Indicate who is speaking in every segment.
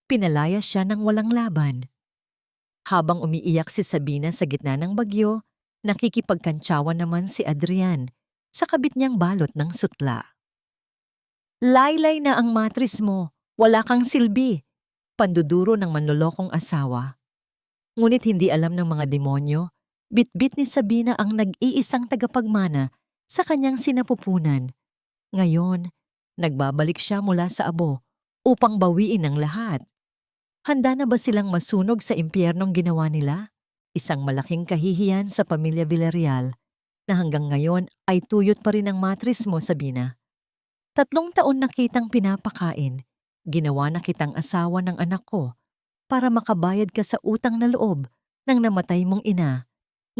Speaker 1: Pinalaya siya ng walang laban. Habang umiiyak si Sabina sa gitna ng bagyo, nakikipagkantsawan naman si Adrian sa kabit niyang balot ng sutla. Laylay na ang matris mo, wala kang silbi, panduduro ng manlolokong asawa. Ngunit hindi alam ng mga demonyo, bitbit ni Sabina ang nag-iisang tagapagmana sa kanyang sinapupunan. Ngayon, nagbabalik siya mula sa abo upang bawiin ang lahat. Handa na ba silang masunog sa impyernong ginawa nila? Isang malaking kahihiyan sa pamilya Villarreal na hanggang ngayon ay tuyot pa rin ang matris mo, Sabina. 3 taon na kitang pinapakain, ginawa na kitang asawa ng anak ko para makabayad ka sa utang na loob ng namatay mong ina,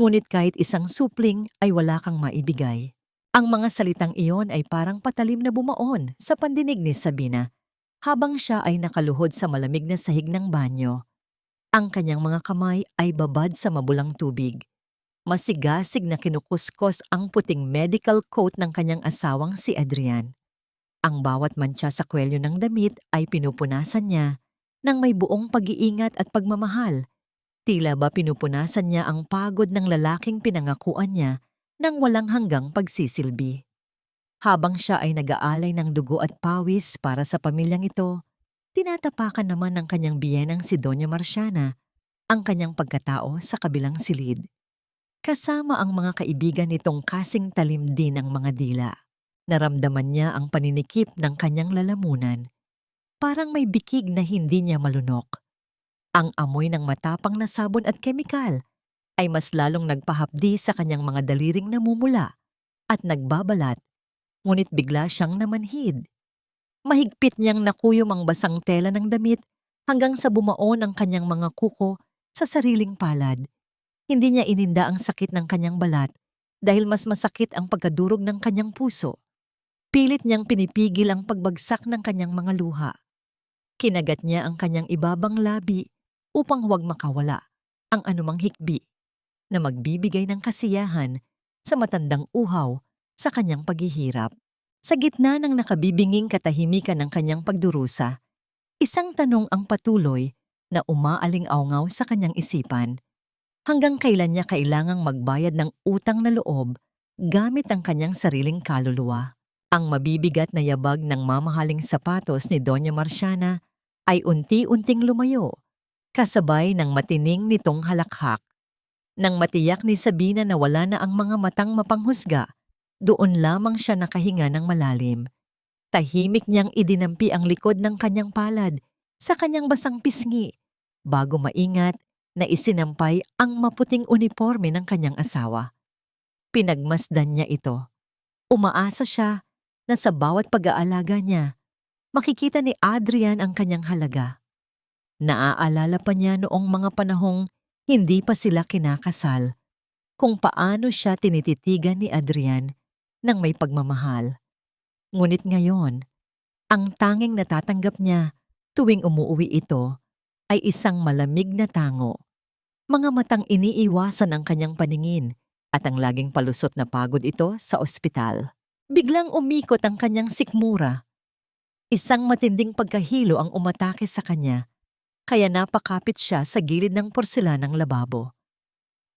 Speaker 1: ngunit kahit isang supling ay wala kang maibigay. Ang mga salitang iyon ay parang patalim na bumaon sa pandinig ni Sabina habang siya ay nakaluhod sa malamig na sahig ng banyo. Ang kanyang mga kamay ay babad sa mabulang tubig. Masigasig na kinukuskos ang puting medical coat ng kanyang asawang si Adrian. Ang bawat mantsa sa kwelyo ng damit ay pinupunasan niya ng may buong pag-iingat at pagmamahal. Tila ba pinupunasan niya ang pagod ng lalaking pinangakuan niya ng walang hanggang pagsisilbi. Habang siya ay nag-aalay ng dugo at pawis para sa pamilyang ito, tinatapakan naman ng kanyang biyenang si Doña Marciana ang kanyang pagkatao sa kabilang silid. Kasama ang mga kaibigan nitong kasing talim din ng mga dila. Naramdaman niya ang paninikip ng kanyang lalamunan. Parang may bikig na hindi niya malunok. Ang amoy ng matapang na sabon at kemikal ay mas lalong nagpahapdi sa kanyang mga daliring namumula at nagbabalat, ngunit bigla siyang namanhid. Mahigpit niyang nakuyom ang basang tela ng damit hanggang sa bumaon ang kanyang mga kuko sa sariling palad. Hindi niya ininda ang sakit ng kanyang balat dahil mas masakit ang pagkadurog ng kanyang puso. Pilit niyang pinipigil ang pagbagsak ng kanyang mga luha. Kinagat niya ang kanyang ibabang labi upang huwag makawala ang anumang hikbi na magbibigay ng kasiyahan sa matandang uhaw sa kanyang paghihirap. Sa gitna ng nakabibinging katahimikan ng kanyang pagdurusa, isang tanong ang patuloy na umaaling-awngaw sa kanyang isipan. Hanggang kailan niya kailangang magbayad ng utang na loob gamit ang kanyang sariling kaluluwa? Ang mabibigat na yabag ng mamahaling sapatos ni Doña Marciana ay unti-unting lumayo, kasabay ng matining nitong halakhak. Nang matiyak ni Sabina na wala na ang mga matang mapanghusga, doon lamang siya nakahinga ng malalim. Tahimik niyang idinampi ang likod ng kanyang palad sa kanyang basang pisngi bago maingat na isinampay ang maputing uniforme ng kanyang asawa. Pinagmasdan niya ito. Umaasa siya na sa bawat pag-aalaga niya, makikita ni Adrian ang kanyang halaga. Naaalala pa niya noong mga panahong hindi pa sila kinakasal, kung paano siya tinititigan ni Adrian ng may pagmamahal. Ngunit ngayon, ang tanging natatanggap niya tuwing umuuwi ito ay isang malamig na tango. Mga matang iniiwasan ang kanyang paningin at ang laging palusot na pagod ito sa ospital. Biglang umikot ang kanyang sikmura. Isang matinding pagkahilo ang umatake sa kanya, kaya napakapit siya sa gilid ng porselanang lababo.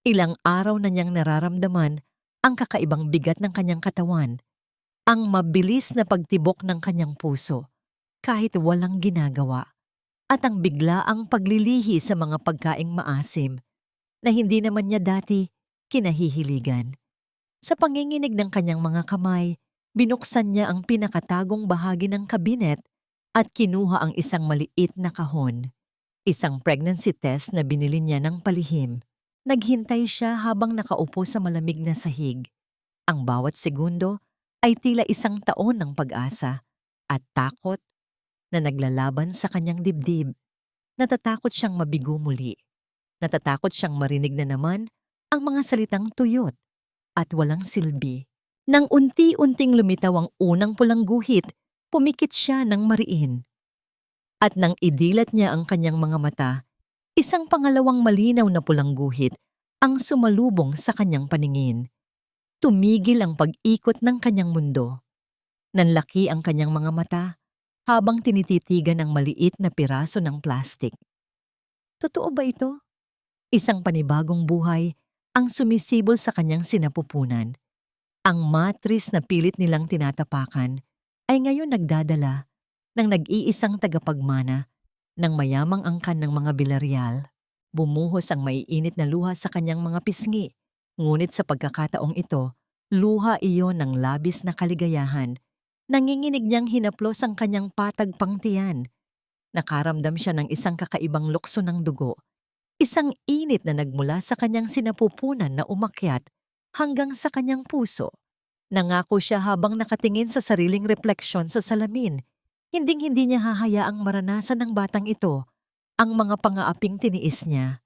Speaker 1: Ilang araw na niyang nararamdaman ang kakaibang bigat ng kanyang katawan, ang mabilis na pagtibok ng kanyang puso, kahit walang ginagawa, at ang biglaang paglilihi sa mga pagkaing maasim na hindi naman niya dati kinahihiligan. Sa panginginig ng kanyang mga kamay, binuksan niya ang pinakatagong bahagi ng kabinet at kinuha ang isang maliit na kahon. Isang pregnancy test na binili niya ng palihim. Naghintay siya habang nakaupo sa malamig na sahig. Ang bawat segundo ay tila 1 taon ng pag-asa at takot na naglalaban sa kanyang dibdib. Natatakot siyang mabigo muli. Natatakot siyang marinig na naman ang mga salitang tuyot at walang silbi. Nang unti-unting lumitaw ang unang pulang guhit, pumikit siya ng mariin. At nang idilat niya ang kanyang mga mata, isang pangalawang malinaw na pulang guhit ang sumalubong sa kanyang paningin. Tumigil ang pag-ikot ng kanyang mundo. Nanlaki ang kanyang mga mata habang tinititigan ang maliit na piraso ng plastik. Totoo ba ito? Isang panibagong buhay ang sumisibol sa kanyang sinapupunan. Ang matris na pilit nilang tinatapakan ay ngayon nagdadala ng nag-iisang tagapagmana ng mayamang angkan ng mga Villarreal. Bumuhos ang maiinit na luha sa kanyang mga pisngi, ngunit sa pagkakataong ito, luha iyon ng labis na kaligayahan. Nanginginig niyang hinaplos ang kanyang patag pangtiyan. Nakaramdam siya ng isang kakaibang lukso ng dugo, isang init na nagmula sa kanyang sinapupunan na umakyat hanggang sa kanyang puso. Nangako siya habang nakatingin sa sariling refleksyon sa salamin. Hinding-hindi niya hahayaang maranasan ng batang ito ang mga pangaaping tiniis niya.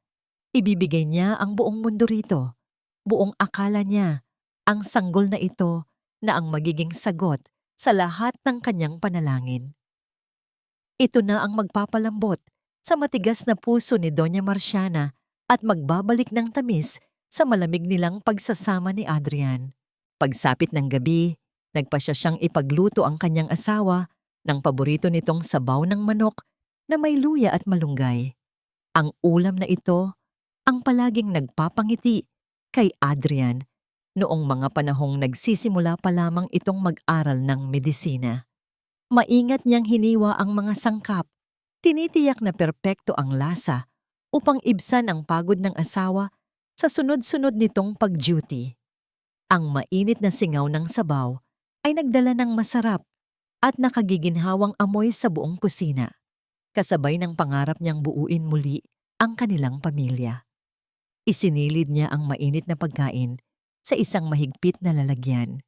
Speaker 1: Ibibigay niya ang buong mundo rito. Buong akala niya, ang sanggol na ito na ang magiging sagot sa lahat ng kanyang panalangin. Ito na ang magpapalambot sa matigas na puso ni Doña Marciana at magbabalik ng tamis sa malamig nilang pagsasama ni Adrian. Pagsapit ng gabi, nagpasya siyang ipagluto ang kanyang asawa ng paborito nitong sabaw ng manok na may luya at malunggay. Ang ulam na ito ang palaging nagpapangiti kay Adrian noong mga panahong nagsisimula pa lamang itong mag-aral ng medisina. Maingat niyang hiniwa ang mga sangkap, tinitiyak na perpekto ang lasa upang ibsan ang pagod ng asawa sa sunod-sunod nitong pag-duty. Ang mainit na singaw ng sabaw ay nagdala ng masarap at nakagiginhawang amoy sa buong kusina, kasabay ng pangarap niyang buuin muli ang kanilang pamilya. Isinilid niya ang mainit na pagkain sa isang mahigpit na lalagyan.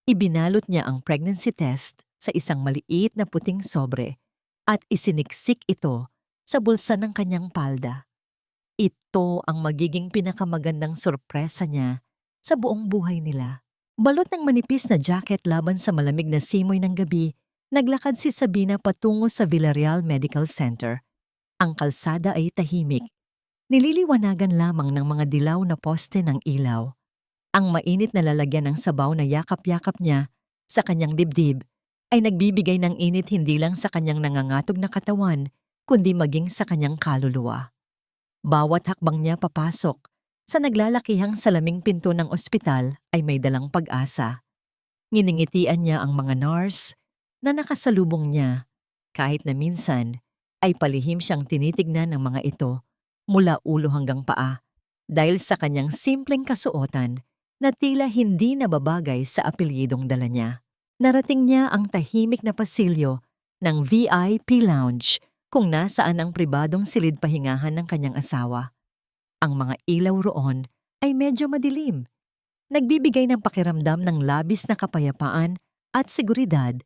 Speaker 1: Ibinalot niya ang pregnancy test sa isang maliit na puting sobre at isiniksik ito sa bulsa ng kanyang palda. Ito ang magiging pinakamagandang sorpresa niya sa buong buhay nila. Balot ng manipis na jacket laban sa malamig na simoy ng gabi, naglakad si Sabina patungo sa Villarreal Medical Center. Ang kalsada ay tahimik. Nililiwanagan lamang ng mga dilaw na poste ng ilaw. Ang mainit na lalagyan ng sabaw na yakap-yakap niya sa kanyang dibdib ay nagbibigay ng init hindi lang sa kanyang nangangatog na katawan, kundi maging sa kanyang kaluluwa. Bawat hakbang niya papasok sa naglalakihang salaming pinto ng ospital ay may dalang pag-asa. Nginingitian niya ang mga nurse na nakasalubong niya, kahit na minsan ay palihim siyang tinitignan ng mga ito mula ulo hanggang paa dahil sa kanyang simpleng kasuotan na tila hindi nababagay sa apelyidong dala niya. Narating niya ang tahimik na pasilyo ng VIP lounge kung nasaan ang pribadong silid-pahingahan ng kanyang asawa. Ang mga ilaw roon ay medyo madilim, nagbibigay ng pakiramdam ng labis na kapayapaan at seguridad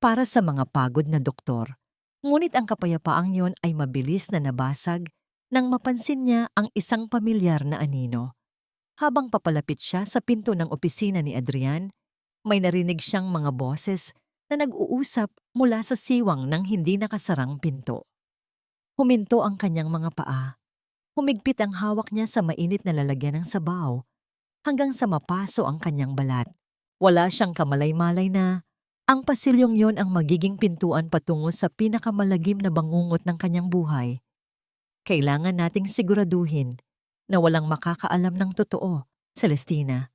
Speaker 1: para sa mga pagod na doktor. Ngunit ang kapayapaang yon ay mabilis na nabasag nang mapansin niya ang isang pamilyar na anino. Habang papalapit siya sa pinto ng opisina ni Adrian, may narinig siyang mga boses na nag-uusap mula sa siwang ng hindi nakasarang pinto. Huminto ang kanyang mga paa. Humigpit ang hawak niya sa mainit na lalagyan ng sabaw hanggang sa mapaso ang kanyang balat. Wala siyang kamalay-malay na ang pasilyong yon ang magiging pintuan patungo sa pinakamalagim na bangungot ng kanyang buhay. Kailangan nating siguraduhin na walang makakaalam ng totoo, Celestina.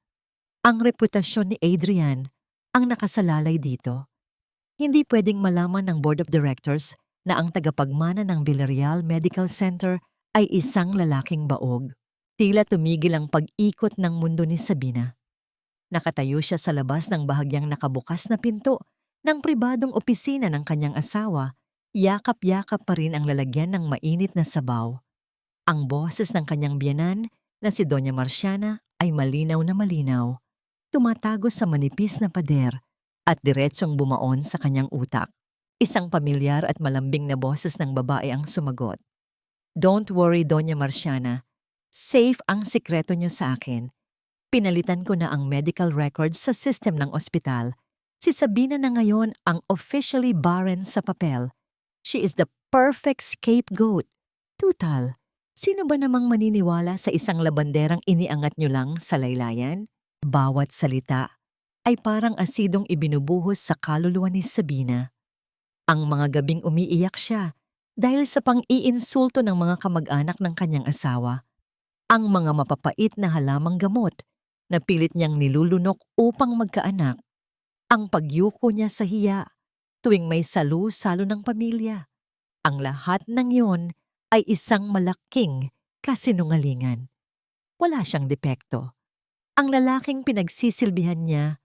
Speaker 1: Ang reputasyon ni Adrian ang nakasalalay dito. Hindi pwedeng malaman ng Board of Directors na ang tagapagmana ng Villarreal Medical Center ay isang lalaking baog. Tila tumigil ang pag-ikot ng mundo ni Sabina. Nakatayo siya sa labas ng bahagyang nakabukas na pinto ng pribadong opisina ng kanyang asawa, yakap-yakap pa rin ang lalagyan ng mainit na sabaw. Ang boses ng kanyang biyenan na si Doña Marciana ay malinaw na malinaw, tumatagos sa manipis na pader at diretsong bumaon sa kanyang utak. Isang pamilyar at malambing na boses ng babae ang sumagot. Don't worry, Doña Marciana. Safe ang sikreto niyo sa akin. Pinalitan ko na ang medical records sa system ng ospital. Si Sabina na ngayon ang officially barren sa papel. She is the perfect scapegoat. Tutal, sino ba namang maniniwala sa isang labanderang iniangat niyo lang sa laylayan? Bawat salita ay parang asidong ibinubuhos sa kaluluwa ni Sabina. Ang mga gabing umiiyak siya dahil sa pang-iinsulto ng mga kamag-anak ng kanyang asawa. Ang mga mapapait na halamang gamot na pilit niyang nilulunok upang magkaanak. Ang pagyuko niya sa hiya tuwing may salu-salo ng pamilya. Ang lahat ng iyon ay isang malaking kasinungalingan. Wala siyang depekto. Ang lalaking pinagsisilbihan niya,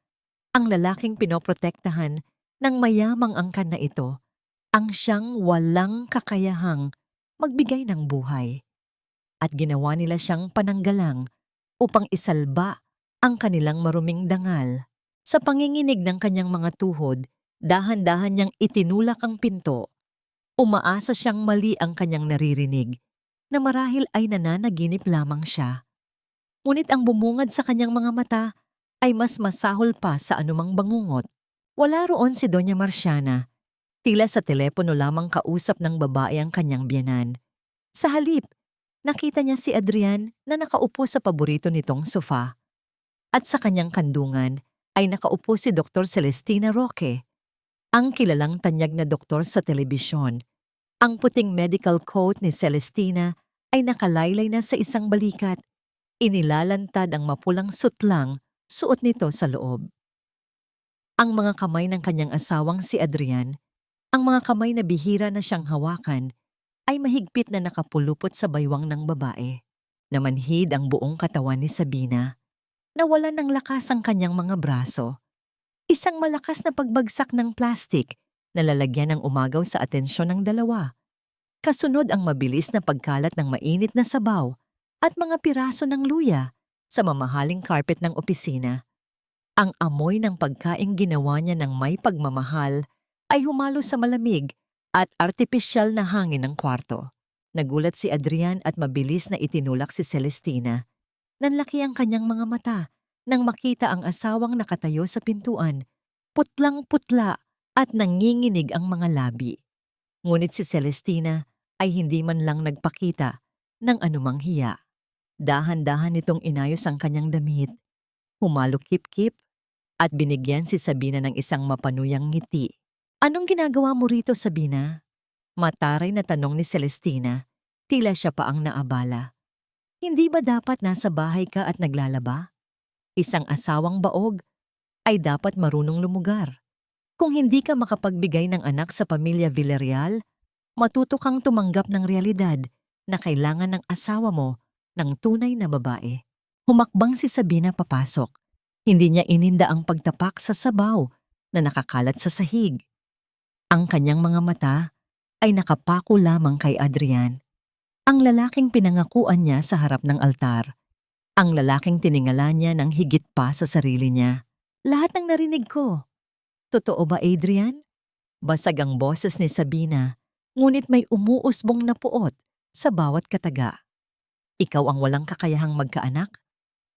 Speaker 1: ang lalaking pinoprotektahan ng mayamang angkan na ito, ang siyang walang kakayahang magbigay ng buhay. At ginawa nila siyang pananggalang upang isalba ang kanilang maruming dangal. Sa panginginig ng kanyang mga tuhod, dahan-dahan niyang itinulak ang pinto. Umaasa siyang mali ang kanyang naririnig, na marahil ay nananaginip lamang siya. Ngunit ang bumungad sa kanyang mga mata ay mas masahol pa sa anumang bangungot. Wala roon si Doña Marciana. Tila sa telepono lamang kausap ng babae ang kanyang biyanan. Sa halip, nakita niya si Adrian na nakaupo sa paborito nitong sofa. At sa kanyang kandungan ay nakaupo si Dr. Celestina Roque, ang kilalang tanyag na doktor sa telebisyon. Ang puting medical coat ni Celestina ay nakalaylay na sa isang balikat. Inilalantad ang mapulang sutlang suot nito sa loob. Ang mga kamay ng kanyang asawang si Adrian, ang mga kamay na bihira na siyang hawakan, ay mahigpit na nakapulupot sa baywang ng babae. Namanhid ang buong katawan ni Sabina. Nawalan ng lakas ang kanyang mga braso. Isang malakas na pagbagsak ng plastik na lalagyan ng umagaw sa atensyon ng dalawa. Kasunod ang mabilis na pagkalat ng mainit na sabaw at mga piraso ng luya sa mamahaling carpet ng opisina. Ang amoy ng pagkaing ginawa niya ng may pagmamahal ay humalo sa malamig at artipisyal na hangin ng kwarto. Nagulat si Adrian at mabilis na itinulak si Celestina. Nanlaki ang kanyang mga mata nang makita ang asawang nakatayo sa pintuan, putlang-putla at nanginginig ang mga labi. Ngunit si Celestina ay hindi man lang nagpakita ng anumang hiya. Dahan-dahan nitong inayos ang kanyang damit, humalukip-kip at binigyan si Sabina ng isang mapanuyang ngiti. "Anong ginagawa mo rito, Sabina?" Mataray na tanong ni Celestina, tila siya pa ang naabala. "Hindi ba dapat nasa bahay ka at naglalaba? Isang asawang baog ay dapat marunong lumugar. Kung hindi ka makapagbigay ng anak sa pamilya Villarreal, matuto kang tumanggap ng realidad na kailangan ng asawa mo ng tunay na babae." Humakbang si Sabina papasok. Hindi niya ininda ang pagtapak sa sabaw na nakakalat sa sahig. Ang kanyang mga mata ay nakapako lamang kay Adrian, ang lalaking pinangakuan niya sa harap ng altar. Ang lalaking tiningala niya ng higit pa sa sarili niya. "Lahat ng narinig ko. Totoo ba, Adrian?" Basag ang boses ni Sabina, ngunit may umuusbong na puot sa bawat kataga. "Ikaw ang walang kakayahang magkaanak?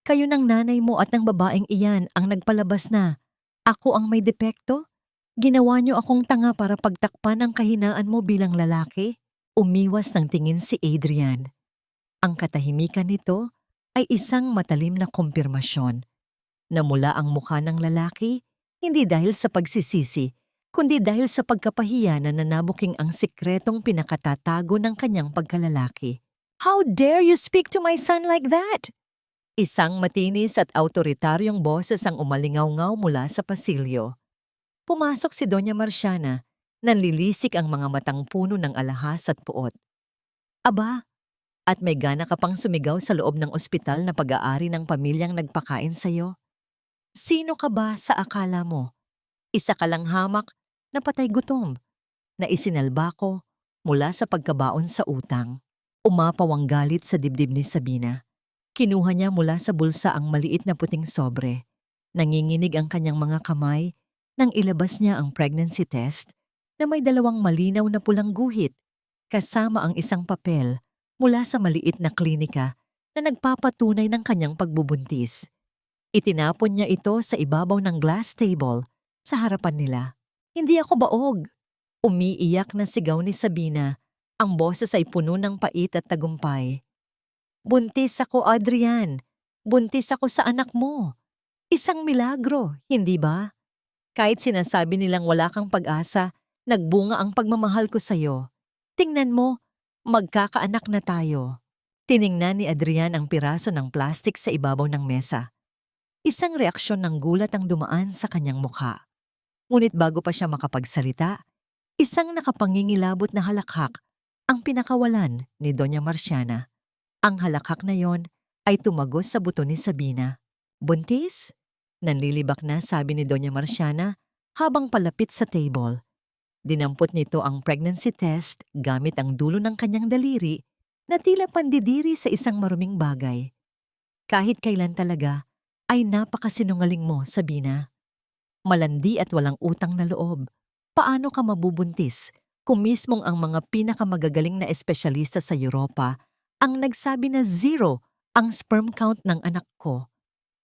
Speaker 1: Kayo ng nanay mo at ng babaeng iyan ang nagpalabas na ako ang may depekto? Ginawa niyo akong tanga para pagtakpan ang kahinaan mo bilang lalaki?" Umiwas ng tingin si Adrian. Ang katahimikan nito ay isang matalim na kumpirmasyon. Namula ang mukha ng lalaki, hindi dahil sa pagsisisi, kundi dahil sa pagkapahiya na nanabuking ang sikretong pinakatatago ng kanyang pagkalalaki. "How dare you speak to my son like that?" Isang matinis at autoritaryong boses ang umalingaw-ngaw mula sa pasilyo. Pumasok si Doña Marciana, nanlilisik ang mga matang puno ng alahas at puot. "Aba, at may gana ka pang sumigaw sa loob ng ospital na pag-aari ng pamilyang nagpakain sa'yo? Sino ka ba sa akala mo? Isa ka lang hamak na patay gutom, na isinalba ko mula sa pagkabaon sa utang." Umapaw ang galit sa dibdib ni Sabina. Kinuha niya mula sa bulsa ang maliit na puting sobre. Nanginginig ang kanyang mga kamay nang ilabas niya ang pregnancy test na may 2 malinaw na pulang guhit kasama ang isang papel mula sa maliit na klinika na nagpapatunay ng kanyang pagbubuntis. Itinapon niya ito sa ibabaw ng glass table sa harapan nila. "Hindi ako baog!" Umiiyak na sigaw ni Sabina. Ang boses ay puno ng pait at tagumpay. "Buntis ako, Adrian. Buntis ako sa anak mo. Isang milagro, hindi ba? Kahit sinasabi nilang wala kang pag-asa, Nagbunga ang pagmamahal ko sa'yo. Tingnan mo, magkakaanak na tayo. Tiningnan ni Adrian ang piraso ng plastik sa ibabaw ng mesa. Isang reaksyon ng gulat ang dumaan sa kanyang mukha. Ngunit bago pa siya makapagsalita, isang nakapangingilabot na halakhak ang pinakawalan ni Doña Marciana. Ang halakhak na yon ay tumagos sa buto ni Sabina. Buntis? Nanlilibak na sabi ni Doña Marciana habang palapit sa table. Dinampot nito ang pregnancy test gamit ang dulo ng kanyang daliri na tila pandidiri sa isang maruming bagay. Kahit kailan talaga, ay napakasinungaling mo, Sabina. Malandi at walang utang na loob. Paano ka mabubuntis kung mismong ang mga pinakamagagaling na espesyalista sa Europa ang nagsabi na 0 ang sperm count ng anak ko?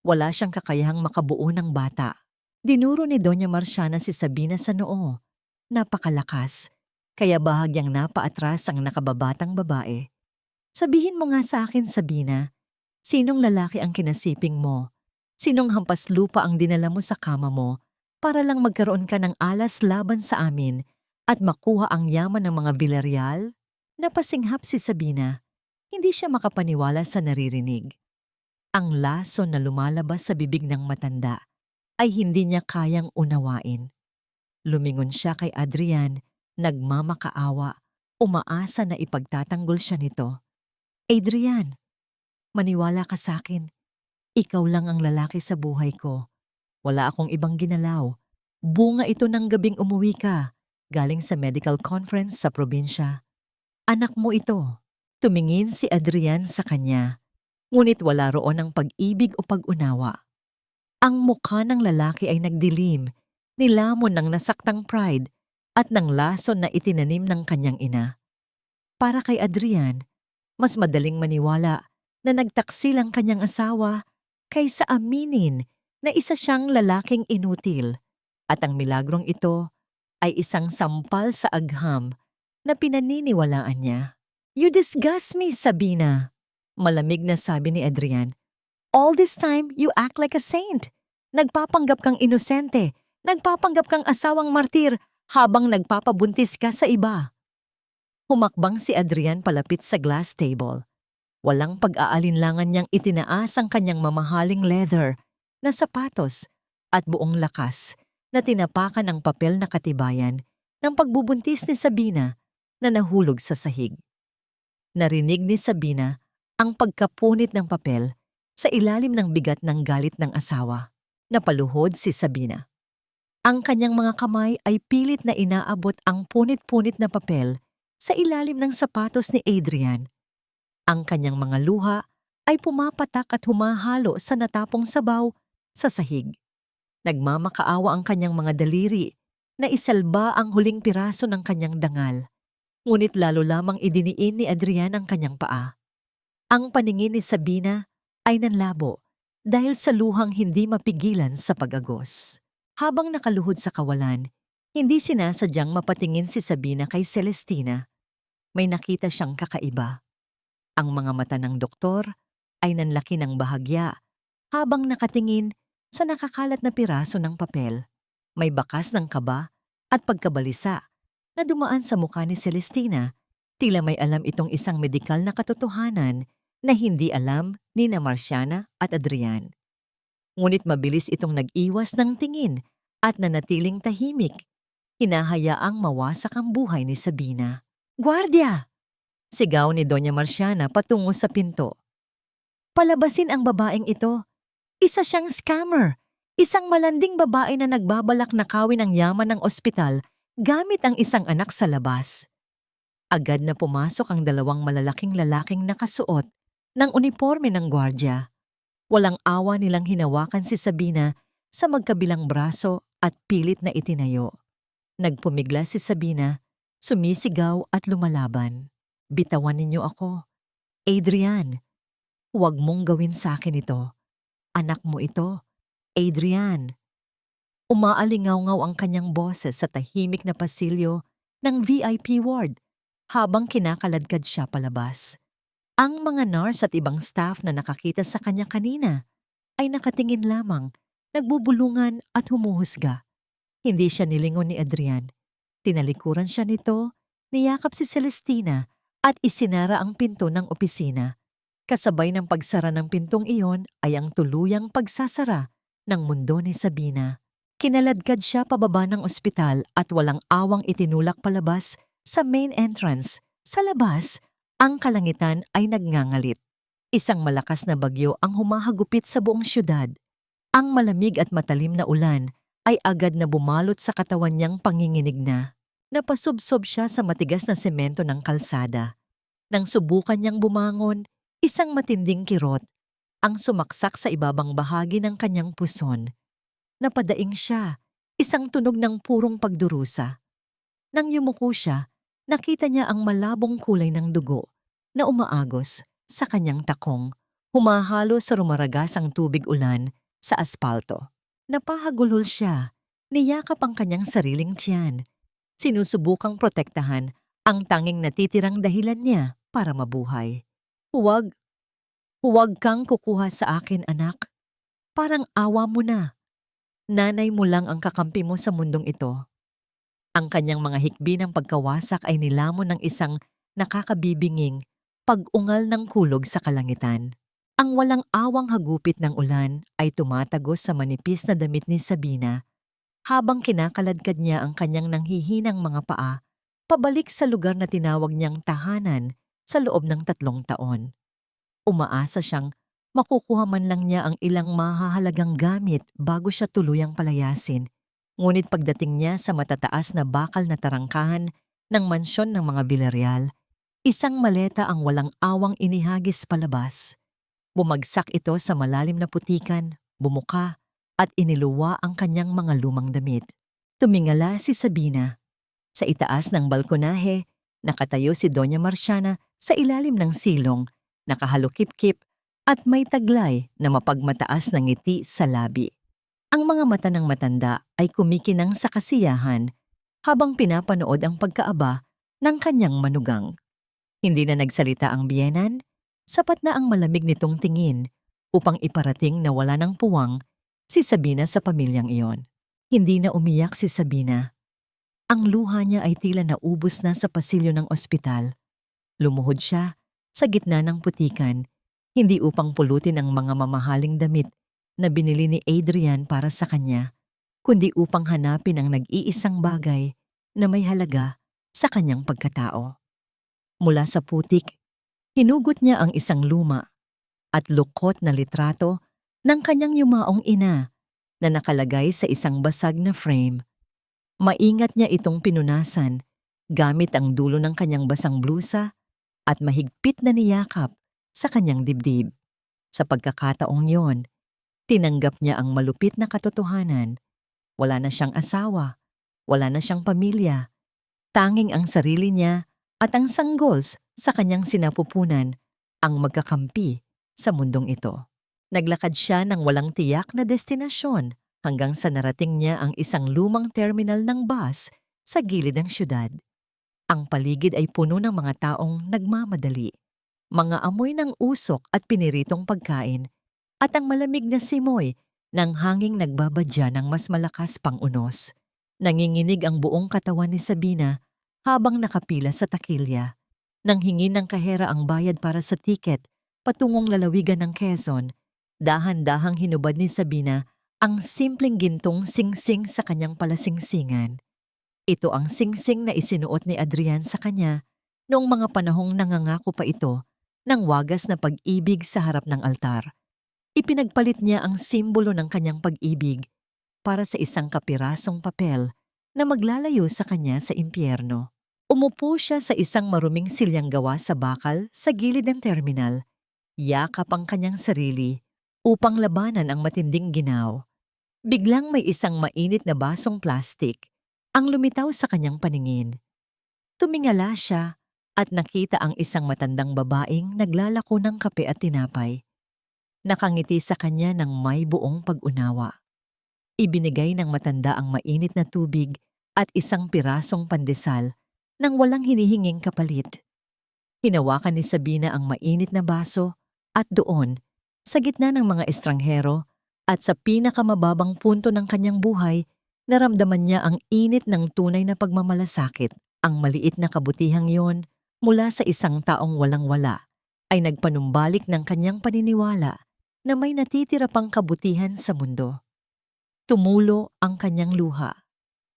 Speaker 1: Wala siyang kakayahang makabuo ng bata. Dinuro ni Doña Marciana si Sabina sa noo. Napakalakas, kaya bahagyang napaatras ang nakababatang babae. Sabihin mo nga sa akin, Sabina, sinong lalaki ang kinasiping mo? Sinong hampas lupa ang dinala mo sa kama mo para lang magkaroon ka ng alas laban sa amin at makuha ang yaman ng mga Villarreal? Napasinghap si Sabina. Hindi siya makapaniwala sa naririnig. Ang laso na lumalabas sa bibig ng matanda ay hindi niya kayang unawain. Lumingon siya kay Adrian, nagmamakaawa, umaasa na ipagtatanggol siya nito. Adrian, maniwala ka sa akin. Ikaw lang ang lalaki sa buhay ko. Wala akong ibang ginalaw. Bunga ito ng gabing umuwi ka, galing sa medical conference sa probinsya. Anak mo ito. Tumingin si Adrian sa kanya. Ngunit wala roon ang pag-ibig o pag-unawa. Ang mukha ng lalaki ay nagdilim, nilamon ng nasaktang pride at ng lason na itinanim ng kanyang ina. Para kay Adrian, mas madaling maniwala na nagtaksil ang kanyang asawa kaysa aminin na isa siyang lalaking inutil at ang milagrong ito ay isang sampal sa agham na pinaniniwalaan niya. You disgust me, Sabina. Malamig na sabi ni Adrian. All this time, you act like a saint. Nagpapanggap kang inosente. Nagpapanggap kang asawang martir habang nagpapabuntis ka sa iba. Humakbang si Adrian palapit sa glass table. Walang pag-aalinlangan niyang itinaas ang kanyang mamahaling leather na sapatos at buong lakas na tinapakan ang papel na katibayan ng pagbubuntis ni Sabina na nahulog sa sahig. Narinig ni Sabina ang pagkapunit ng papel sa ilalim ng bigat ng galit ng asawa. Napaluhod si Sabina. Ang kanyang mga kamay ay pilit na inaabot ang punit-punit na papel sa ilalim ng sapatos ni Adrian. Ang kanyang mga luha ay pumapatak at humahalo sa natapong sabaw sa sahig. Nagmamakaawa ang kanyang mga daliri na isalba ang huling piraso ng kanyang dangal. Ngunit lalo lamang idiniin ni Adrian ang kanyang paa. Ang paningin ni Sabina ay nanlabo dahil sa luhang hindi mapigilan sa pag-agos. Habang nakaluhod sa kawalan, hindi sinasadyang mapatingin si Sabina kay Celestina. May nakita siyang kakaiba. Ang mga mata ng doktor ay nanlaki ng bahagya habang nakatingin sa nakakalat na piraso ng papel. May bakas ng kaba at pagkabalisa na dumaan sa mukha ni Celestina. Tila may alam itong isang medikal na katotohanan na hindi alam ni na Marciana at Adrian. Ngunit mabilis itong nag-iwas ng tingin at nanatiling tahimik. Hinahayaang mawasak ang buhay ni Sabina. Guardia! Sigaw ni Doña Marciana patungo sa pinto. Palabasin ang babaeng ito. Isa siyang scammer. Isang malanding babae na nagbabalak nakawin ang yaman ng ospital gamit ang isang anak sa labas. Agad na pumasok ang dalawang malalaking lalaking nakasuot ng uniforme ng gwardya. Walang awa nilang hinawakan si Sabina sa magkabilang braso at pilit na itinayo. Nagpumigla si Sabina, sumisigaw at lumalaban. Bitawan ninyo ako. Adrian, huwag mong gawin sa akin ito. Anak mo ito. Adrian. Umaalingaw-ngaw ang kanyang boses sa tahimik na pasilyo ng VIP ward habang kinakaladkad siya palabas. Ang mga nurse at ibang staff na nakakita sa kanya kanina ay nakatingin lamang, nagbubulungan at humuhusga. Hindi siya nilingon ni Adrian. Tinalikuran siya nito, niyakap si Celestina at isinara ang pinto ng opisina. Kasabay ng pagsara ng pintong iyon ay ang tuluyang pagsasara ng mundo ni Sabina. Kinaladkad siya pababa ng ospital at walang awang itinulak palabas sa main entrance. Sa labas, ang kalangitan ay nagngangalit. Isang malakas na bagyo ang humahagupit sa buong syudad. Ang malamig at matalim na ulan ay agad na bumalot sa katawan niyang panginginig na. Napasubsob siya sa matigas na semento ng kalsada. Nang subukan niyang bumangon, isang matinding kirot ang sumaksak sa ibabang bahagi ng kanyang puson. Napadaing siya, isang tunog ng purong pagdurusa. Nang yumuko siya, nakita niya ang malabong kulay ng dugo na umaagos sa kanyang takong, humahalo sa rumaragasang tubig ulan sa aspalto. Napahagulhol siya, niyakap ang kanyang sariling tiyan. Sinusubukang protektahan ang tanging natitirang dahilan niya para mabuhay. Huwag kang kukuha sa akin, anak. Parang awa mo na. Nanay mo lang ang kakampi mo sa mundong ito. Ang kanyang mga hikbi ng pagkawasak ay nilamon ng isang nakakabibinging pag-ungal ng kulog sa kalangitan. Ang walang awang hagupit ng ulan ay tumatagos sa manipis na damit ni Sabina habang kinakaladkad niya ang kanyang nanghihinang mga paa pabalik sa lugar na tinawag niyang tahanan sa loob ng 3 taon. Umaasa siyang makukuha man lang niya ang ilang mahahalagang gamit bago siya tuluyang palayasin. Ngunit pagdating niya sa matataas na bakal na tarangkahan ng mansyon ng mga Villarreal, isang maleta ang walang awang inihagis palabas. Bumagsak ito sa malalim na putikan, bumuka, at iniluwa ang kanyang mga lumang damit. Tumingala si Sabina. Sa itaas ng balkonahe, nakatayo si Doña Marciana sa ilalim ng silong, nakahalukip-kip at may taglay na mapagmataas na ngiti sa labi. Ang mga mata ng matanda ay kumikinang sa kasiyahan habang pinapanood ang pagkaaba ng kanyang manugang. Hindi na nagsalita ang biyenan, sapat na ang malamig nitong tingin upang iparating na wala ng puwang si Sabina sa pamilyang iyon. Hindi na umiyak si Sabina. Ang luha niya ay tila naubos na sa pasilyo ng ospital. Lumuhod siya sa gitna ng putikan, hindi upang pulutin ang mga mamahaling damit na binili ni Adrian para sa kanya, kundi upang hanapin ang nag-iisang bagay na may halaga sa kanyang pagkatao. Mula sa putik, hinugot niya ang isang luma at lukot na litrato ng kanyang yumaong ina na nakalagay sa isang basag na frame. Maingat niya itong pinunasan gamit ang dulo ng kanyang basang blusa at mahigpit na niyakap sa kanyang dibdib. Sa pagkakataong yon, tinanggap niya ang malupit na katotohanan. Wala na siyang asawa, wala na siyang pamilya. Tanging ang sarili niya at ang sanggols sa kanyang sinapupunan ang magkakampi sa mundong ito. Naglakad siya ng walang tiyak na destinasyon hanggang sa narating niya ang isang lumang terminal ng bus sa gilid ng syudad. Ang paligid ay puno ng mga taong nagmamadali, mga amoy ng usok at piniritong pagkain, at ang malamig na simoy ng hanging nagbabadya ng mas malakas pang unos. Nanginginig ang buong katawan ni Sabina habang nakapila sa takilya. Nang hingin ng kahera ang bayad para sa tiket patungong lalawigan ng Quezon, dahan-dahang hinubad ni Sabina ang simpleng gintong singsing sa kanyang palasingsingan. Ito ang singsing na isinuot ni Adrian sa kanya noong mga panahong nangangako pa ito ng wagas na pag-ibig sa harap ng altar. Ipinagpalit niya ang simbolo ng kanyang pag-ibig para sa isang kapirasong papel na maglalayo sa kanya sa impyerno. Umupo siya sa isang maruming silyang gawa sa bakal sa gilid ng terminal. Yakap ang kanyang sarili upang labanan ang matinding ginaw. Biglang may isang mainit na basong plastik ang lumitaw sa kanyang paningin. Tumingala siya at nakita ang isang matandang babaeng naglalako ng kape at tinapay. Nakangiti sa kanya ng may buong pag-unawa. Ibinigay ng matanda ang mainit na tubig at isang pirasong pandesal nang walang hinihinging kapalit. Hinawakan ni Sabina ang mainit na baso at doon, sa gitna ng mga estranghero at sa pinakamababang punto ng kanyang buhay, Naramdaman niya ang init ng tunay na pagmamalasakit. Ang maliit na kabutihang yon mula sa isang taong walang-wala ay nagpanumbalik ng kanyang paniniwala na may natitira pang kabutihan sa mundo. Tumulo ang kanyang luha.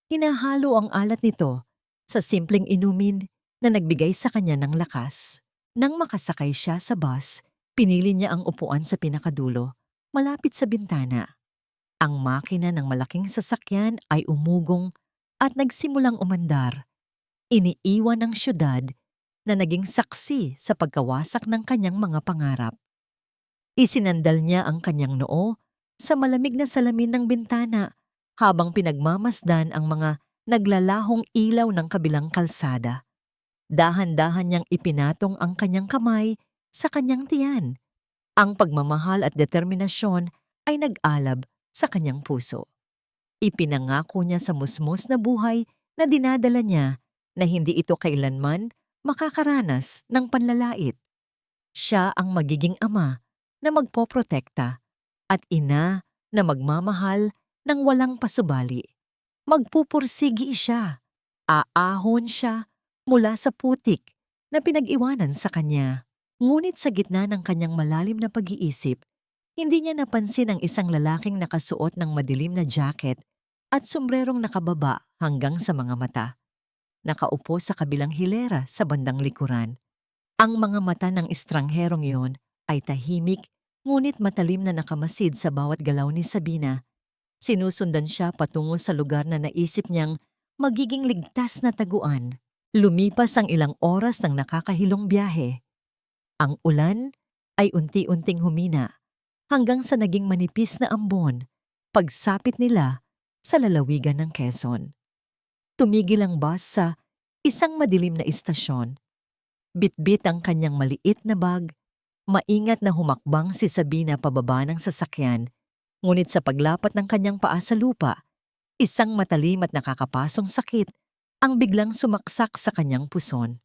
Speaker 1: Hinahalo ang alat nito sa simpleng inumin na nagbigay sa kanya ng lakas. Nang makasakay siya sa bus, pinili niya ang upuan sa pinakadulo, malapit sa bintana. Ang makina ng malaking sasakyan ay umugong at nagsimulang umandar. Iniiwan ng syudad na naging saksi sa pagkawasak ng kanyang mga pangarap. Isinandal niya ang kanyang noo sa malamig na salamin ng bintana habang pinagmamasdan ang mga naglalahong ilaw ng kabilang kalsada. Dahan-dahan niyang ipinatong ang kanyang kamay sa kanyang tiyan. Ang pagmamahal at determinasyon ay nag-alab sa kanyang puso. Ipinangako niya sa musmos na buhay na dinadala niya na hindi ito kailanman makakaranas ng panlalait. Siya ang magiging ama na magpoprotekta at ina na magmamahal ng walang pasubali. Magpupursigi siya, aahon siya mula sa putik na pinag-iwanan sa kanya. Ngunit sa gitna ng kanyang malalim na pag-iisip, hindi niya napansin ang isang lalaking nakasuot ng madilim na jacket at sombrerong nakababa hanggang sa mga mata. Nakaupo sa kabilang hilera sa bandang likuran. Ang mga mata ng estrangherong yon ay tahimik ngunit matalim na nakamasid sa bawat galaw ni Sabina. Sinusundan siya patungo sa lugar na naisip niyang magiging ligtas na taguan. Lumipas ang ilang oras ng nakakahilong biyahe. Ang ulan ay unti-unting humina hanggang sa naging manipis na ambon pagsapit nila sa lalawigan ng Quezon. Tumigil ang bus sa isang madilim na istasyon. Bitbit ang kanyang maliit na bag. Maingat na humakbang si Sabina pababa ng sasakyan, ngunit sa paglapat ng kanyang paa sa lupa, isang matalim at nakakapasong sakit ang biglang sumaksak sa kanyang puson.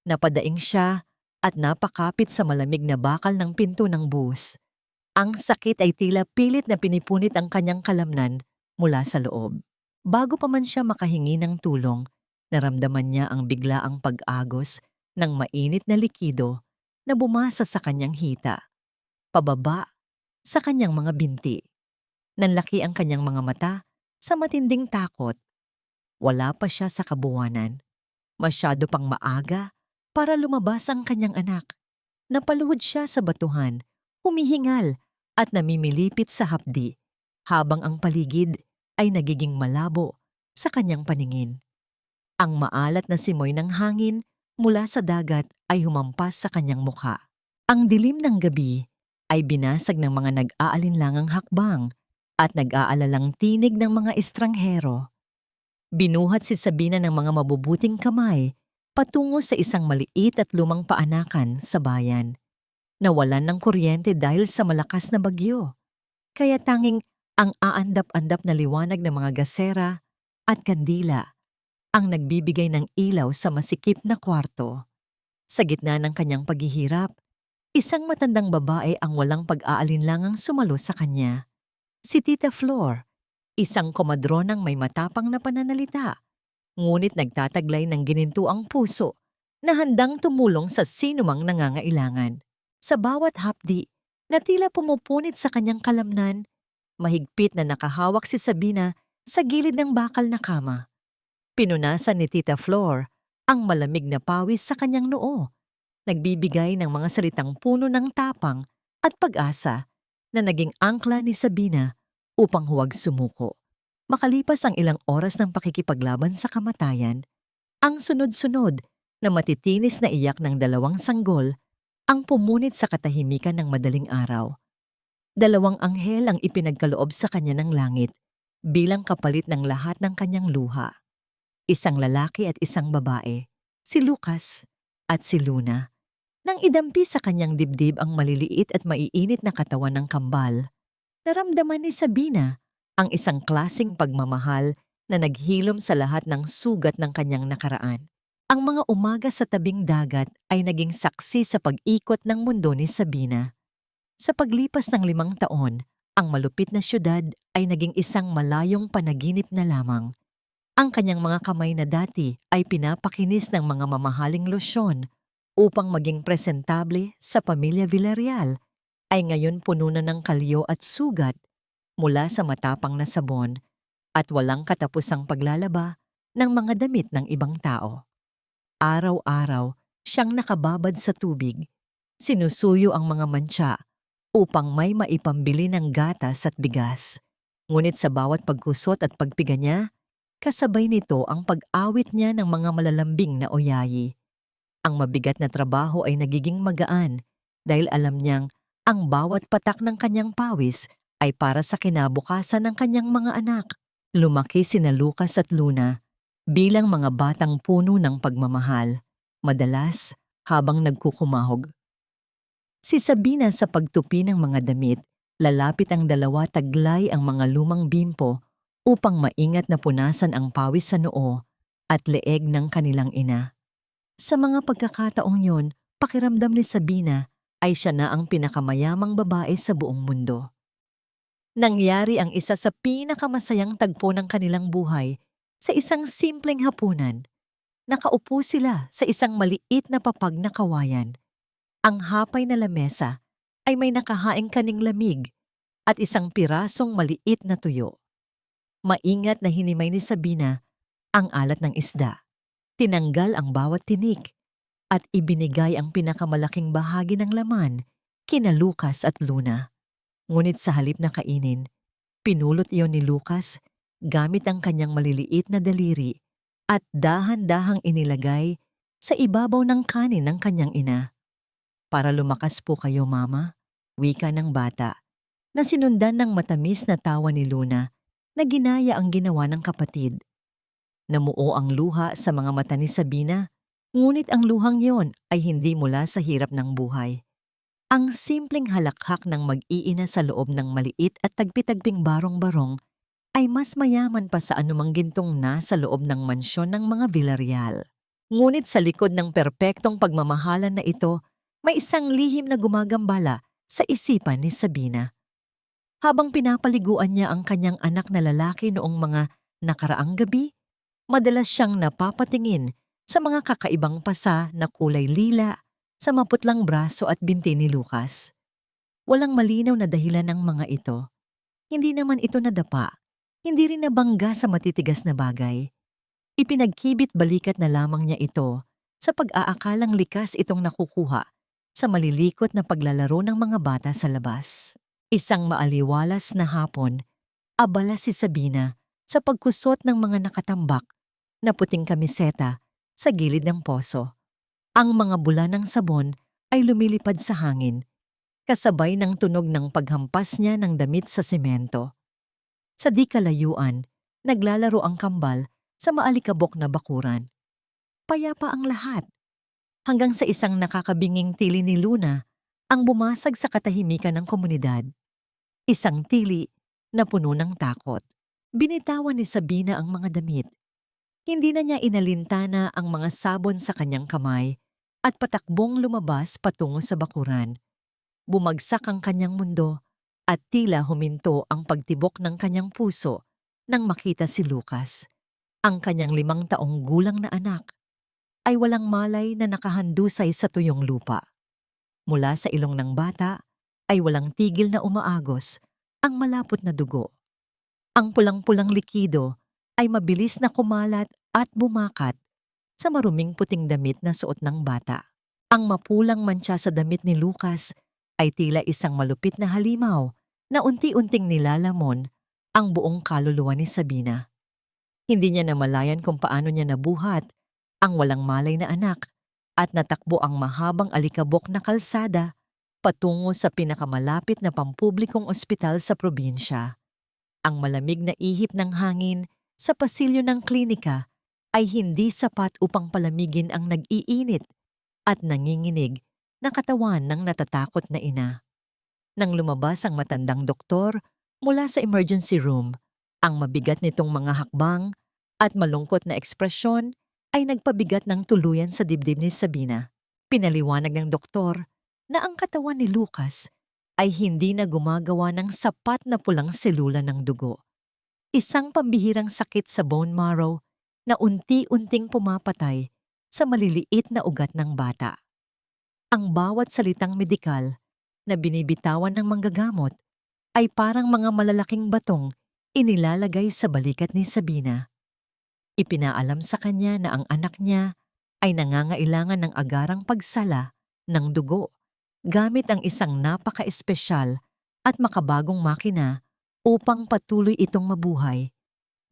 Speaker 1: Napadaing siya at napakapit sa malamig na bakal ng pinto ng bus. Ang sakit ay tila pilit na pinipunit ang kanyang kalamnan mula sa loob. Bago pa man siya makahingi ng tulong, naramdaman niya ang biglaang pag-agos ng mainit na likido na bumasa sa kanyang hita, pababa sa kanyang mga binti. Nanlaki ang kanyang mga mata sa matinding takot. Wala pa siya sa kabuwanan. Masyado pang maaga para lumabas ang kanyang anak. Napaluhod siya sa batuhan, humihingal at namimilipit sa hapdi, habang ang paligid ay nagiging malabo sa kanyang paningin. Ang maalat na simoy ng hangin mula sa dagat ay humampas sa kanyang mukha. Ang dilim ng gabi ay binasag ng mga nag-aalinlangang hakbang at nag-aalalang tinig ng mga estranghero. Binuhat si Sabina ng mga mabubuting kamay patungo sa isang maliit at lumang paanakan sa bayan. Nawalan ng kuryente dahil sa malakas na bagyo. Kaya tanging ang aandap-andap na liwanag ng mga gasera at kandila ang nagbibigay ng ilaw sa masikip na kwarto. Sa gitna ng kanyang paghihirap, isang matandang babae ang walang pag-aalinlangang sumalo sa kanya. Si Tita Flor, isang komadronang may matapang na pananalita, ngunit nagtataglay ng ginintuang puso na handang tumulong sa sinumang nangangailangan. Sa bawat hapdi na tila pumupunit sa kanyang kalamnan, mahigpit na nakahawak si Sabina sa gilid ng bakal na kama. Pinunasan ni Tita Flor ang malamig na pawis sa kanyang noo, nagbibigay ng mga salitang puno ng tapang at pag-asa na naging angkla ni Sabina upang huwag sumuko. Makalipas ang ilang oras ng pakikipaglaban sa kamatayan, ang sunod-sunod na matitinis na iyak ng dalawang sanggol ang pumunit sa katahimikan ng madaling araw. Dalawang anghel ang ipinagkaloob sa kanya ng langit bilang kapalit ng lahat ng kanyang luha. Isang lalaki at isang babae, si Lucas at si Luna. Nang idampi sa kanyang dibdib ang maliliit at maiinit na katawan ng kambal, naramdaman ni Sabina ang isang klaseng pagmamahal na naghilom sa lahat ng sugat ng kanyang nakaraan. Ang mga umaga sa tabing dagat ay naging saksi sa pag-ikot ng mundo ni Sabina. Sa paglipas ng 5 taon, Ang malupit na syudad ay naging isang malayong panaginip na lamang. Ang kanyang mga kamay na dati ay pinapakinis ng mga mamahaling losyon upang maging presentable sa pamilya Villarreal ay ngayon puno na ng kalyo at sugat mula sa matapang na sabon at walang katapusang paglalaba ng mga damit ng ibang tao. Araw-araw siyang nakababad sa tubig, sinusuyo ang mga mantsa upang may maipambili ng gatas at bigas. Ngunit sa bawat pagkusot at pagpiga niya, kasabay nito ang pag-awit niya ng mga malalambing na oyayi. Ang mabigat na trabaho ay nagiging magaan dahil alam niyang ang bawat patak ng kanyang pawis ay para sa kinabukasan ng kanyang mga anak. Lumaki sina Lucas at Luna bilang mga batang puno ng pagmamahal, madalas habang nagkukumahog. Si Sabina sa pagtupi ng mga damit, lalapit ang dalawa taglay ang mga lumang bimpo upang maingat na punasan ang pawis sa noo at leeg ng kanilang ina. Sa mga pagkakataong yon, pakiramdam ni Sabina ay siya na ang pinakamayamang babae sa buong mundo. Nangyari ang isa sa pinakamasayang tagpo ng kanilang buhay sa isang simpleng hapunan. Nakaupo sila sa isang maliit na papag na kawayan. Ang hapay na lamesa ay may nakahaing kaning lamig at isang pirasong maliit na tuyo. Maingat na hinimay ni Sabina ang alat ng isda. Tinanggal ang bawat tinik at ibinigay ang pinakamalaking bahagi ng laman kina Lucas at Luna. Ngunit sa halip na kainin, pinulot iyon ni Lucas gamit ang kanyang maliliit na daliri at dahan-dahang inilagay sa ibabaw ng kanin ng kanyang ina. Para lumakas po kayo, Mama, wika ng bata, na sinundan ng matamis na tawa ni Luna na ginaya ang ginawa ng kapatid. Namuo ang luha sa mga mata ni Sabina, ngunit ang luhang yon ay hindi mula sa hirap ng buhay. Ang simpleng halakhak ng mag-iina sa loob ng maliit at tagpi-tagping barong-barong ay mas mayaman pa sa anumang gintong nasa loob ng mansyon ng mga Villarreal. Ngunit sa likod ng perpektong pagmamahalan na ito, may isang lihim na gumagambala sa isipan ni Sabina. Habang pinapaliguan niya ang kanyang anak na lalaki noong mga nakaraang gabi, madalas siyang napapatingin sa mga kakaibang pasa na kulay lila sa maputlang braso at binti ni Lucas. Walang malinaw na dahilan ng mga ito. Hindi naman ito nadapa, hindi rin nabangga sa matitigas na bagay. Ipinagkibit balikat na lamang niya ito sa pag-aakalang likas itong nakukuha sa malilikot na paglalaro ng mga bata sa labas. Isang maaliwalas na hapon, abala si Sabina sa pagkusot ng mga nakatambak na puting kamiseta sa gilid ng poso. Ang mga bula ng sabon ay lumilipad sa hangin, kasabay ng tunog ng paghampas niya ng damit sa semento. Sa di kalayuan, naglalaro ang kambal sa maalikabok na bakuran. Payapa ang lahat, hanggang sa isang nakakabinging tili ni Luna ang bumasag sa katahimikan ng komunidad. Isang tili na puno ng takot. Binitawan ni Sabina ang mga damit. Hindi na niya inalintana ang mga sabon sa kanyang kamay at patakbong lumabas patungo sa bakuran. Bumagsak ang kanyang mundo at tila huminto ang pagtibok ng kanyang puso nang makita si Lucas. Ang kanyang 5 taong gulang na anak ay walang malay na nakahandusay sa tuyong lupa. Mula sa ilong ng bata ay walang tigil na umaagos ang malapot na dugo. Ang pulang-pulang likido ay mabilis na kumalat at bumakat sa maruming puting damit na suot ng bata. Ang mapulang mantsa sa damit ni Lucas ay tila isang malupit na halimaw na unti-unting nilalamon ang buong kaluluwa ni Sabina. Hindi niya namalayan kung paano niya nabuhat ang walang malay na anak at natakbo ang mahabang alikabok na kalsada patungo sa pinakamalapit na pampublikong ospital sa probinsya. Ang malamig na ihip ng hangin sa pasilyo ng klinika ay hindi sapat upang palamigin ang nag-iinit at nanginginig na katawan ng natatakot na ina. Nang lumabas ang matandang doktor mula sa emergency room, ang mabigat nitong mga hakbang at malungkot na ekspresyon ay nagpabigat ng tuluyan sa dibdib ni Sabina. Pinaliwanag ng doktor na ang katawan ni Lucas ay hindi na gumagawa ng sapat na pulang selula ng dugo. Isang pambihirang sakit sa bone marrow na unti-unting pumapatay sa maliliit na ugat ng bata. Ang bawat salitang medikal na binibitawan ng manggagamot ay parang mga malalaking batong inilalagay sa balikat ni Sabina. Ipinaalam sa kanya na ang anak niya ay nangangailangan ng agarang pagsala ng dugo gamit ang isang napaka-espesyal at makabagong makina upang patuloy itong mabuhay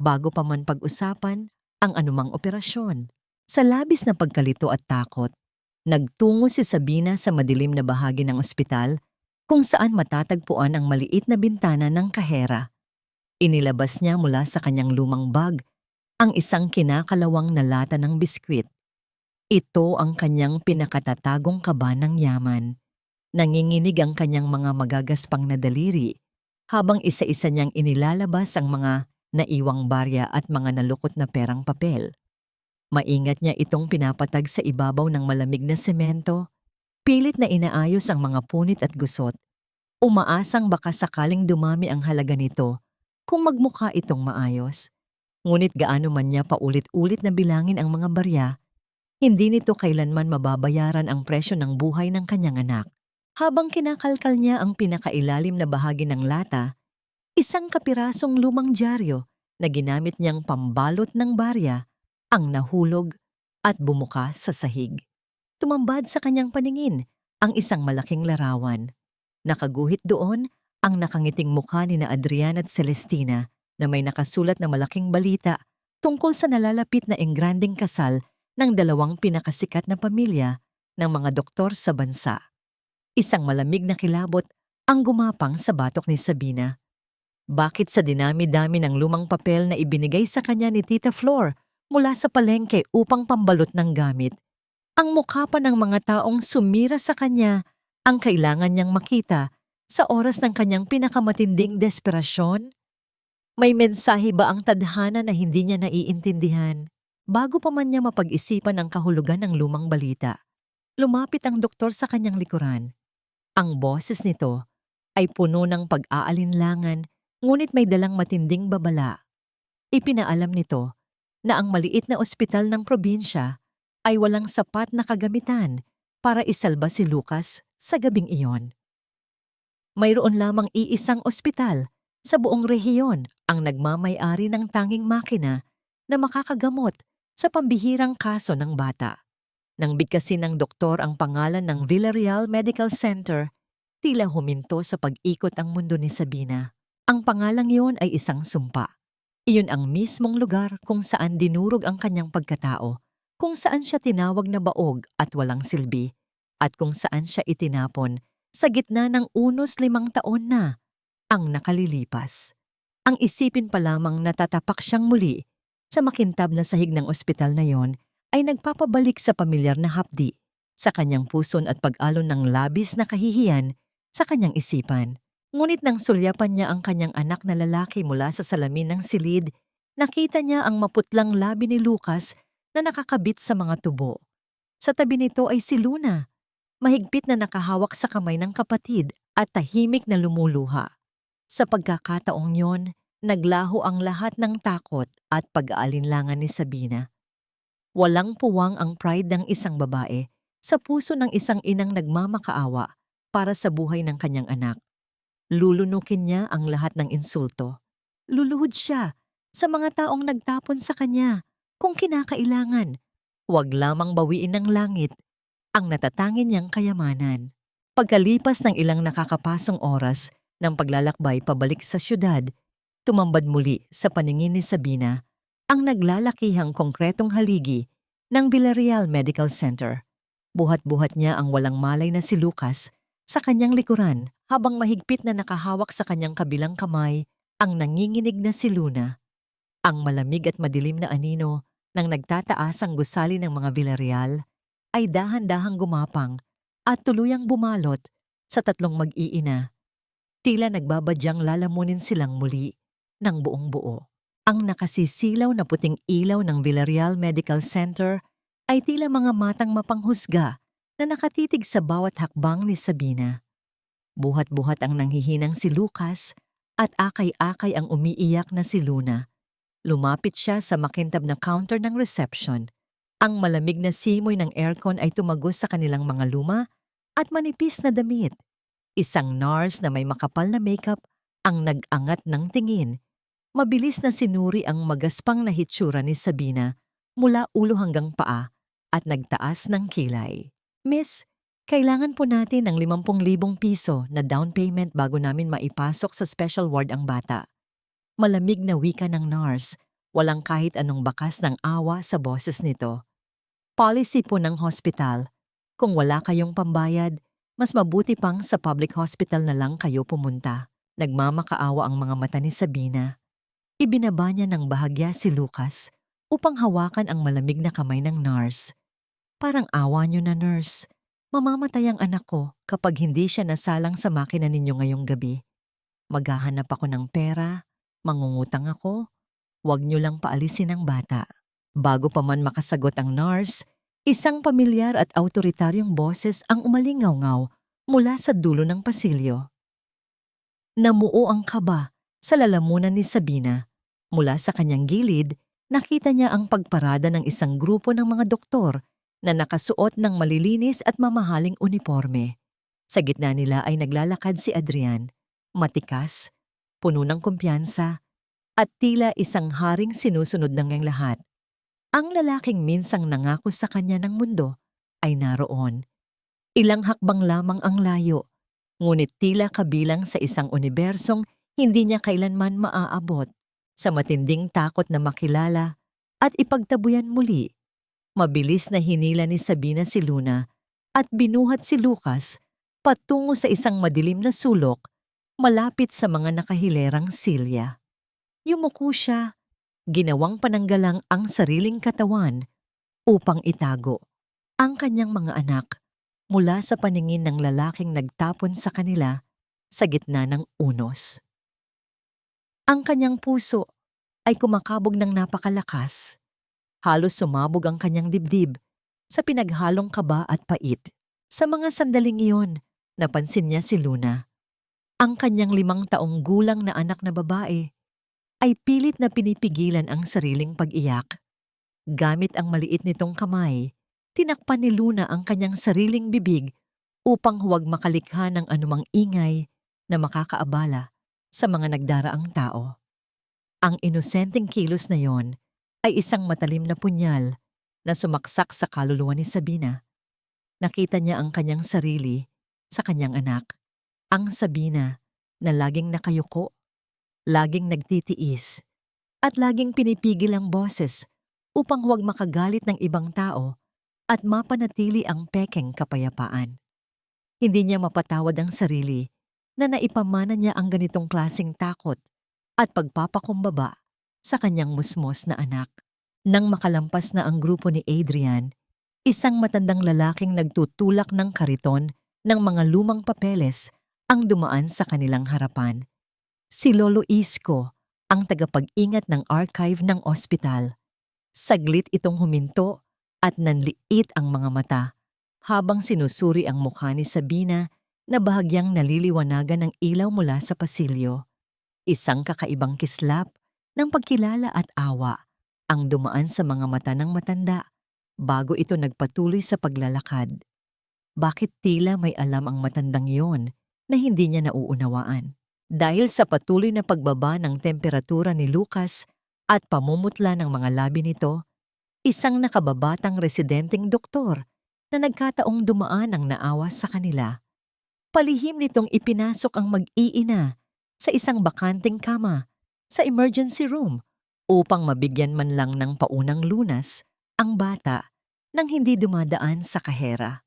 Speaker 1: bago pa man pag-usapan ang anumang operasyon. Sa labis na pagkalito at takot, nagtungo si Sabina sa madilim na bahagi ng ospital kung saan matatagpuan ang maliit na bintana ng kahera. Inilabas niya mula sa kanyang lumang bag ang isang kinakalawang na lata ng biskwit. Ito ang kanyang pinakatatagong kaba ng yaman. Nanginginig ang kanyang mga magagaspang na daliri habang isa-isa niyang inilalabas ang mga naiwang barya at mga nalukot na perang papel. Maingat niya itong pinapatag sa ibabaw ng malamig na semento, pilit na inaayos ang mga punit at gusot, umaasang baka sakaling dumami ang halaga nito kung magmukha itong maayos. Ngunit gaano man niya paulit-ulit na bilangin ang mga barya, hindi nito kailanman mababayaran ang presyo ng buhay ng kanyang anak. Habang kinakalkal niya ang pinakailalim na bahagi ng lata, isang kapirasong lumang dyaryo na ginamit niyang pambalot ng barya ang nahulog at bumuka sa sahig. Tumambad sa kanyang paningin ang isang malaking larawan. Nakaguhit doon ang nakangiting mukha ni na Adrian at Celestina na may nakasulat na malaking balita tungkol sa nalalapit na engranding kasal ng dalawang pinakasikat na pamilya ng mga doktor sa bansa. Isang malamig na kilabot ang gumapang sa batok ni Sabina. Bakit sa dinami-dami ng lumang papel na ibinigay sa kanya ni Tita Flor mula sa palengke upang pambalot ng gamit, ang mukha pa ng mga taong sumira sa kanya ang kailangan niyang makita sa oras ng kanyang pinakamatinding desperasyon? May mensahe ba ang tadhana na hindi niya naiintindihan? Bago pa man niya mapag-isipan ang kahulugan ng lumang balita, lumapit ang doktor sa kanyang likuran. Ang boses nito ay puno ng pag-aalinlangan ngunit may dalang matinding babala. Ipinaalam nito na ang maliit na ospital ng probinsya ay walang sapat na kagamitan para isalba si Lucas sa gabing iyon. Mayroon lamang iisang ospital sa buong rehiyon ang nagmamay-ari ng tanging makina na makakagamot sa pambihirang kaso ng bata. Nang bigkasin ng doktor ang pangalan ng Villarreal Medical Center, tila huminto sa pag-ikot ang mundo ni Sabina. Ang pangalang iyon ay isang sumpa. Iyon ang mismong lugar kung saan dinurog ang kanyang pagkatao, kung saan siya tinawag na baog at walang silbi, at kung saan siya itinapon sa gitna ng 15 taon na ang nakalilipas. Ang isipin pa lamang natatapak siyang muli sa makintab na sahig ng ospital na yon ay nagpapabalik sa pamilyar na hapdi sa kanyang puson at pag-alon ng labis na kahihiyan sa kanyang isipan. Ngunit nang sulyapan niya ang kanyang anak na lalaki mula sa salamin ng silid, nakita niya ang maputlang labi ni Lucas na nakakabit sa mga tubo. Sa tabi nito ay si Luna, mahigpit na nakahawak sa kamay ng kapatid at tahimik na lumuluha. Sa pagkakataong yon, naglaho ang lahat ng takot at pag-aalinlangan ni Sabina. Walang puwang ang pride ng isang babae sa puso ng isang inang nagmamakaawa para sa buhay ng kanyang anak. Lulunukin niya ang lahat ng insulto. Luluhod siya sa mga taong nagtapon sa kanya kung kinakailangan. Huwag lamang bawiin ng langit ang natatangin niyang kayamanan. Pagkalipas ng ilang nakakapasong oras ng paglalakbay pabalik sa syudad, tumambad muli sa paningin ni Sabina ang naglalakihang konkretong haligi ng Villarreal Medical Center. Buhat-buhat niya ang walang malay na si Lucas sa kanyang likuran habang mahigpit na nakahawak sa kanyang kabilang kamay ang nanginginig na si Luna. Ang malamig at madilim na anino ng nagtataas ang gusali ng mga Villarreal ay dahan-dahang gumapang at tuluyang bumalot sa tatlong mag-iina. Tila nagbabadyang lalamunin silang muli ng buong buo. Ang nakasisilaw na puting ilaw ng Villarreal Medical Center ay tila mga matang mapanghusga na nakatitig sa bawat hakbang ni Sabina. Buhat-buhat ang nanghihinang si Lucas at akay-akay ang umiiyak na si Luna. Lumapit siya sa makintab na counter ng reception. Ang malamig na simoy ng aircon ay tumagos sa kanilang mga luma at manipis na damit. Isang nurse na may makapal na makeup ang nag-angat ng tingin. Mabilis na sinuri ang magaspang na hitsura ni Sabina mula ulo hanggang paa at nagtaas ng kilay. Miss, kailangan po natin ng 50,000 piso na down payment bago namin maipasok sa special ward ang bata. Malamig na wika ng nurse, walang kahit anong bakas ng awa sa boses nito. Policy po ng hospital, kung wala kayong pambayad, mas mabuti pang sa public hospital na lang kayo pumunta. Nagmamakaawa ang mga mata ni Sabina. Ibinaba niya ng bahagya si Lucas upang hawakan ang malamig na kamay ng nurse. Parang awa niyo na, nurse. Mamamatay ang anak ko kapag hindi siya nasalang sa makina ninyo ngayong gabi. Maghahanap ako ng pera, mangungutang ako, huwag niyo lang paalisin ang bata. Bago pa man makasagot ang nurse, isang pamilyar at autoritaryong boses ang umalingaw-ngaw mula sa dulo ng pasilyo. Namuo ang kaba sa lalamunan ni Sabina. Mula sa kanyang gilid, nakita niya ang pagparada ng isang grupo ng mga doktor na nakasuot ng malilinis at mamahaling uniforme. Sa gitna nila ay naglalakad si Adrian, matikas, puno ng kumpiyansa, at tila isang haring sinusunod ng ngayong lahat. Ang lalaking minsang nangako sa kanya ng mundo ay naroon. Ilang hakbang lamang ang layo, ngunit tila kabilang sa isang unibersong hindi niya kailanman maaabot. Sa matinding takot na makilala at ipagtabuyan muli, mabilis na hinila ni Sabina si Luna at binuhat si Lucas patungo sa isang madilim na sulok malapit sa mga nakahilerang silya. Yumuko siya, ginawang pananggalang ang sariling katawan upang itago ang kanyang mga anak mula sa paningin ng lalaking nagtapon sa kanila sa gitna ng unos. Ang kanyang puso ay kumakabog ng napakalakas. Halos sumabog ang kanyang dibdib sa pinaghalong kaba at pait. Sa mga sandaling iyon, napansin niya si Luna. Ang kanyang 5 taong gulang na anak na babae ay pilit na pinipigilan ang sariling pag-iyak. Gamit ang maliit nitong kamay, tinakpan ni Luna ang kanyang sariling bibig upang huwag makalikha ng anumang ingay na makakaabala sa mga nagdaraang tao. Ang inosenteng kilos na yon ay isang matalim na punyal na sumaksak sa kaluluwa ni Sabina. Nakita niya ang kanyang sarili sa kanyang anak, ang Sabina na laging nakayuko, laging nagtitiis, at laging pinipigil ang boses upang huwag makagalit ng ibang tao at mapanatili ang pekeng kapayapaan. Hindi niya mapatawad ang sarili na naipamana niya ang ganitong klaseng takot at pagpapakumbaba sa kanyang musmos na anak. Nang makalampas na ang grupo ni Adrian, isang matandang lalaking nagtutulak ng kariton ng mga lumang papeles ang dumaan sa kanilang harapan. Si Lolo Isko, ang tagapag-ingat ng archive ng ospital. Saglit itong huminto at nanliit ang mga mata habang sinusuri ang mukha ni Sabina na bahagyang naliliwanagan ng ilaw mula sa pasilyo. Isang kakaibang kislap ng pagkilala at awa ang dumaan sa mga mata ng matanda bago ito nagpatuloy sa paglalakad. Bakit tila may alam ang matandang yon na hindi niya nauunawaan? Dahil sa patuloy na pagbaba ng temperatura ni Lucas at pamumutla ng mga labi nito, isang nakababatang residenteng doktor na nagkataong dumaan ang naawa sa kanila. Palihim nitong ipinasok ang mag-iina sa isang bakanteng kama sa emergency room upang mabigyan man lang ng paunang lunas ang bata nang hindi dumadaan sa kahera.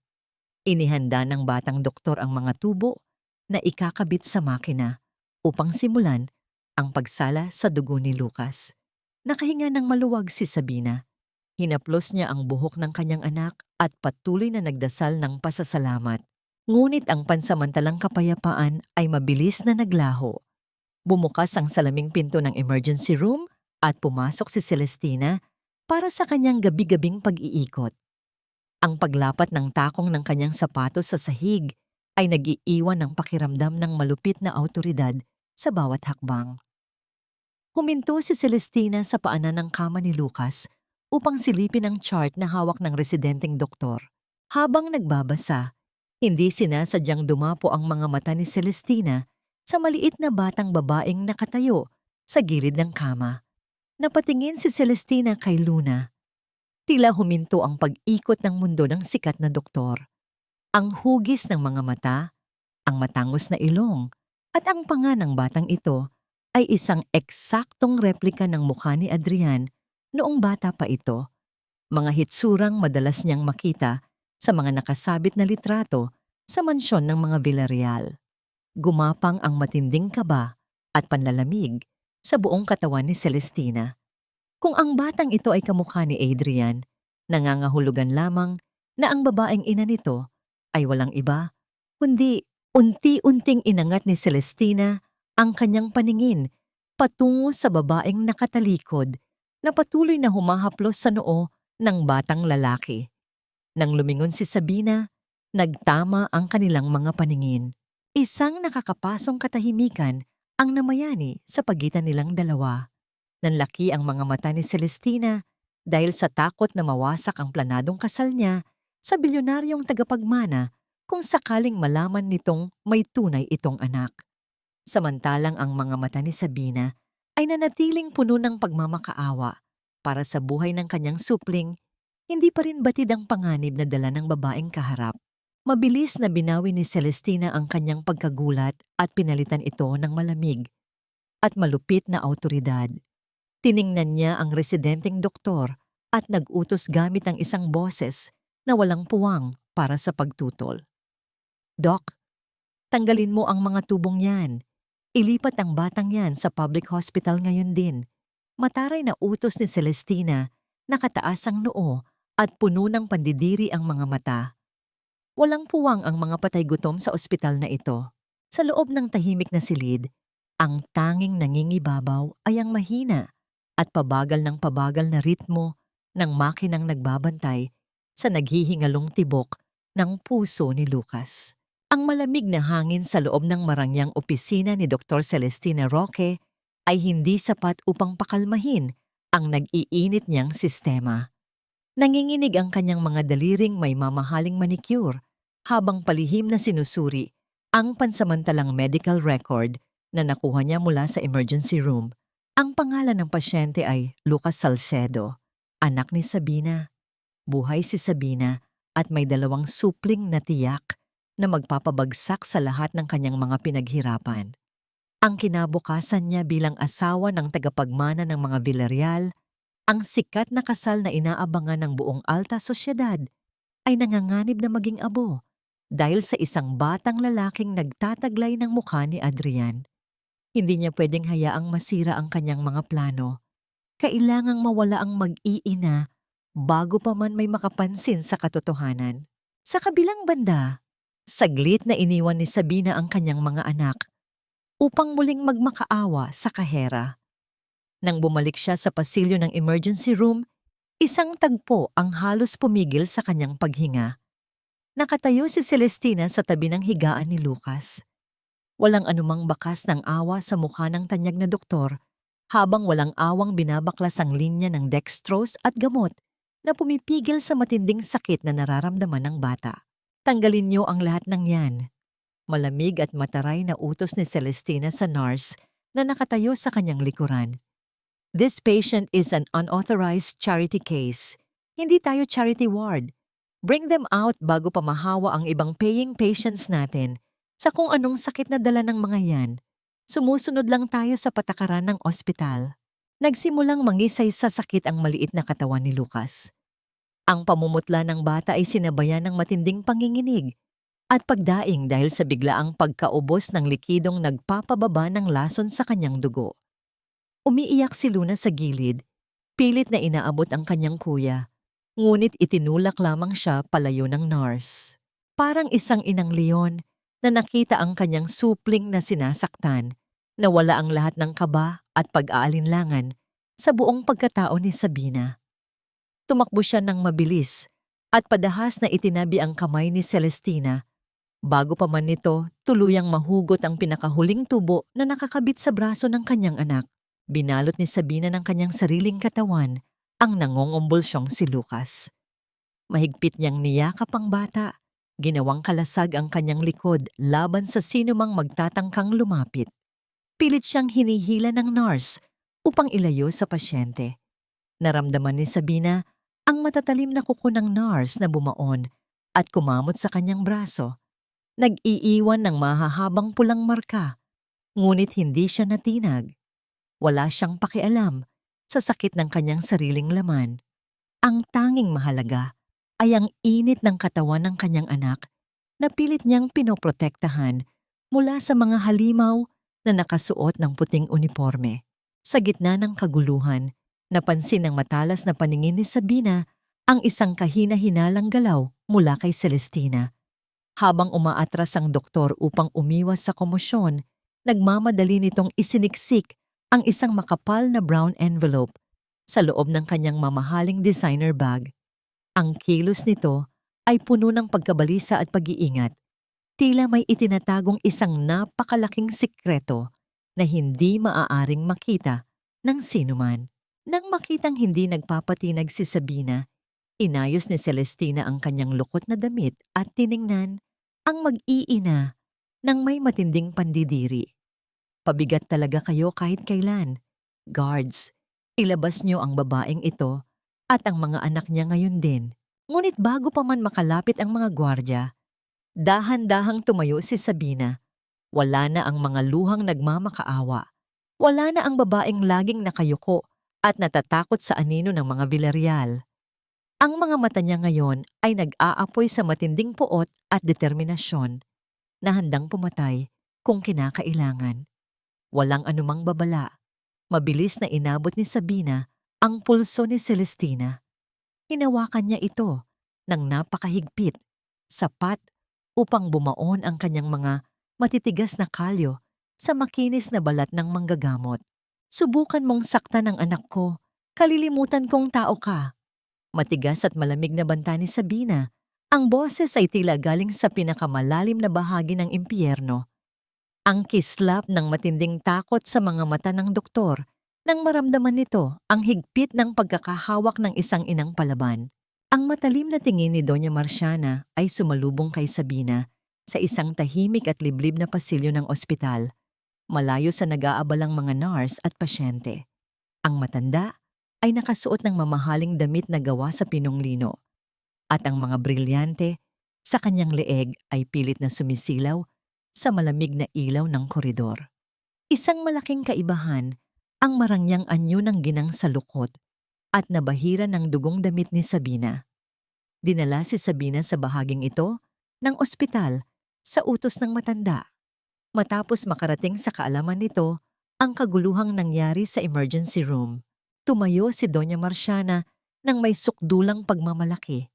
Speaker 1: Inihanda ng batang doktor ang mga tubo na ikakabit sa makina upang simulan ang pagsala sa dugo ni Lucas. Nakahinga ng maluwag si Sabina. Hinaplos niya ang buhok ng kanyang anak at patuloy na nagdasal ng pasasalamat. Ngunit ang pansamantalang kapayapaan ay mabilis na naglaho. Bumukas ang salaming pinto ng emergency room at pumasok si Celestina para sa kanyang gabi-gabing pag-iikot. Ang paglapat ng takong ng kanyang sapatos sa sahig ay nag-iiwan ng pakiramdam ng malupit na awtoridad sa bawat hakbang. Huminto si Celestina sa paanan ng kama ni Lucas upang silipin ang chart na hawak ng residenteng doktor. Habang nagbabasa, hindi sinasadyang dumapo ang mga mata ni Celestina sa maliit na batang babaeng nakatayo sa gilid ng kama. Napatingin si Celestina kay Luna. Tila huminto ang pag-ikot ng mundo ng sikat na doktor. Ang hugis ng mga mata, ang matangos na ilong, at ang panga ng batang ito ay isang eksaktong replika ng mukha ni Adrian noong bata pa ito. Mga hitsurang madalas niyang makita sa mga nakasabit na litrato sa mansyon ng mga Villarreal. Gumapang ang matinding kaba at panlalamig sa buong katawan ni Celestina. Kung ang batang ito ay kamukha ni Adrian, nangangahulugan lamang na ang babaeng ina nito ay walang iba, kundi unti-unting inangat ni Celestina ang kanyang paningin patungo sa babaeng nakatalikod na patuloy na humahaplos sa noo ng batang lalaki. Nang lumingon si Sabina, nagtama ang kanilang mga paningin. Isang nakakapasong katahimikan ang namayani sa pagitan nilang dalawa. Nanlaki ang mga mata ni Celestina dahil sa takot na mawasak ang planadong kasal niya sa bilyonaryong tagapagmana kung sakaling malaman nitong may tunay itong anak. Samantalang ang mga mata ni Sabina ay nanatiling puno ng pagmamakaawa para sa buhay ng kanyang supling, hindi pa rin batid ang panganib na dala ng babaeng kaharap. Mabilis na binawi ni Celestina ang kanyang pagkagulat at pinalitan ito ng malamig at malupit na awtoridad. Tiningnan niya ang residenteng doktor at nag-utos gamit ang isang boses na walang puwang para sa pagtutol. "Doc, tanggalin mo ang mga tubong yan. Ilipat ang batang yan sa public hospital ngayon din." Mataray na utos ni Celestina, nakataas ang noo at puno ng pandidiri ang mga mata. Walang puwang ang mga patay gutom sa ospital na ito. Sa loob ng tahimik na silid, ang tanging nangingibabaw ay ang mahina at pabagal na ritmo ng makinang nagbabantay sa naghihingalong tibok ng puso ni Lucas. Ang malamig na hangin sa loob ng marangyang opisina ni Dr. Celestina Roque ay hindi sapat upang pakalmahin ang nag-iinit niyang sistema. Nanginginig ang kanyang mga daliring may mamahaling manicure habang palihim na sinusuri ang pansamantalang medical record na nakuha niya mula sa emergency room. Ang pangalan ng pasyente ay Lucas Salcedo, anak ni Sabina. Buhay si Sabina at may 2 supling na tiyak na magpapabagsak sa lahat ng kanyang mga pinaghirapan. Ang kinabukasan niya bilang asawa ng tagapagmana ng mga Villarreal, ang sikat na kasal na inaabangan ng buong alta sosyedad, ay nanganganib na maging abo dahil sa isang batang lalaking nagtataglay ng mukha ni Adrian. Hindi niya pwedeng hayaang masira ang kanyang mga plano. Kailangang mawala ang mag-iina bago pa man may makapansin sa katotohanan. Sa kabilang banda, saglit na iniwan ni Sabina ang kanyang mga anak upang muling magmakaawa sa kahera. Nang bumalik siya sa pasilyo ng emergency room, isang tagpo ang halos pumigil sa kanyang paghinga. Nakatayo si Celestina sa tabi ng higaan ni Lucas. Walang anumang bakas ng awa sa mukha ng tanyag na doktor habang walang awang binabaklas ang linya ng dextrose at gamot na pumipigil sa matinding sakit na nararamdaman ng bata. "Tanggalin niyo ang lahat ng yan." Malamig at mataray na utos ni Celestina sa nurse na nakatayo sa kanyang likuran. "This patient is an unauthorized charity case. Hindi tayo charity ward. Bring them out bago pa mahawa ang ibang paying patients natin sa kung anong sakit na dala ng mga yan. Sumusunod lang tayo sa patakaran ng ospital." Nagsimulang mangisay sa sakit ang maliit na katawan ni Lucas. Ang pamumutla ng bata ay sinabayan ng matinding panginginig at pagdaing dahil sa biglaang pagkaubos ng likidong nagpapababa ng lason sa kanyang dugo. Umiiyak si Luna sa gilid, pilit na inaabot ang kanyang kuya, ngunit itinulak lamang siya palayo ng nurse. Parang isang inang leon na nakita ang kanyang supling na sinasaktan, na wala ang lahat ng kaba at pag-aalinlangan sa buong pagkatao ni Sabina. Tumakbo siya ng mabilis at padahas na itinabi ang kamay ni Celestina Bago pa man nito, tuluyang mahugot ang pinakahuling tubo na nakakabit sa braso ng kanyang anak. Binalot ni Sabina ng kanyang sariling katawan ang nangongombulsyong si Lucas. Mahigpit niyang niyakap ang bata. Ginawang kalasag ang kanyang likod laban sa sinumang magtatangkang lumapit. Pilit siyang hinihila ng nurse upang ilayo sa pasyente. Naramdaman ni Sabina ang matatalim na kuko ng nurse na bumaon at kumamot sa kanyang braso. Nag-iiwan ng mahahabang pulang marka, ngunit hindi siya natinag. Wala siyang pakialam sa sakit ng kanyang sariling laman. Ang tanging mahalaga ay ang init ng katawan ng kanyang anak na pilit niyang pinoprotektahan mula sa mga halimaw na nakasuot ng puting uniforme. Sa gitna ng kaguluhan, napansin ng matalas na paningin ni Sabina ang isang kahina-hinalang galaw mula kay Celestina. Habang umaatras ang doktor upang umiwas sa komosyon, nagmamadali nitong isiniksik ang isang makapal na brown envelope sa loob ng kanyang mamahaling designer bag. Ang kilos nito ay puno ng pagkabalisa at pag-iingat. Tila may itinatagong isang napakalaking sikreto na hindi maaaring makita ng sinuman. Nang makitang hindi nagpapatinag si Sabina, inayos ni Celestina ang kanyang lukot na damit at tiningnan ang mag-iina ng may matinding pandidiri. Pabigat talaga kayo kahit kailan. Guards, ilabas niyo ang babaeng ito at ang mga anak niya ngayon din. Ngunit bago pa man makalapit ang mga gwardya, dahan-dahang tumayo si Sabina. Wala na ang mga luhang nagmamakaawa. Wala na ang babaeng laging nakayuko at natatakot sa anino ng mga Villarreal. Ang mga mata niya ngayon ay nag-aapoy sa matinding puot at determinasyon na handang pumatay kung kinakailangan. Walang anumang babala. Mabilis na inabot ni Sabina ang pulso ni Celestina. Hinawakan niya ito ng napakahigpit, sapat upang bumaon ang kanyang mga matitigas na kalyo sa makinis na balat ng manggagamot. Subukan mong saktan ang anak ko, kalilimutan kong tao ka. Matigas at malamig na banta ni Sabina. Ang boses ay tila galing sa pinakamalalim na bahagi ng impyerno. Ang kislap ng matinding takot sa mga mata ng doktor nang maramdaman nito ang higpit ng pagkakahawak ng isang inang palaban. Ang matalim na tingin ni Doña Marciana ay sumalubong kay Sabina sa isang tahimik at liblib na pasilyo ng ospital, malayo sa nag-aabalang mga nurse at pasyente. Ang matanda ay nakasuot ng mamahaling damit na gawa sa pinong lino, at ang mga brilyante sa kanyang leeg ay pilit na sumisilaw sa malamig na ilaw ng koridor. Isang malaking kaibahan ang marangyang anyo ng ginang sa lukot at nabahira ng dugong damit ni Sabina. Dinala si Sabina sa bahaging ito ng ospital sa utos ng matanda. Matapos makarating sa kaalaman nito ang kaguluhang nangyari sa emergency room, tumayo si Doña Marciana nang may sukdulang pagmamalaki.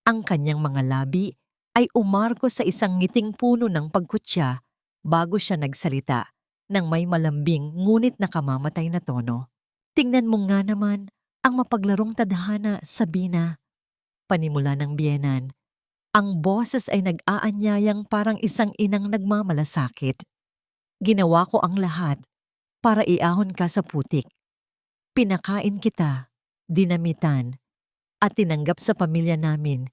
Speaker 1: Ang kanyang mga labi ay umarko sa isang ngiting puno ng pagkutya bago siya nagsalita ng may malambing ngunit nakamamatay na tono. Tingnan mo nga naman ang mapaglarong tadhana, Sabina. Panimula ng biyenan. Ang boses ay nag-aanyayang parang isang inang nagmamalasakit. Ginawa ko ang lahat para iahon ka sa putik. Pinakain kita, dinamitan, at tinanggap sa pamilya namin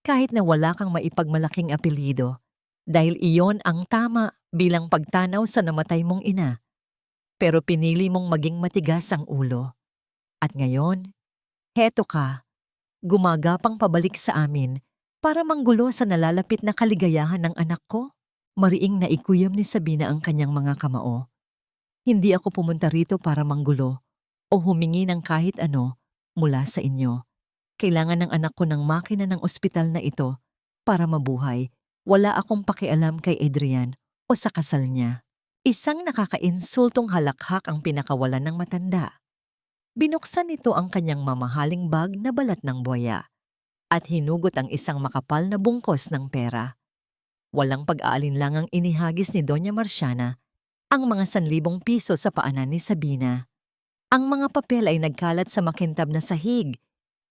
Speaker 1: kahit na wala kang maipagmalaking apelyido dahil iyon ang tama bilang pagtanaw sa namatay mong ina. Pero pinili mong maging matigas ang ulo. At ngayon, heto ka, gumagapang pabalik sa amin para manggulo sa nalalapit na kaligayahan ng anak ko. Mariing naikuyom ni Sabina ang kanyang mga kamao. Hindi ako pumunta rito para manggulo o humingi ng kahit ano mula sa inyo. Kailangan ng anak ko ng makina ng ospital na ito para mabuhay. Wala akong pakialam kay Adrian o sa kasal niya. Isang nakakainsultong halakhak ang pinakawalan ng matanda. Binuksan nito ang kanyang mamahaling bag na balat ng buwaya at hinugot ang isang makapal na bungkos ng pera. Walang pag-aalinlangang inihagis ni Doña Marciana ang mga 1,000 piso sa paanan ni Sabina. Ang mga papel ay nagkalat sa makintab na sahig,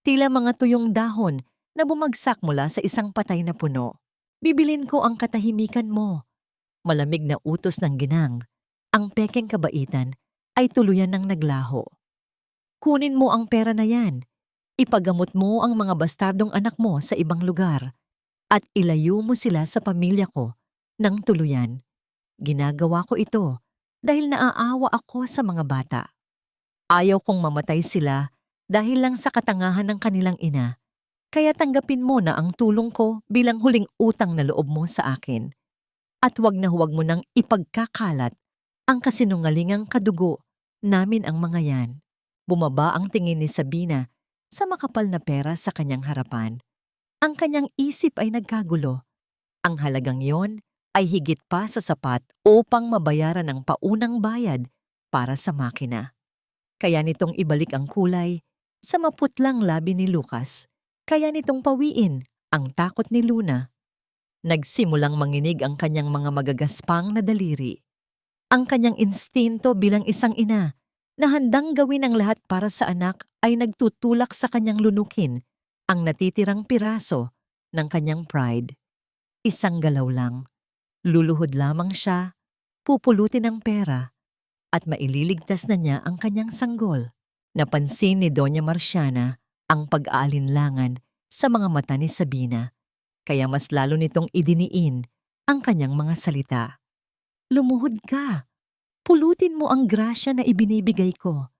Speaker 1: tila mga tuyong dahon na bumagsak mula sa isang patay na puno. Bibilin ko ang katahimikan mo. Malamig na utos ng ginang. Ang pekeng kabaitan ay tuluyan ng naglaho. Kunin mo ang pera na yan. Ipagamot mo ang mga bastardong anak mo sa ibang lugar at ilayo mo sila sa pamilya ko ng tuluyan. Ginagawa ko ito dahil naaawa ako sa mga bata. Ayaw kong mamatay sila dahil lang sa katangahan ng kanilang ina. Kaya tanggapin mo na ang tulong ko bilang huling utang na loob mo sa akin. At huwag na huwag mo nang ipagkakalat ang kasinungalingang kadugo namin ang mga yan. Bumaba ang tingin ni Sabina sa makapal na pera sa kanyang harapan. Ang kanyang isip ay nagkagulo. Ang halagang yon ay higit pa sa sapat upang mabayaran ang paunang bayad para sa makina. Kaya nitong ibalik ang kulay sa maputlang labi ni Lucas. Kaya nitong pawiin ang takot ni Luna. Nagsimulang manginig ang kanyang mga magagaspang na daliri. Ang kanyang instinto bilang isang ina na handang gawin ang lahat para sa anak ay nagtutulak sa kanyang lunukin ang natitirang piraso ng kanyang pride. Isang galaw lang. Luluhod lamang siya, pupulutin ang pera, at maililigtas na niya ang kanyang sanggol. Napansin ni Doña Marciana ang pag-aalinlangan sa mga mata ni Sabina, kaya mas lalo nitong idiniin ang kanyang mga salita. Lumuhod ka. Pulutin mo ang grasya na ibinibigay ko.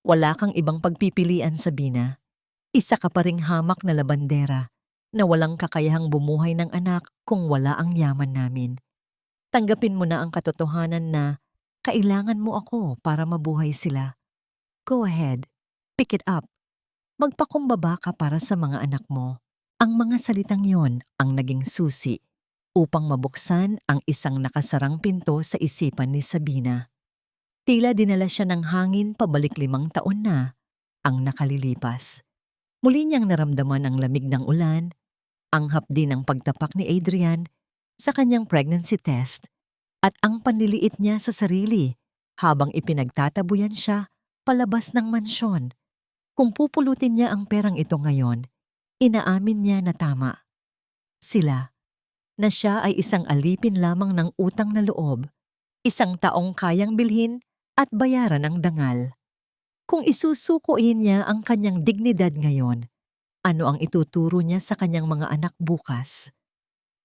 Speaker 1: Wala kang ibang pagpipilian, Sabina. Isa ka pa ring hamak na labandera na walang kakayahang bumuhay ng anak kung wala ang yaman namin. Tanggapin mo na ang katotohanan na kailangan mo ako para mabuhay sila. Go ahead, pick it up. Magpakumbaba ka para sa mga anak mo. Ang mga salitang yon ang naging susi upang mabuksan ang isang nakasarang pinto sa isipan ni Sabina. Tila dinala siya ng hangin pabalik 5 taon na ang nakalilipas. Muli niyang naramdaman ang lamig ng ulan, ang hapdi ng pagtapak ni Adrian sa kanyang pregnancy test at ang panliliit niya sa sarili habang ipinagtatabuyan siya palabas ng mansyon. Kung pupulutin niya ang perang ito ngayon, inaamin niya na tama. Sila, na siya ay isang alipin lamang ng utang na loob, isang taong kayang bilhin at bayaran ang dangal. Kung isusukuin niya ang kanyang dignidad ngayon, ano ang ituturo niya sa kanyang mga anak bukas?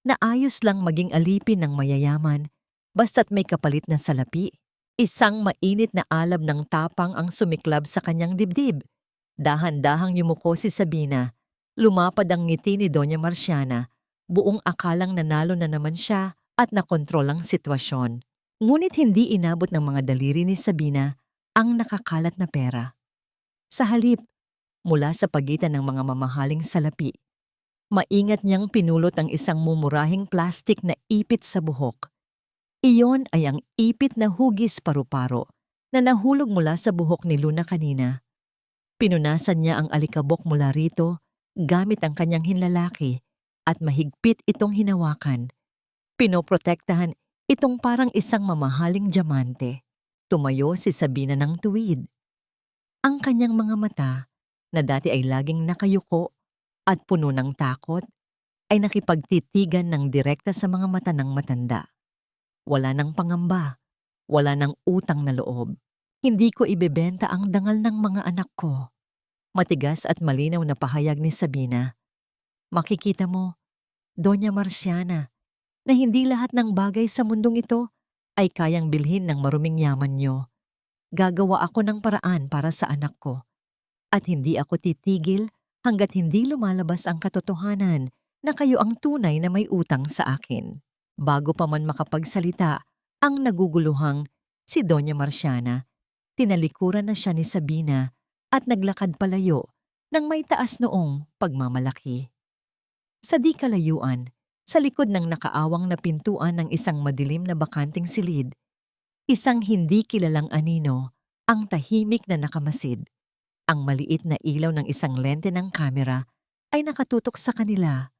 Speaker 1: Naayos lang maging alipin ng mayayaman basta't may kapalit na salapi. Isang mainit na alab ng tapang ang sumiklab sa kanyang dibdib. Dahan-dahang yumuko si Sabina. Lumapad ang ngiti ni Doña Marciana. Buong akalang nanalo na naman siya at nakontrol ang sitwasyon. Ngunit hindi inabot ng mga daliri ni Sabina ang nakakalat na pera. Sa halip, mula sa pagitan ng mga mamahaling salapi, maingat niyang pinulot ang isang mumurahing plastik na ipit sa buhok. Iyon ay ang ipit na hugis paru-paro na nahulog mula sa buhok ni Luna kanina. Pinunasan niya ang alikabok mula rito gamit ang kanyang hinlalaki at mahigpit itong hinawakan. Pinoprotektahan itong parang isang mamahaling diamante. Tumayo si Sabina ng tuwid. Ang kanyang mga mata, na dati ay laging nakayuko at puno ng takot, ay nakipagtitigan ng direkta sa mga mata ng matanda. Wala ng pangamba, wala ng utang na loob. Hindi ko ibebenta ang dangal ng mga anak ko. Matigas at malinaw na pahayag ni Sabina. Makikita mo, Doña Marciana, na hindi lahat ng bagay sa mundong ito ay kayang bilhin ng maruming yaman niyo. Gagawa ako ng paraan para sa anak ko. At hindi ako titigil hanggat hindi lumalabas ang katotohanan na kayo ang tunay na may utang sa akin. Bago pa man makapagsalita ang naguguluhang si Doña Marciana, tinalikuran na siya ni Sabina at naglakad palayo ng may taas noong pagmamalaki. Sa di kalayuan, sa likod ng nakaawang na pintuan ng isang madilim na bakanting silid, isang hindi kilalang anino ang tahimik na nakamasid. Ang maliit na ilaw ng isang lente ng kamera ay nakatutok sa kanila.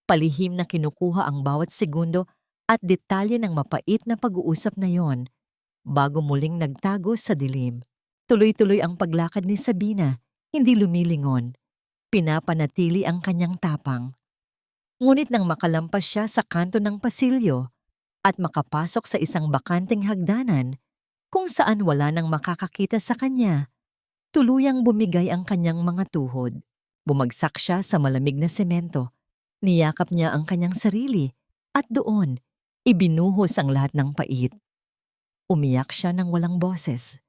Speaker 1: Palihim na kinukuha ang bawat segundo at detalye ng mapait na pag-uusap na yon bago muling nagtago sa dilim. Tuloy-tuloy ang paglakad ni Sabina, hindi lumilingon. Pinapanatili ang kanyang tapang. Ngunit nang makalampas siya sa kanto ng pasilyo at makapasok sa isang bakanteng hagdanan kung saan wala nang makakakita sa kanya, tuluyang bumigay ang kanyang mga tuhod. Bumagsak siya sa malamig na semento. Niyakap niya ang kanyang sarili at doon, ibinuhos ang lahat ng pait. Umiyak siya ng walang boses.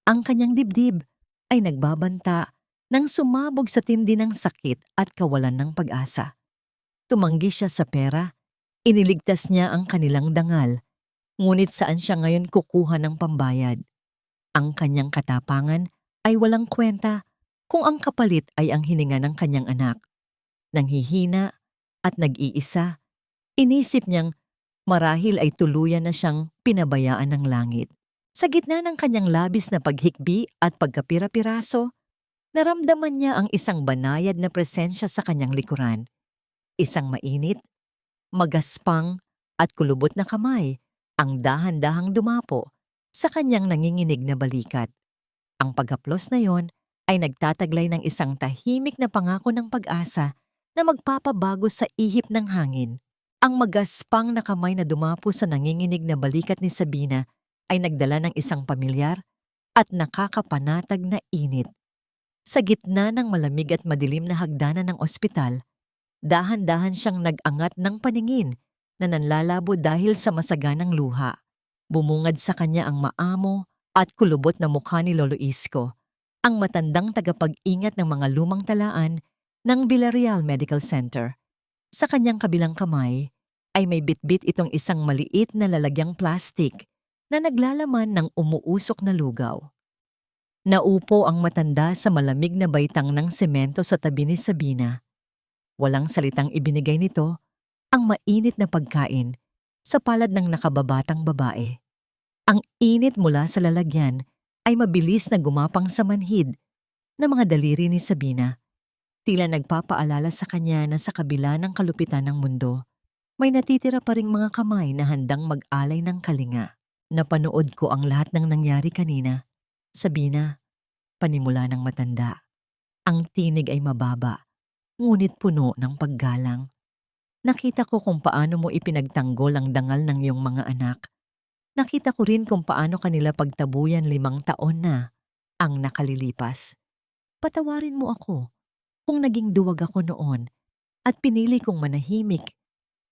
Speaker 1: Ang kanyang dibdib ay nagbabanta nang sumabog sa tindi ng sakit at kawalan ng pag-asa. Tumanggi siya sa pera, iniligtas niya ang kanilang dangal, ngunit saan siya ngayon kukuha ng pambayad? Ang kanyang katapangan ay walang kwenta kung ang kapalit ay ang hininga ng kanyang anak. Nanghihina at nag-iisa, inisip niyang marahil ay tuluyan na siyang pinabayaan ng langit. Sa gitna ng kanyang labis na paghikbi at pagkapira-piraso, naramdaman niya ang isang banayad na presensya sa kanyang likuran. Isang mainit, magaspang at kulubot na kamay ang dahan-dahang dumapo sa kanyang nanginginig na balikat. Ang paghaplos na yon ay nagtataglay ng isang tahimik na pangako ng pag-asa na magpapabago sa ihip ng hangin. Ang magaspang na kamay na dumapo sa nanginginig na balikat ni Sabina ay nagdala ng isang pamilyar at nakakapanatag na init. Sa gitna ng malamig at madilim na hagdanan ng ospital, dahan-dahan siyang nag-angat ng paningin na nanlalabo dahil sa masaganang luha. Bumungad sa kanya ang maamo at kulubot na mukha ni Lolo Isko, ang matandang tagapag-ingat ng mga lumang talaan ng Villarreal Medical Center. Sa kanyang kabilang kamay ay may bitbit itong isang maliit na lalagyang plastik na naglalaman ng umuusok na lugaw. Naupo ang matanda sa malamig na baitang ng semento sa tabi ni Sabina. Walang salitang ibinigay nito ang mainit na pagkain sa palad ng nakababatang babae. Ang init mula sa lalagyan ay mabilis na gumapang sa manhid na mga daliri ni Sabina. Tila nagpapaalala sa kanya na sa kabila ng kalupitan ng mundo, may natitira pa ring mga kamay na handang mag-alay ng kalinga. Napanood ko ang lahat ng nangyari kanina. Sabina, panimula ng matanda. Ang tinig ay mababa, ngunit puno ng paggalang. Nakita ko kung paano mo ipinagtanggol ang dangal ng iyong mga anak. Nakita ko rin kung paano kanila pagtabuyan 5 taon na ang nakalilipas. Patawarin mo ako kung naging duwag ako noon at pinili kong manahimik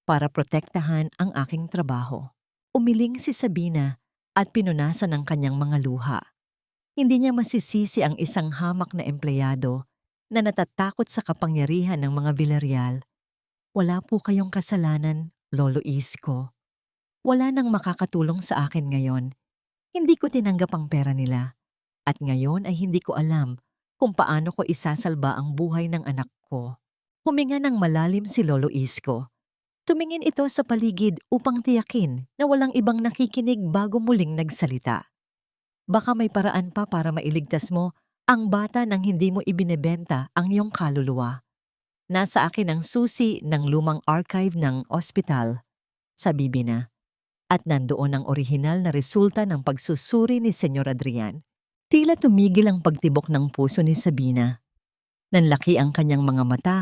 Speaker 1: para protektahan ang aking trabaho. Umiling si Sabina at pinunasan ang kanyang mga luha. Hindi niya masisisi ang isang hamak na empleyado na natatakot sa kapangyarihan ng mga Villarreal. Wala po kayong kasalanan, Lolo Isko. Wala nang makakatulong sa akin ngayon. Hindi ko tinanggap ang pera nila. At ngayon ay hindi ko alam kung paano ko isasalba ang buhay ng anak ko. Huminga ng malalim si Lolo Isko. Tumingin ito sa paligid upang tiyakin na walang ibang nakikinig bago muling nagsalita. Baka may paraan pa para mailigtas mo ang bata nang hindi mo ibinebenta ang iyong kaluluwa. Nasa akin ang susi ng lumang archive ng ospital, sabi Bina. At nandoon ang orihinal na resulta ng pagsusuri ni Senyor Adrian. Tila tumigil ang pagtibok ng puso ni Sabina. Nanlaki ang kanyang mga mata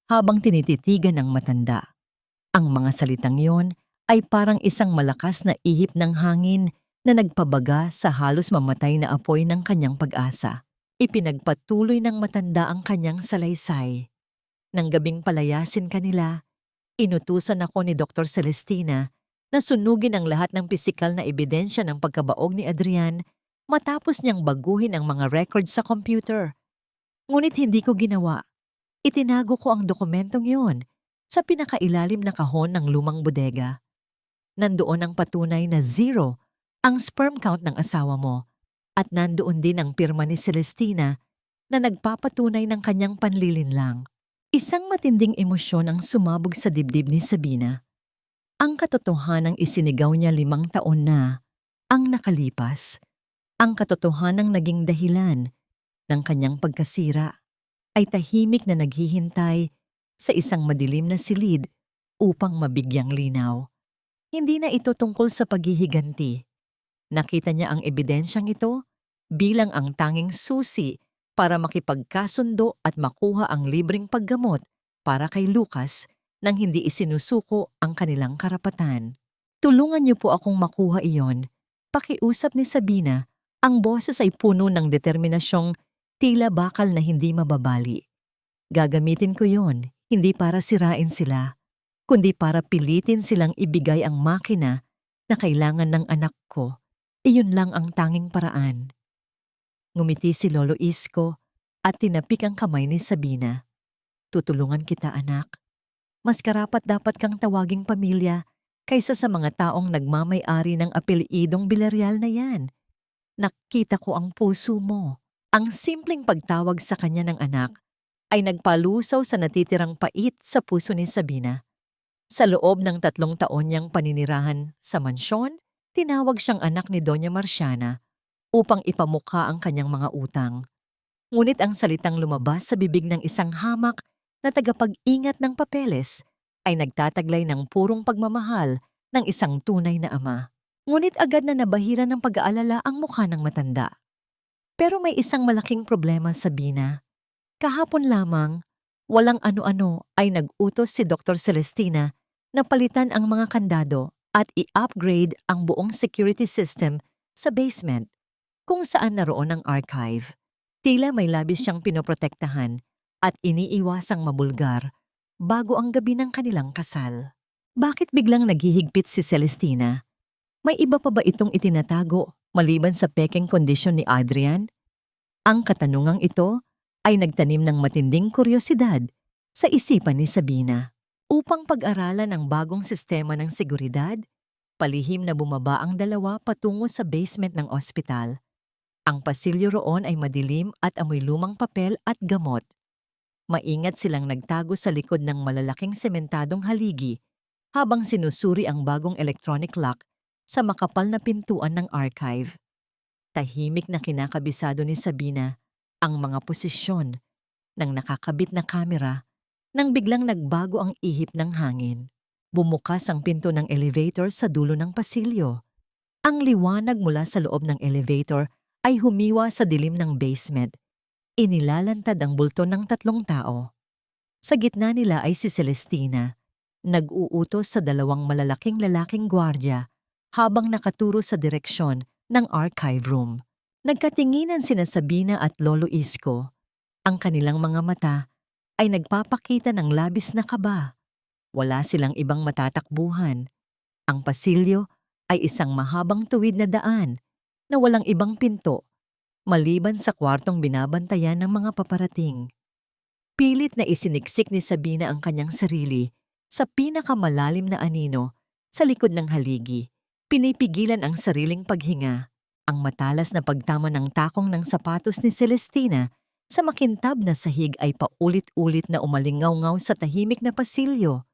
Speaker 1: habang tinititigan ng matanda. Ang mga salitang yon ay parang isang malakas na ihip ng hangin na nagpabaga sa halos mamatay na apoy ng kanyang pag-asa. Ipinagpatuloy ng matanda ang kanyang salaysay. Nang gabing palayasin kanila, inutusan ako ni Dr. Celestina na sunugin ang lahat ng pisikal na ebidensya ng pagkabaog ni Adrian matapos niyang baguhin ang mga records sa computer. Ngunit hindi ko ginawa. Itinago ko ang dokumentong yon sa pinakailalim na kahon ng lumang bodega. Nandoon ang patunay na 0 ang sperm count ng asawa mo at nandoon din ang pirma ni Celestina na nagpapatunay ng kanyang panlilinlang. Isang matinding emosyon ang sumabog sa dibdib ni Sabina. Ang katotohanang isinigaw niya 5 taon na ang nakalipas. Ang katotohanang naging dahilan ng kanyang pagkasira ay tahimik na naghihintay sa isang madilim na silid upang mabigyang linaw. Hindi na ito tungkol sa paghihiganti. Nakita niya ang ebidensyang ito bilang ang tanging susi para makipagkasundo at makuha ang libreng paggamot para kay Lucas nang hindi isinusuko ang kanilang karapatan. Tulungan niyo po akong makuha iyon. Pakiusap ni Sabina, ang boses ay puno ng determinasyong tila bakal na hindi mababali. Gagamitin ko yon, hindi para sirain sila, kundi para pilitin silang ibigay ang makina na kailangan ng anak ko. Iyon lang ang tanging paraan. Ngumiti si Lolo Isko at tinapik ang kamay ni Sabina. Tutulungan kita, anak. Mas karapat-dapat kang tawaging pamilya kaysa sa mga taong nagmamay-ari ng apelyidong Villarreal na yan. Nakita ko ang puso mo. Ang simpleng pagtawag sa kanya ng anak ay nagpalusaw sa natitirang pait sa puso ni Sabina. Sa loob ng 3 taon niyang paninirahan sa mansyon, tinawag siyang anak ni Doña Marciana upang ipamukha ang kanyang mga utang. Ngunit ang salitang lumabas sa bibig ng isang hamak na tagapag-ingat ng papeles ay nagtataglay ng purong pagmamahal ng isang tunay na ama. Ngunit agad na nabahira ng pag-aalala ang mukha ng matanda. Pero may isang malaking problema, Sabina. Kahapon lamang, walang ano-ano ay nag-utos si Dr. Celestina na palitan ang mga kandado at i-upgrade ang buong security system sa basement kung saan naroon ang archive. Tila may labis siyang pinoprotektahan at iniiwasang mabulgar bago ang gabi ng kanilang kasal. Bakit biglang naghihigpit si Celestina? May iba pa ba itong itinatago maliban sa pekeng kondisyon ni Adrian? Ang katanungang ito ay nagtanim ng matinding kuryosidad sa isipan ni Sabina. Upang pag-aralan ang bagong sistema ng seguridad, palihim na bumaba ang dalawa patungo sa basement ng ospital. Ang pasilyo roon ay madilim at amoy lumang papel at gamot. Maingat silang nagtago sa likod ng malalaking sementadong haligi habang sinusuri ang bagong electronic lock sa makapal na pintuan ng archive. Tahimik na kinakabisado ni Sabina ang mga posisyon ng nakakabit na kamera nang biglang nagbago ang ihip ng hangin. Bumukas ang pinto ng elevator sa dulo ng pasilyo. Ang liwanag mula sa loob ng elevator ay humiwa sa dilim ng basement. Inilalantad ang bulto ng 3 tao. Sa gitna nila ay si Celestina, nag-uutos sa 2 malalaking lalaking gwardya habang nakaturo sa direksyon ng archive room. Nagkatinginan sina Sabina at Lolo Isko. Ang kanilang mga mata ay nagpapakita ng labis na kaba. Wala silang ibang matatakbuhan. Ang pasilyo ay isang mahabang tuwid na daan na walang ibang pinto maliban sa kwartong binabantayan ng mga paparating. Pilit na isiniksik ni Sabina ang kanyang sarili sa pinakamalalim na anino sa likod ng haligi. Pinipigilan ang sariling paghinga. Ang matalas na pagtama ng takong ng sapatos ni Celestina sa makintab na sahig ay paulit-ulit na umalingaw-ngaw sa tahimik na pasilyo.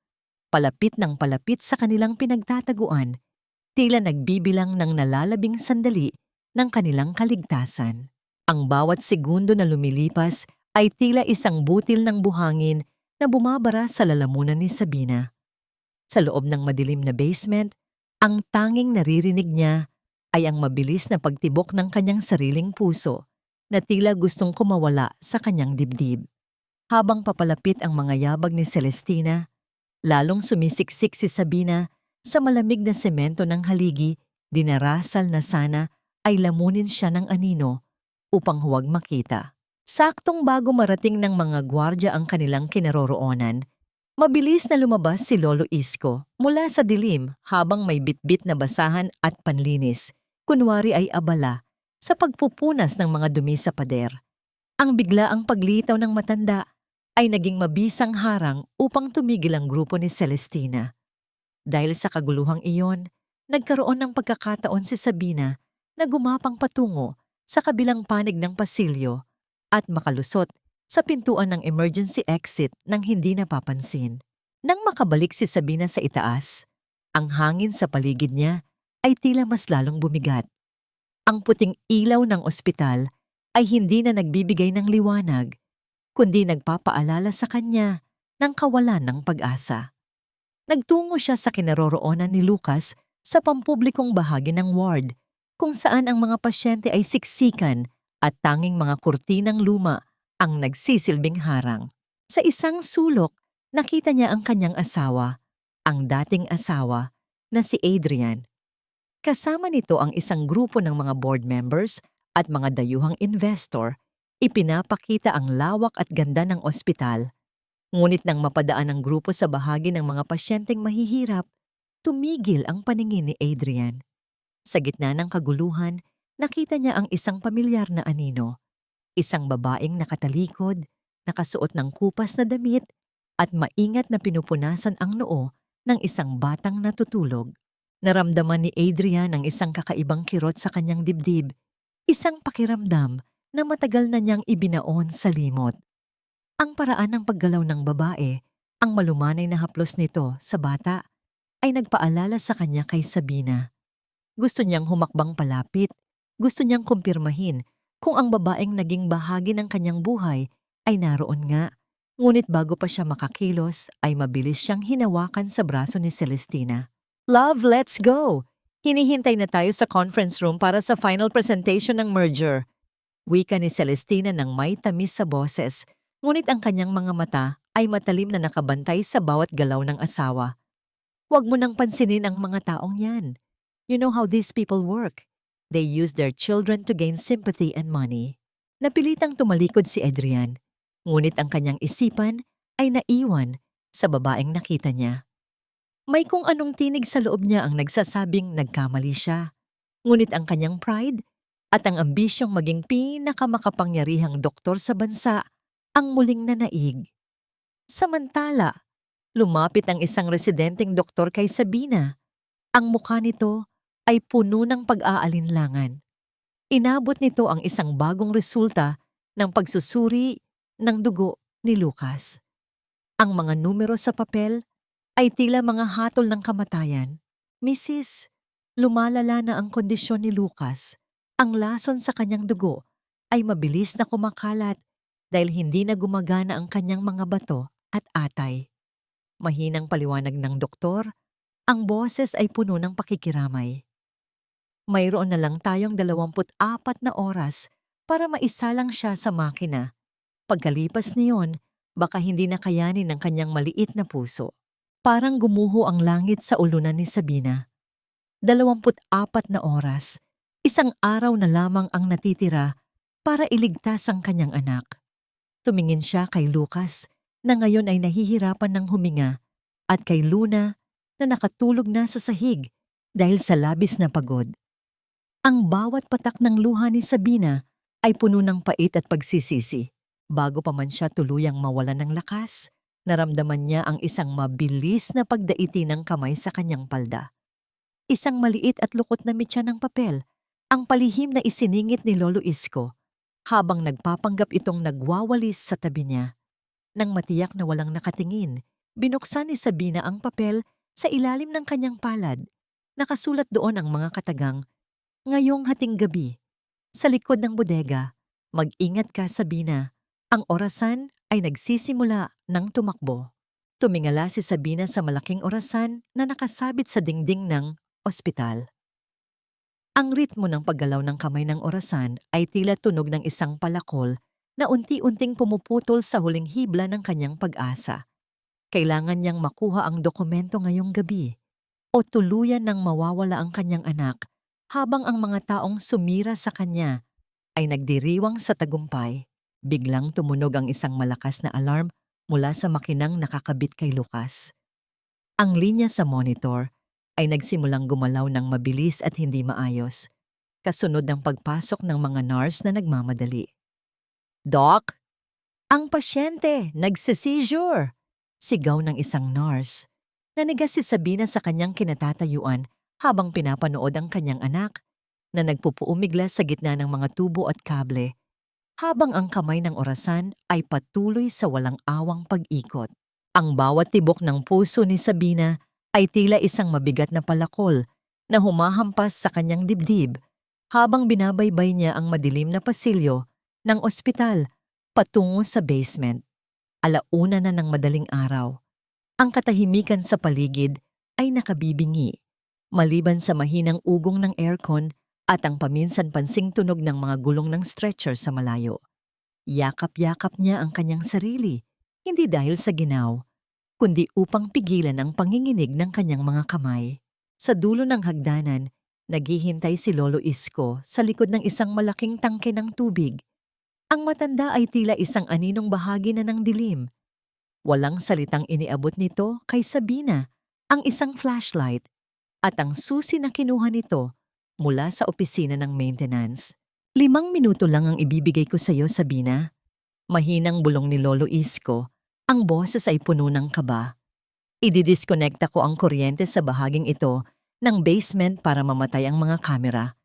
Speaker 1: Palapit ng palapit sa kanilang pinagtataguan, tila nagbibilang ng nalalabing sandali ng kanilang kaligtasan. Ang bawat segundo na lumilipas ay tila isang butil ng buhangin na bumabara sa lalamunan ni Sabina. Sa loob ng madilim na basement, ang tanging naririnig niya ay ang mabilis na pagtibok ng kanyang sariling puso na tila gustong kumawala sa kanyang dibdib. Habang papalapit ang mga yabag ni Celestina, lalong sumisiksik si Sabina sa malamig na semento ng haligi, dinarasal na sana ay lamunin siya ng anino upang huwag makita. Saktong bago marating ng mga gwardya ang kanilang kinaroroonan, mabilis na lumabas si Lolo Isko mula sa dilim habang may bitbit na basahan at panlinis, kunwari ay abala sa pagpupunas ng mga dumi sa pader. Ang biglaang paglitaw ng matanda ay naging mabisang harang upang tumigil ang grupo ni Celestina. Dahil sa kaguluhang iyon, nagkaroon ng pagkakataon si Sabina na gumapang patungo sa kabilang panig ng pasilyo at makalusot sa pintuan ng emergency exit nang hindi napapansin. Nang makabalik si Sabina sa itaas, ang hangin sa paligid niya ay tila mas lalong bumigat. Ang puting ilaw ng ospital ay hindi na nagbibigay ng liwanag, kundi nagpapaalala sa kanya ng kawalan ng pag-asa. Nagtungo siya sa kinaroroonan ni Lucas sa pampublikong bahagi ng ward, kung saan ang mga pasyente ay siksikan at tanging mga kurtinang luma ang nagsisilbing harang. Sa isang sulok, nakita niya ang kanyang asawa, ang dating asawa na si Adrian. Kasama nito ang isang grupo ng mga board members at mga dayuhang investor. Ipinapakita ang lawak at ganda ng ospital. Ngunit nang mapadaan ang grupo sa bahagi ng mga pasyenteng mahihirap, tumigil ang paningin ni Adrian. Sa gitna ng kaguluhan, nakita niya ang isang pamilyar na anino. Isang babaeng nakatalikod, nakasuot ng kupas na damit, at maingat na pinupunasan ang noo ng isang batang natutulog. Naramdaman ni Adrian ang isang kakaibang kirot sa kanyang dibdib, isang pakiramdam na matagal na niyang ibinaon sa limot. Ang paraan ng paggalaw ng babae, ang malumanay na haplos nito sa bata, ay nagpaalala sa kanya kay Sabina. Gusto niyang humakbang palapit, gusto niyang kumpirmahin kung ang babaeng naging bahagi ng kanyang buhay ay naroon nga. Ngunit bago pa siya makakilos ay mabilis siyang hinawakan sa braso ni Celestina. Love, let's go! Hinihintay na tayo sa conference room para sa final presentation ng merger. Wika ni Celestina ng may tamis sa boses, ngunit ang kanyang mga mata ay matalim na nakabantay sa bawat galaw ng asawa. Huwag mo nang pansinin ang mga taong yan. You know how these people work. They use their children to gain sympathy and money. Napilitang tumalikod si Adrian, ngunit ang kanyang isipan ay naiwan sa babaeng nakita niya. May kung anong tinig sa loob niya ang nagsasabing nagkamali siya. Ngunit ang kanyang pride at ang ambisyong maging pinakamakapangyarihang doktor sa bansa ang muling nanaig. Samantala, lumapit ang isang residenteng doktor kay Sabina. Ang mukha nito ay puno ng pag-aalinlangan. Inabot nito ang isang bagong resulta ng pagsusuri ng dugo ni Lucas. Ang mga numero sa papel ay tila mga hatol ng kamatayan. Mrs., lumalala na ang kondisyon ni Lucas. Ang lason sa kanyang dugo ay mabilis na kumakalat dahil hindi na gumagana ang kanyang mga bato at atay. Mahinang paliwanag ng doktor, ang boses ay puno ng pakikiramay. Mayroon na lang tayong 24 na oras para maisalang siya sa makina. Pagkalipas niyon, baka hindi na kayanin ng kanyang maliit na puso. Parang gumuho ang langit sa ulunan ni Sabina. 24 na oras, isang araw na lamang ang natitira para iligtas ang kanyang anak. Tumingin siya kay Lucas na ngayon ay nahihirapan ng huminga at kay Luna na nakatulog na sa sahig dahil sa labis na pagod. Ang bawat patak ng luha ni Sabina ay puno ng pait at pagsisisi. Bago pa man siya tuluyang mawalan ng lakas, naramdaman niya ang isang mabilis na pagdaiti ng kamay sa kanyang palda. Isang maliit at lukot na mitya ng papel, ang palihim na isiningit ni Lolo Isko, habang nagpapanggap itong nagwawalis sa tabi niya. Nang matiyak na walang nakatingin, binuksan ni Sabina ang papel sa ilalim ng kanyang palad. Nakasulat doon ang mga katagang, "Ngayong hating gabi, sa likod ng bodega, mag-ingat ka, Sabina. Ang orasan ay nagsisimula ng tumakbo." Tumingala si Sabina sa malaking orasan na nakasabit sa dingding ng ospital. Ang ritmo ng paggalaw ng kamay ng orasan ay tila tunog ng isang palakol na unti-unting pumuputol sa huling hibla ng kanyang pag-asa. Kailangan niyang makuha ang dokumento ngayong gabi o tuluyan ng mawawala ang kanyang anak habang ang mga taong sumira sa kanya ay nagdiriwang sa tagumpay. Biglang tumunog ang isang malakas na alarm mula sa makinang nakakabit kay Lucas. Ang linya sa monitor ay nagsimulang gumalaw ng mabilis at hindi maayos, kasunod ng pagpasok ng mga nurse na nagmamadali. "Doc, ang pasyente, nagse-seizure!" Sigaw ng isang nurse. Nanigas si Sabina sa kanyang kinatatayuan habang pinapanood ang kanyang anak na nagpupuumigla sa gitna ng mga tubo at kable, habang ang kamay ng orasan ay patuloy sa walang awang pag-ikot. Ang bawat tibok ng puso ni Sabina ay tila isang mabigat na palakol na humahampas sa kanyang dibdib habang binabaybay niya ang madilim na pasilyo ng ospital patungo sa basement. Alauna na ng madaling araw. Ang katahimikan sa paligid ay nakabibingi, maliban sa mahinang ugong ng aircon at ang paminsan-pansing tunog ng mga gulong ng stretcher sa malayo. Yakap-yakap niya ang kanyang sarili, hindi dahil sa ginaw, kundi upang pigilan ang panginginig ng kanyang mga kamay. Sa dulo ng hagdanan, naghihintay si Lolo Isko sa likod ng isang malaking tangke ng tubig. Ang matanda ay tila isang aninong bahagi na ng dilim. Walang salitang iniabot nito kay Sabina ang isang flashlight at ang susi na kinuha nito mula sa opisina ng maintenance. 5 minuto lang ang ibibigay ko sa iyo, Sabina. Mahinang bulong ni Lolo Isko. Ang boses ay puno ng kaba. Ididiskonekta ko ang kuryente sa bahaging ito ng basement para mamatay ang mga kamera.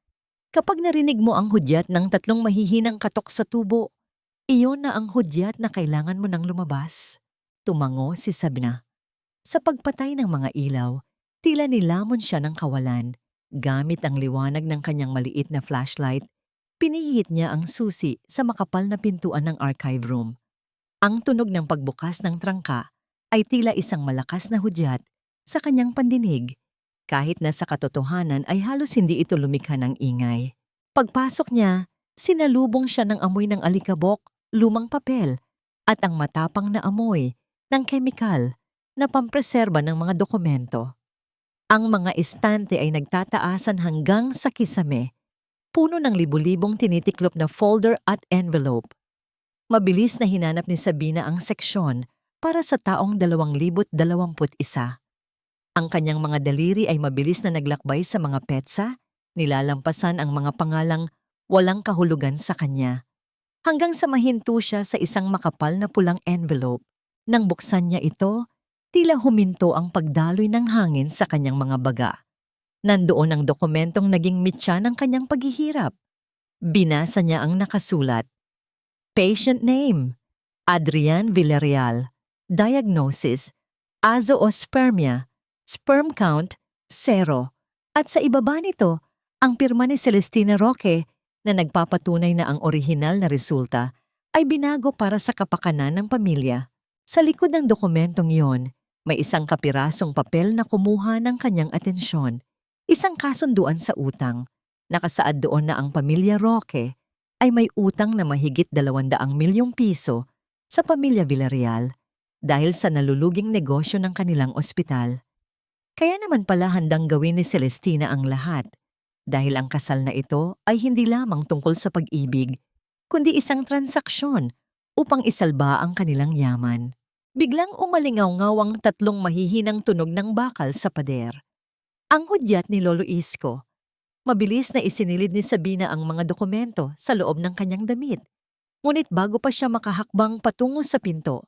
Speaker 1: Kapag narinig mo ang hudyat ng 3 mahihinang katok sa tubo, iyon na ang hudyat na kailangan mo nang lumabas. Tumango si Sabina. Sa pagpatay ng mga ilaw, tila nilamon siya ng kawalan. Gamit ang liwanag ng kanyang maliit na flashlight, pinihit niya ang susi sa makapal na pintuan ng archive room. Ang tunog ng pagbukas ng trangka ay tila isang malakas na hudyat sa kanyang pandinig, kahit na sa katotohanan ay halos hindi ito lumikha ng ingay. Pagpasok niya, sinalubong siya ng amoy ng alikabok, lumang papel, at ang matapang na amoy ng kemikal na pampreserba ng mga dokumento. Ang mga estante ay nagtataasan hanggang sa kisame, puno ng libu-libong tinitiklop na folder at envelope. Mabilis na hinanap ni Sabina ang seksyon para sa taong 2021. Ang kanyang mga daliri ay mabilis na naglakbay sa mga petsa, nilalampasan ang mga pangalang walang kahulugan sa kanya. Hanggang sa mahinto siya sa isang makapal na pulang envelope. Nang buksan niya ito, tila huminto ang pagdaloy ng hangin sa kanyang mga baga. Nandoon ang dokumentong naging mitya ng kanyang paghihirap. Binasa niya ang nakasulat. Patient name, Adrian Villarreal. Diagnosis, azoospermia. Sperm count, 0. At sa ibaba nito, ang pirma ni Celestina Roque na nagpapatunay na ang orihinal na resulta ay binago para sa kapakanan ng pamilya. Sa likod ng dokumentong iyon, may isang kapirasong papel na kumuha ng kanyang atensyon. Isang kasunduan sa utang. Nakasaad doon na ang pamilya Roque ay may utang na mahigit 200 milyong piso sa pamilya Villarreal dahil sa naluluging negosyo ng kanilang ospital. Kaya naman pala handang gawin ni Celestina ang lahat dahil ang kasal na ito ay hindi lamang tungkol sa pag-ibig, kundi isang transaksyon upang isalba ang kanilang yaman. Biglang umalingaw-ngaw ang 3 mahihinang tunog ng bakal sa pader. Ang hudyat ni Lolo Isko. Mabilis na isinilid ni Sabina ang mga dokumento sa loob ng kanyang damit. Ngunit bago pa siya makahakbang patungo sa pinto,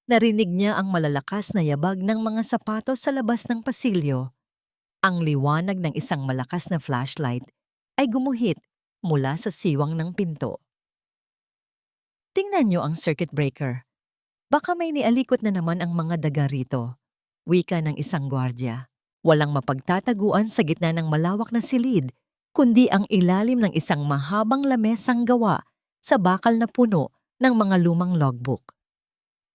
Speaker 1: narinig niya ang malalakas na yabag ng mga sapatos sa labas ng pasilyo. Ang liwanag ng isang malakas na flashlight ay gumuhit mula sa siwang ng pinto. Tingnan niyo ang circuit breaker. Baka may nialikot na naman ang mga daga rito. Wika ng isang gwardya. Walang mapagtataguan sa gitna ng malawak na silid, kundi ang ilalim ng isang mahabang lamesang gawa sa bakal na puno ng mga lumang logbook.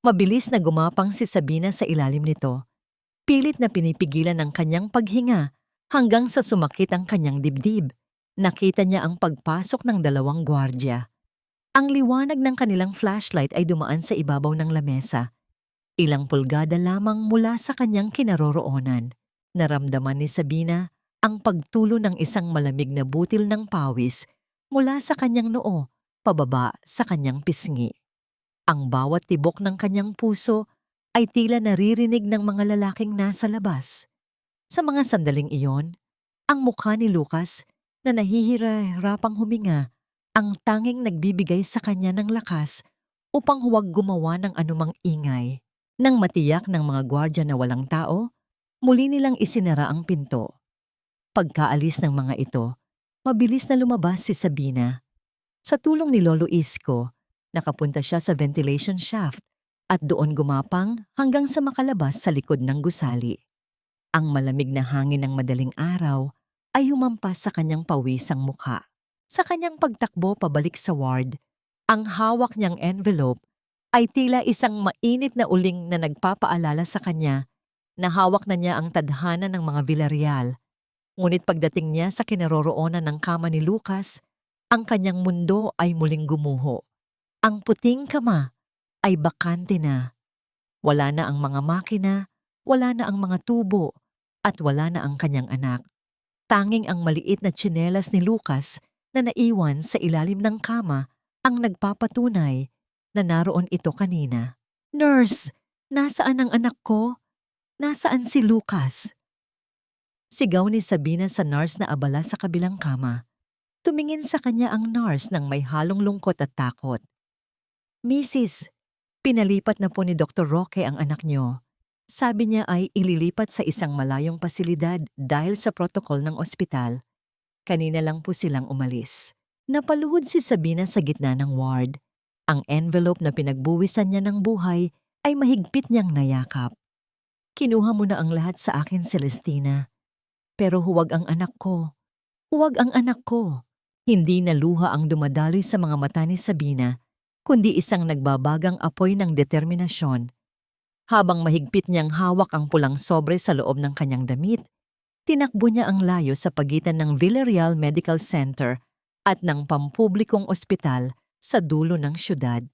Speaker 1: Mabilis na gumapang si Sabina sa ilalim nito. Pilit na pinipigilan ang kanyang paghinga hanggang sa sumakit ang kanyang dibdib. Nakita niya ang pagpasok ng 2 gwardya. Ang liwanag ng kanilang flashlight ay dumaan sa ibabaw ng lamesa. Ilang pulgada lamang mula sa kanyang kinaroroonan. Naramdaman ni Sabina ang pagtulo ng isang malamig na butil ng pawis mula sa kanyang noo pababa sa kanyang pisngi. Ang bawat tibok ng kanyang puso ay tila naririnig ng mga lalaking nasa labas. Sa mga sandaling iyon, ang mukha ni Lucas na nahihirapang huminga ang tanging nagbibigay sa kanya ng lakas upang huwag gumawa ng anumang ingay. Nang matiyak ng mga gwardya na walang tao, muli nilang isinara ang pinto. Pagkaalis ng mga ito, mabilis na lumabas si Sabina. Sa tulong ni Lolo Isko, nakapunta siya sa ventilation shaft at doon gumapang hanggang sa makalabas sa likod ng gusali. Ang malamig na hangin ng madaling araw ay humampas sa kanyang pawisang mukha. Sa kanyang pagtakbo pabalik sa ward, ang hawak niyang envelope ay tila isang mainit na uling na nagpapaalala sa kanya na hawak na niya ang tadhana ng mga Villarreal. Ngunit pagdating niya sa kinaroroonan ng kama ni Lucas, ang kanyang mundo ay muling gumuho. Ang puting kama ay bakante na. Wala na ang mga makina, wala na ang mga tubo, at wala na ang kanyang anak. Tanging ang maliit na tsinelas ni Lucas na naiwan sa ilalim ng kama ang nagpapatunay na naroon ito kanina. "Nurse, nasaan ang anak ko? Nasaan si Lucas?" Sigaw ni Sabina sa nurse na abala sa kabilang kama. Tumingin sa kanya ang nurse ng may halong lungkot at takot. "Mrs., pinalipat na po ni Dr. Roque ang anak niyo. Sabi niya ay ililipat sa isang malayong pasilidad dahil sa protocol ng ospital. Kanina lang po silang umalis." Napaluhod si Sabina sa gitna ng ward. Ang envelope na pinagbuwisan niya ng buhay ay mahigpit niyang nayakap. "Kinuha mo na ang lahat sa akin, Celestina. Pero huwag ang anak ko. Huwag ang anak ko." Hindi na luha ang dumadaloy sa mga mata ni Sabina, kundi isang nagbabagang apoy ng determinasyon. Habang mahigpit niyang hawak ang pulang sobre sa loob ng kanyang damit, tinakbo niya ang layo sa pagitan ng Villarreal Medical Center at ng pampublikong ospital sa dulo ng syudad.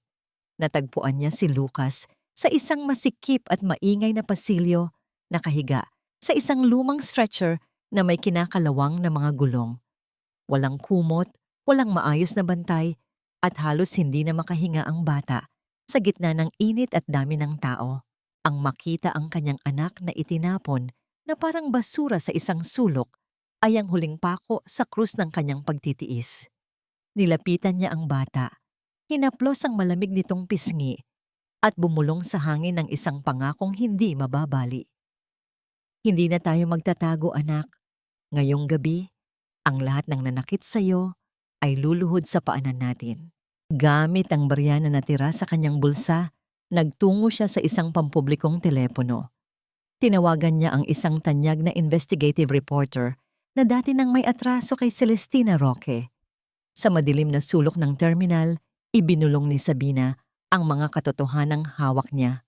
Speaker 1: Natagpuan niya si Lucas sa isang masikip at maingay na pasilyo, nakahiga sa isang lumang stretcher na may kinakalawang na mga gulong. Walang kumot, walang maayos na bantay, at halos hindi na makahinga ang bata sa gitna ng init at dami ng tao. Ang makita ang kanyang anak na itinapon na parang basura sa isang sulok ay ang huling pako sa krus ng kanyang pagtitiis. Nilapitan niya ang bata, hinaplos ang malamig nitong pisngi, at bumulong sa hangin ng isang pangakong hindi mababali. "Hindi na tayo magtatago, anak. Ngayong gabi, ang lahat ng nanakit sa iyo ay luluhod sa paanan natin." Gamit ang barya na natira sa kanyang bulsa, nagtungo siya sa isang pampublikong telepono. Tinawagan niya ang isang tanyag na investigative reporter na dati nang may atraso kay Celestina Roque. Sa madilim na sulok ng terminal, ibinulong ni Sabina ang mga katotohanang hawak niya.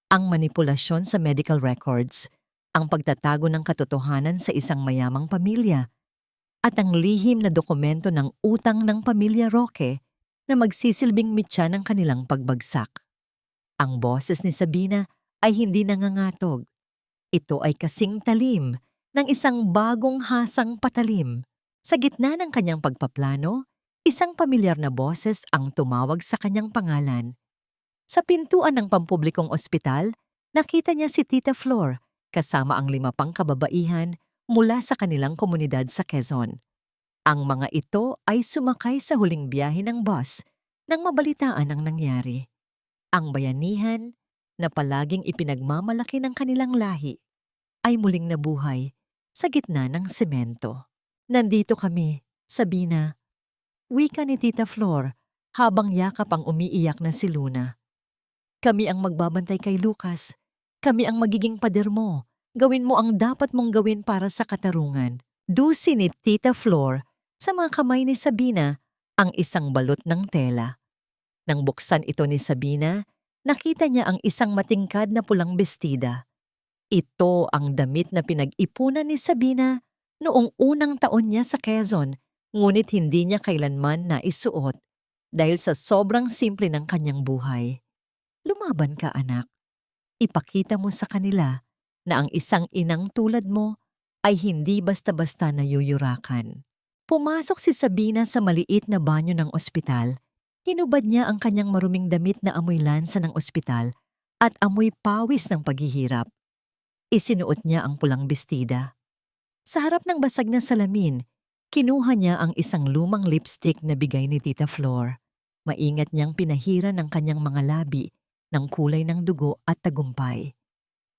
Speaker 1: Ang manipulasyon sa medical records, ang pagtatago ng katotohanan sa isang mayamang pamilya, at ang lihim na dokumento ng utang ng pamilya Roque na magsisilbing mitya ng kanilang pagbagsak. Ang boses ni Sabina ay hindi nangangatog. Ito ay kasing talim ng isang bagong hasang patalim. Sa gitna ng kanyang pagpaplano, isang pamilyar na boses ang tumawag sa kanyang pangalan. Sa pintuan ng pampublikong ospital, nakita niya si Tita Flor kasama ang 5 pang kababaihan mula sa kanilang komunidad sa Quezon. Ang mga ito ay sumakay sa huling biyahe ng bus nang mabalitaan ang nangyari. Ang bayanihan, na palaging ipinagmamalaki ng kanilang lahi, ay muling nabuhay sa gitna ng semento. "Nandito kami," Sabina, wika ni Tita Flor habang yakap ang umiiyak na si Luna. "Kami ang magbabantay kay Lucas. Kami ang magiging pader mo. Gawin mo ang dapat mong gawin para sa katarungan." Dusi ni Tita Flor sa mga kamay ni Sabina ang isang balot ng tela. Nang buksan ito ni Sabina, nakita niya ang isang matingkad na pulang bestida. Ito ang damit na pinag-ipunan ni Sabina noong unang taon niya sa Quezon, ngunit hindi niya kailanman naisuot dahil sa sobrang simple ng kanyang buhay. "Lumaban ka, anak. Ipakita mo sa kanila na ang isang inang tulad mo ay hindi basta-basta nayuyurakan." Pumasok si Sabina sa maliit na banyo ng ospital. Hinubad niya ang kanyang maruming damit na amoy lansa ng ospital at amoy pawis ng paghihirap. Isinuot niya ang pulang bestida. Sa harap ng basag na salamin, kinuha niya ang isang lumang lipstick na bigay ni Tita Flor. Maingat niyang pinahira ng kanyang mga labi ng kulay ng dugo at tagumpay.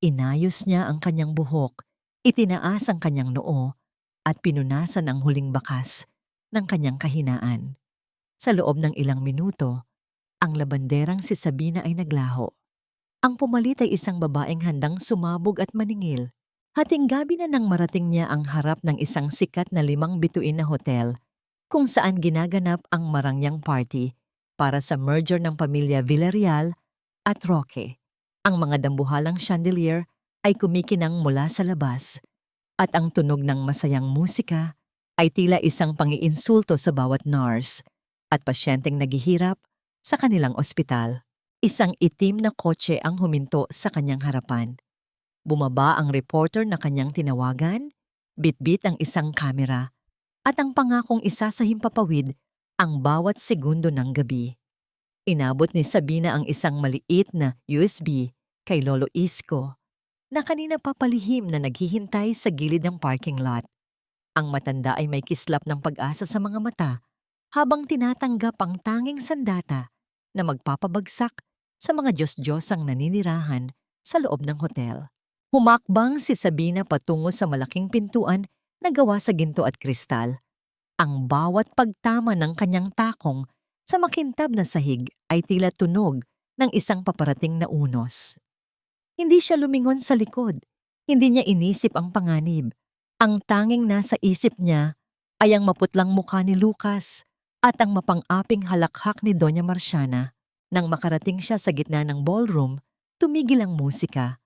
Speaker 1: Inayos niya ang kanyang buhok, itinaas ang kanyang noo, at pinunasan ang huling bakas ng kanyang kahinaan. Sa loob ng ilang minuto, ang labanderang si Sabina ay naglaho. Ang pumalit ay isang babaeng handang sumabog at maningil. Hating gabi na nang marating niya ang harap ng isang sikat na 5 bituin na hotel kung saan ginaganap ang marangyang party para sa merger ng pamilya Villarreal at Roque. Ang mga dambuhalang chandelier ay kumikinang mula sa labas, at ang tunog ng masayang musika ay tila isang pangiinsulto sa bawat nurse at pasyenteng naghihirap sa kanilang ospital. Isang itim na kotse ang huminto sa kanyang harapan. Bumaba ang reporter na kanyang tinawagan, bitbit ang isang kamera, at ang pangakong isa sa himpapawid ang bawat segundo ng gabi. Inabot ni Sabina ang isang maliit na USB kay Lolo Isko na kanina papalihim na naghihintay sa gilid ng parking lot. Ang matanda ay may kislap ng pag-asa sa mga mata habang tinatanggap ang tanging sandata na magpapabagsak sa mga Diyos-Diyosang naninirahan sa loob ng hotel. Humakbang si Sabina patungo sa malaking pintuan na gawa sa ginto at kristal. Ang bawat pagtama ng kanyang takong sa makintab na sahig ay tila tunog ng isang paparating na unos. Hindi siya lumingon sa likod. Hindi niya inisip ang panganib. Ang tanging nasa isip niya ay ang maputlang mukha ni Lucas at ang mapang-aping halakhak ni Doña Marciana. Nang makarating siya sa gitna ng ballroom, tumigil ang musika.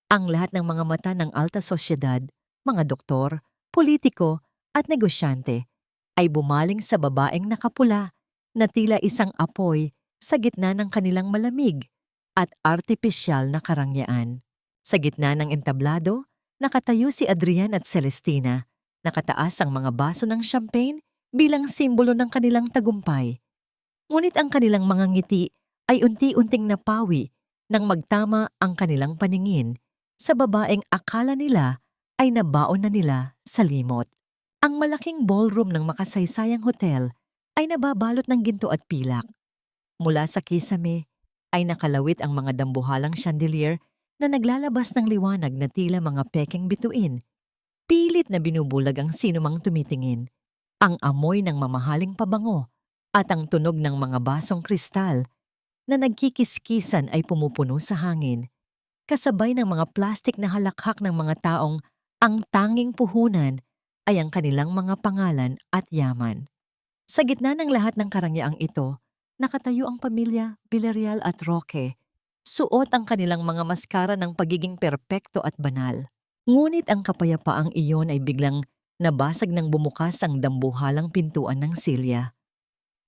Speaker 1: Ang lahat ng mga mata ng alta sosyedad, mga doktor, politiko at negosyante ay bumaling sa babaeng nakapula na tila isang apoy sa gitna ng kanilang malamig at artipisyal na karangyaan. Sa gitna ng entablado, nakatayo si Adrian at Celestina. Nakataas ang mga baso ng champagne bilang simbolo ng kanilang tagumpay. Ngunit ang kanilang mga ngiti ay unti-unting napawi nang magtama ang kanilang paningin sa babaeng akala nila ay nabaon na nila sa limot. Ang malaking ballroom ng makasaysayang hotel ay nababalot ng ginto at pilak. Mula sa kisame ay nakalawit ang mga dambuhalang chandelier na naglalabas ng liwanag na tila mga pekeng bituin. Pilit na binubulag ang sinumang tumitingin. Ang amoy ng mamahaling pabango at ang tunog ng mga basong kristal na nagkikiskisan ay pumupuno sa hangin, kasabay ng mga plastik na halakhak ng mga taong ang tanging puhunan ay ang kanilang mga pangalan at yaman. Sa gitna ng lahat ng karangyaang ito, nakatayo ang pamilya Villarreal at Roque. Suot ang kanilang mga maskara ng pagiging perpekto at banal. Ngunit ang kapayapaang iyon ay biglang nabasag ng bumukas ang dambuhalang pintuan ng silya.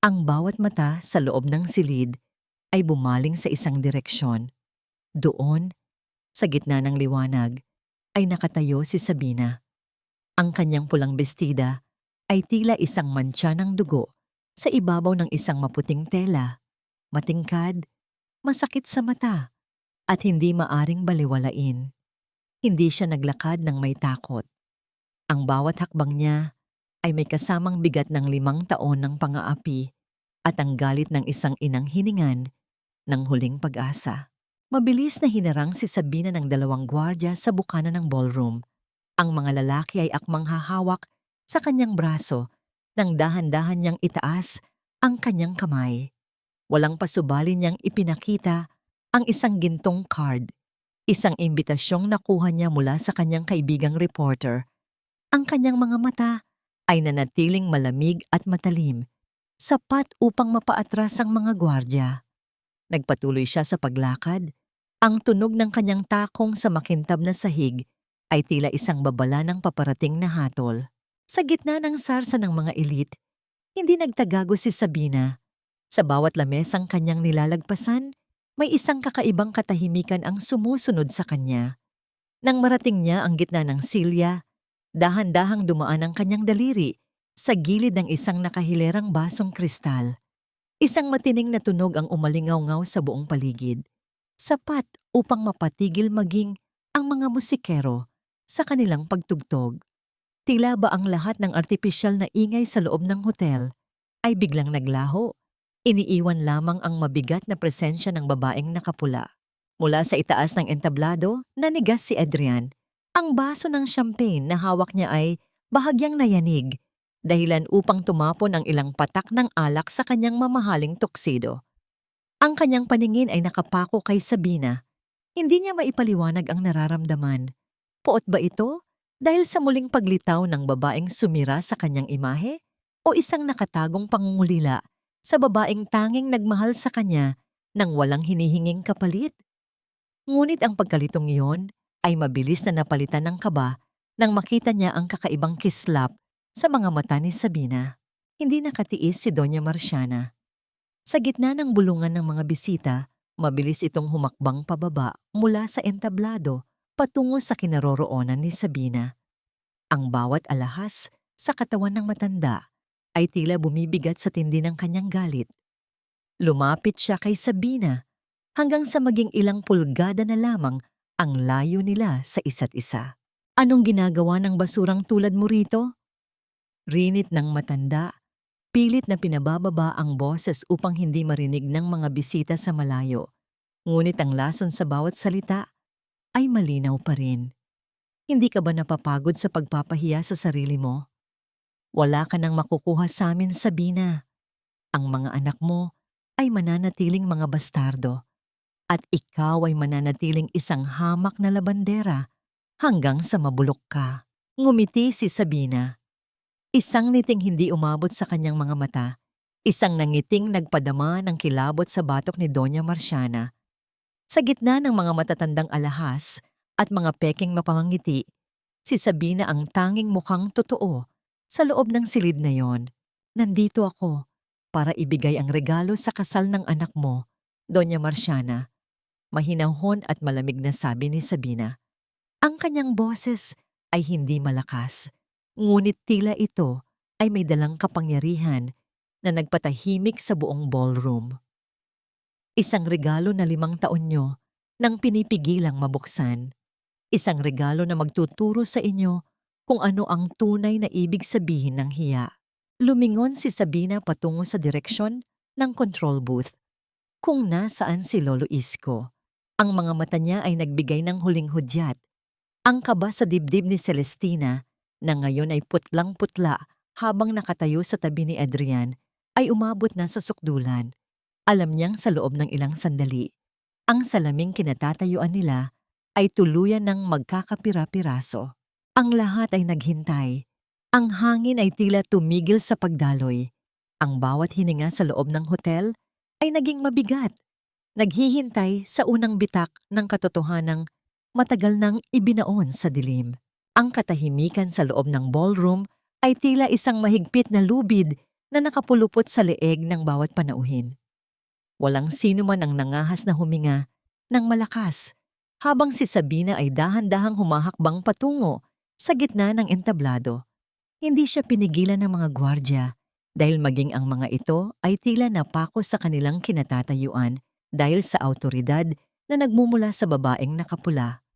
Speaker 1: Ang bawat mata sa loob ng silid ay bumaling sa isang direksyon. Doon, sa gitna ng liwanag, ay nakatayo si Sabina. Ang kanyang pulang bestida ay tila isang mantsa ng dugo sa ibabaw ng isang maputing tela, matingkad, masakit sa mata, at hindi maaring baliwalain. Hindi siya naglakad ng may takot. Ang bawat hakbang niya ay may kasamang bigat ng 5 taon ng pang-aapi at ang galit ng isang inang hiningan ng huling pag-asa. Mabilis na hinarang si Sabina ng 2 gwardya sa bukana ng ballroom. Ang mga lalaki ay akmang hahawak sa kanyang braso nang dahan-dahan niyang itaas ang kanyang kamay. Walang pasubali niyang ipinakita ang isang gintong card, isang imbitasyong nakuha niya mula sa kanyang kaibigang reporter. Ang kanyang mga mata ay nanatiling malamig at matalim, sapat upang mapaatras ang mga gwardya. Nagpatuloy siya sa paglakad. Ang tunog ng kanyang takong sa makintab na sahig ay tila isang babala ng paparating na hatol. Sa gitna ng sarsa ng mga elite, hindi nagtagago si Sabina. Sa bawat lamesang kanyang nilalagpasan, may isang kakaibang katahimikan ang sumusunod sa kanya. Nang marating niya ang gitna ng silya, dahan-dahang dumaan ang kanyang daliri sa gilid ng isang nakahilerang basong kristal. Isang matining na tunog ang umalingaw-ngaw sa buong paligid, sapat upang mapatigil maging ang mga musikero sa kanilang pagtugtog. Tila ba ang lahat ng artipisyal na ingay sa loob ng hotel ay biglang naglaho. Iniiwan lamang ang mabigat na presensya ng babaeng nakapula. Mula sa itaas ng entablado, nanigas si Adrian. Ang baso ng champagne na hawak niya ay bahagyang nayanig, dahilan upang tumapon ang ilang patak ng alak sa kanyang mamahaling tuksido. Ang kanyang paningin ay nakapako kay Sabina. Hindi niya maipaliwanag ang nararamdaman. Poot ba ito dahil sa muling paglitaw ng babaeng sumira sa kanyang imahe o isang nakatagong pangungulila sa babaeng tanging nagmahal sa kanya nang walang hinihinging kapalit? Ngunit ang pagkalitong iyon ay mabilis na napalitan ng kaba nang makita niya ang kakaibang kislap sa mga mata ni Sabina. Hindi nakatiis si Doña Marciana. Sa gitna ng bulungan ng mga bisita, Mabilis itong humakbang pababa mula sa entablado patungo sa kinaroroonan ni Sabina. Ang bawat alahas sa katawan ng matanda ay tila bumibigat sa tindi ng kanyang galit. Lumapit siya kay Sabina hanggang sa maging ilang pulgada na lamang ang layo nila sa isa't isa. Anong ginagawa ng basurang tulad mo rito? Rinit ng matanda, pilit na pinabababa ang boses upang hindi marinig ng mga bisita sa malayo. Ngunit ang lason sa bawat salita ay malinaw pa rin. Hindi ka ba napapagod sa pagpapahiya sa sarili mo? Wala ka nang makukuha sa amin, Sabina. Ang mga anak mo ay mananatiling mga bastardo at ikaw ay mananatiling isang hamak na labandera hanggang sa mabulok ka. Ngumiti si Sabina. Isang niting hindi umabot sa kanyang mga mata, isang nangiting nagpadama ng kilabot sa batok ni Doña Marciana. Sa gitna ng mga matatandang alahas at mga peking mapangangiti, si Sabina ang tanging mukhang totoo sa loob ng silid na yon. Nandito ako para ibigay ang regalo sa kasal ng anak mo, Doña Marciana. Mahinahon at malamig na sabi ni Sabina. Ang kanyang boses ay hindi malakas, ngunit tila ito ay may dalang kapangyarihan na nagpatahimik sa buong ballroom. Isang regalo na 5 taon nyo nang pinipigilang mabuksan. Isang regalo na magtuturo sa inyo kung ano ang tunay na ibig sabihin ng hiya. Lumingon si Sabina patungo sa direksyon ng control booth. Kung nasaan si Lolo Isko, ang mga mata niya ay nagbigay ng huling hudyat. Ang kaba sa dibdib ni Celestina, na ngayon ay putlang-putla habang nakatayo sa tabi ni Adrian, ay umabot na sa sukdulan. Alam niyang sa loob ng ilang sandali, ang salaming kinatatayuan nila ay tuluyan ng magkakapira-piraso. Ang lahat ay naghintay. Ang hangin ay tila tumigil sa pagdaloy. Ang bawat hininga sa loob ng hotel ay naging mabigat. Naghihintay sa unang bitak ng katotohanang matagal nang ibinaon sa dilim. Ang katahimikan sa loob ng ballroom ay tila isang mahigpit na lubid na nakapulupot sa leeg ng bawat panauhin. Walang sino man ang nangahas na huminga ng malakas habang si Sabina ay dahan-dahang humahakbang patungo sa gitna ng entablado. Hindi siya pinigilan ng mga gwardya dahil maging ang mga ito ay tila napako sa kanilang kinatatayuan dahil sa autoridad na nagmumula sa babaeng nakapula.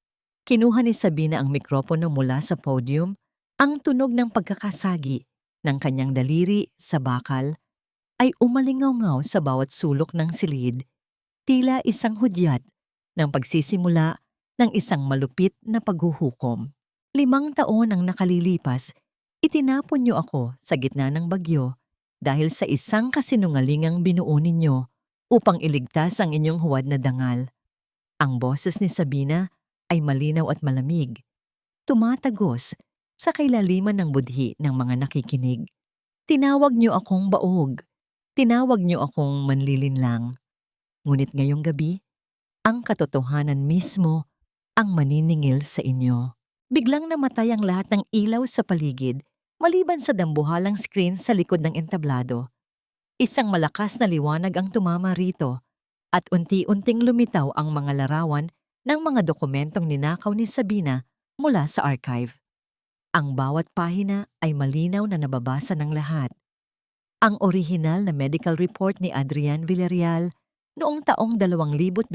Speaker 1: Kinuha ni Sabina ang mikropono mula sa podium, ang tunog ng pagkakasagi ng kanyang daliri sa bakal ay umalingaw-ngaw sa bawat sulok ng silid, tila isang hudyat ng pagsisimula ng isang malupit na paghuhukom. 5 taon ang nakalilipas, itinapon niyo ako sa gitna ng bagyo dahil sa isang kasinungalingang binuo ninyo upang iligtas ang inyong huwad na dangal. Ang boses ni Sabina ay malinaw at malamig, tumatagos sa kailaliman ng budhi ng mga nakikinig. Tinawag niyo akong baog, tinawag niyo akong manlilinlang. Ngunit ngayong gabi, ang katotohanan mismo ang maniningil sa inyo. Biglang namatay ang lahat ng ilaw sa paligid, maliban sa dambuhalang screen sa likod ng entablado. Isang malakas na liwanag ang tumama rito at unti-unting lumitaw ang mga larawan ng mga dokumentong ninakaw ni Sabina mula sa archive. Ang bawat pahina ay malinaw na nababasa ng lahat. Ang orihinal na medical report ni Adrian Villarreal noong taong 2021,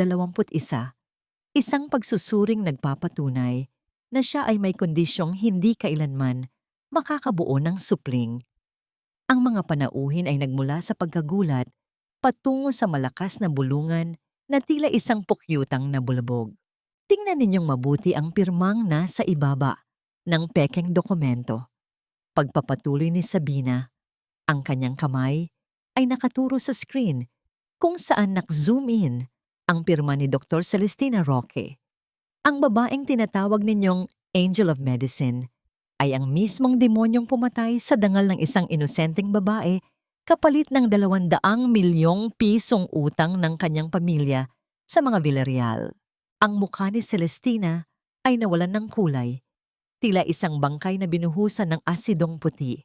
Speaker 1: isang pagsusuring nagpapatunay na siya ay may kondisyong hindi kailanman makakabuo ng supling. Ang mga panauhin ay nagmula sa pagkagulat patungo sa malakas na bulungan na tila isang pukyutang na bulabog. Tingnan ninyong mabuti ang pirmang nasa ibaba ng pekeng dokumento. Pagpapatuloy ni Sabina, ang kanyang kamay ay nakaturo sa screen kung saan nak-zoom in ang pirma ni Dr. Celestina Roque. Ang babaeng tinatawag ninyong Angel of Medicine ay ang mismong demonyong pumatay sa dangal ng isang inosenteng babae kapalit ng 200 milyong pisong utang ng kanyang pamilya sa mga Villarreal. Ang mukha ni Celestina ay nawalan ng kulay, tila isang bangkay na binuhusan ng asidong puti.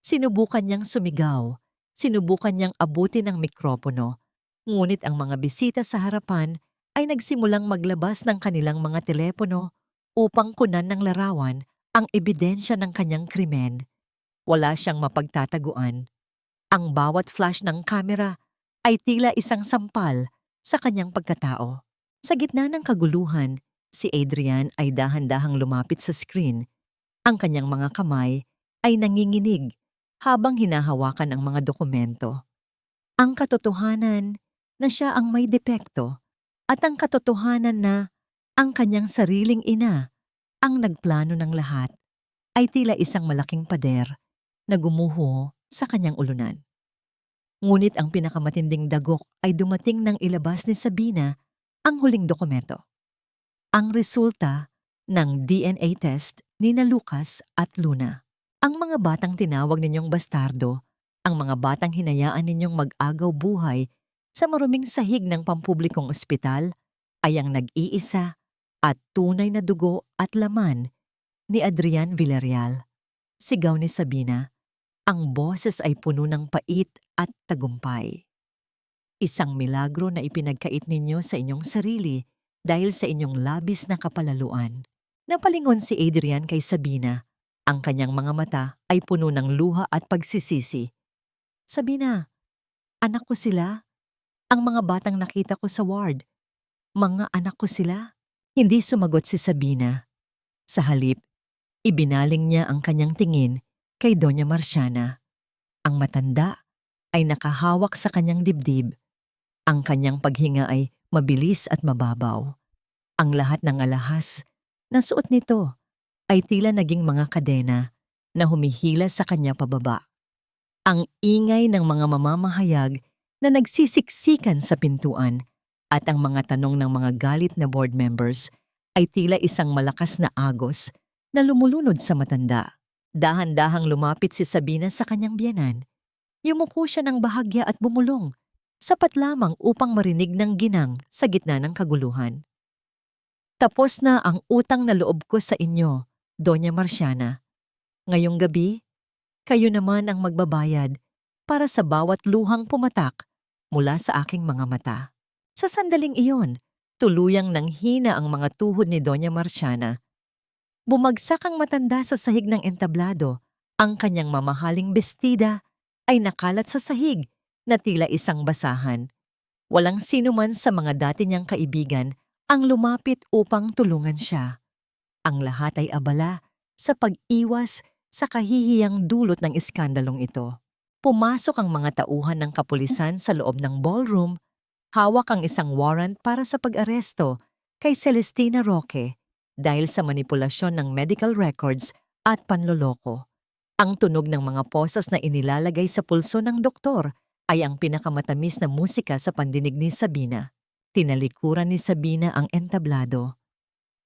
Speaker 1: Sinubukan niyang sumigaw, sinubukan niyang abutin ng mikropono, Ngunit ang mga bisita sa harapan ay nagsimulang maglabas ng kanilang mga telepono upang kunan ng larawan ang ebidensya ng kanyang krimen. Wala siyang mapagtataguan. Ang bawat flash ng kamera ay tila isang sampal sa kanyang pagkatao. Sa gitna ng kaguluhan, si Adrian ay dahan-dahang lumapit sa screen. Ang kanyang mga kamay ay nanginginig habang hinahawakan ang mga dokumento. Ang katotohanan na siya ang may depekto at ang katotohanan na ang kanyang sariling ina ang nagplano ng lahat ay tila isang malaking pader na gumuho sa kanyang ulunan. Ngunit ang pinakamatinding dagok ay dumating nang ilabas ni Sabina ang huling dokumento. Ang resulta ng DNA test ni na Lucas at Luna. Ang mga batang tinawag ninyong bastardo, ang mga batang hinayaan ninyong mag-agaw buhay sa maruming sahig ng pampublikong ospital ay ang nag-iisa at tunay na dugo at laman ni Adrian Villarreal. Sigaw ni Sabina. Ang boses ay puno ng pait at tagumpay. Isang milagro na ipinagkait ninyo sa inyong sarili dahil sa inyong labis na kapalaluan. Napalingon si Adrian kay Sabina. Ang kanyang mga mata ay puno ng luha at pagsisisi. Sabina, anak ko sila. Ang mga batang nakita ko sa ward. Mga anak ko sila. Hindi sumagot si Sabina. Sa halip, ibinaling niya ang kanyang tingin kay Doña Marciana. Ang matanda ay nakahawak sa kanyang dibdib. Ang kanyang paghinga ay mabilis at mababaw. Ang lahat ng alahas na suot nito ay tila naging mga kadena na humihila sa kanya pababa. Ang ingay ng mga mamamahayag na nagsisiksikan sa pintuan at ang mga tanong ng mga galit na board members ay tila isang malakas na agos na lumulunod sa matanda. Dahan-dahang lumapit si Sabina sa kanyang biyenan. Yumuko siya ng bahagya at bumulong, sapat lamang upang marinig ng ginang sa gitna ng kaguluhan. Tapos na ang utang na loob ko sa inyo, Doña Marciana. Ngayong gabi, kayo naman ang magbabayad para sa bawat luhang pumatak mula sa aking mga mata. Sa sandaling iyon, tuluyang nanghina ang mga tuhod ni Doña Marciana. Bumagsak ang matanda sa sahig ng entablado. Ang kanyang mamahaling bestida ay nakalat sa sahig na tila isang basahan. Walang sino man sa mga dati niyang kaibigan ang lumapit upang tulungan siya. Ang lahat ay abala sa pag-iwas sa kahihiyang dulot ng iskandalong ito. Pumasok ang mga tauhan ng kapulisan sa loob ng ballroom. Hawak ang isang warrant para sa pag-aresto kay Celestina Roque dahil sa manipulasyon ng medical records at panloloko. Ang tunog ng mga posas na inilalagay sa pulso ng doktor ay ang pinakamatamis na musika sa pandinig ni Sabina. Tinalikuran ni Sabina ang entablado.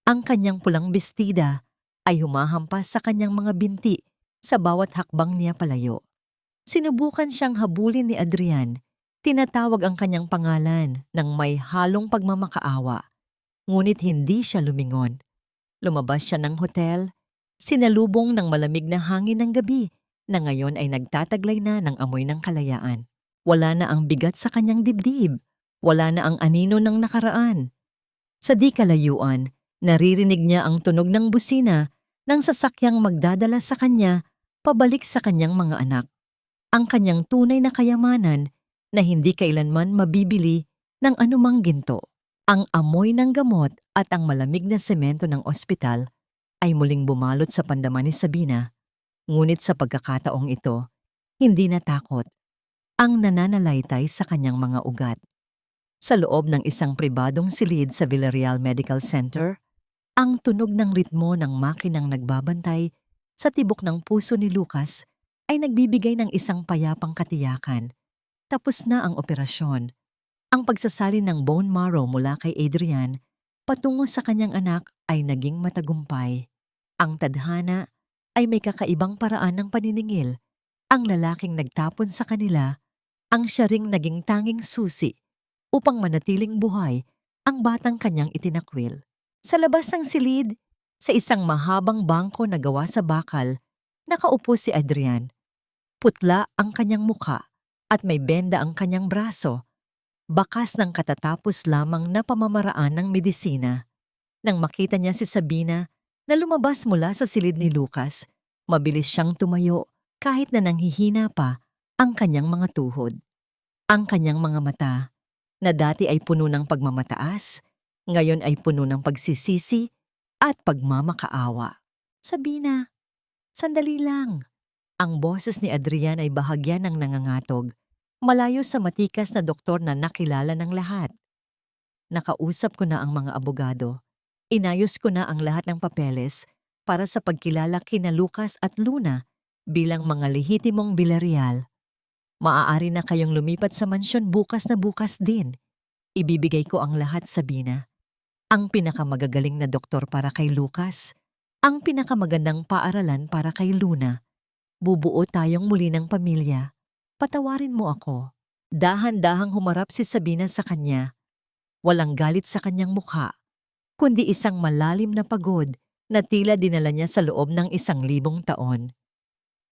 Speaker 1: Ang kanyang pulang bestida ay humahampas sa kanyang mga binti sa bawat hakbang niya palayo. Sinubukan siyang habulin ni Adrian. Tinatawag ang kanyang pangalan ng may halong pagmamakaawa. Ngunit hindi siya lumingon. Lumabas siya ng hotel, sinalubong ng malamig na hangin ng gabi na ngayon ay nagtataglay na ng amoy ng kalayaan. Wala na ang bigat sa kanyang dibdib. Wala na ang anino ng nakaraan. Sa di kalayuan, naririnig niya ang tunog ng busina ng sasakyang magdadala sa kanya pabalik sa kanyang mga anak. Ang kanyang tunay na kayamanan na hindi kailanman mabibili ng anumang ginto. Ang amoy ng gamot at ang malamig na semento ng ospital ay muling bumalot sa pandama ni Sabina. Ngunit sa pagkakataong ito, hindi natakot ang nananalaytay sa kanyang mga ugat. Sa loob ng isang pribadong silid sa Villarreal Medical Center, ang tunog ng ritmo ng makinang nagbabantay sa tibok ng puso ni Lucas ay nagbibigay ng isang payapang katiyakan. Tapos na ang operasyon. Ang pagsasalin ng bone marrow mula kay Adrian patungo sa kanyang anak ay naging matagumpay. Ang tadhana ay may kakaibang paraan ng paniningil. Ang lalaking nagtapon sa kanila, ang siya ring naging tanging susi upang manatiling buhay ang batang kanyang itinakwil. Sa labas ng silid, sa isang mahabang bangko na gawa sa bakal, nakaupo si Adrian. Putla ang kanyang muka at may benda ang kanyang braso. bakas ng katatapos lamang na pamamaraan ng medisina. Nang makita niya si Sabina na lumabas mula sa silid ni Lucas, mabilis siyang tumayo kahit na nanghihina pa ang kanyang mga tuhod. Ang kanyang mga mata, na dati ay puno ng pagmamataas, ngayon ay puno ng pagsisisi at pagmamakaawa. Sabina, sandali lang. Ang boses ni Adrian ay bahagya ng nangangatog, malayo sa matikas na doktor na nakilala ng lahat. Nakausap ko na ang mga abogado. Inayos ko na ang lahat ng papeles para sa pagkilala kina Lucas at Luna bilang mga lehitimong Villarreal. Maaari na kayong lumipat sa mansyon bukas na bukas din. Ibibigay ko ang lahat, Sabina. Ang pinakamagagaling na doktor para kay Lucas, ang pinakamagandang paaralan para kay Luna. Bubuo tayong muli ng pamilya. Patawarin mo ako. Dahan-dahang humarap si Sabina sa kanya. Walang galit sa kanyang mukha, kundi isang malalim na pagod na tila dinala niya sa loob ng 1,000 taon.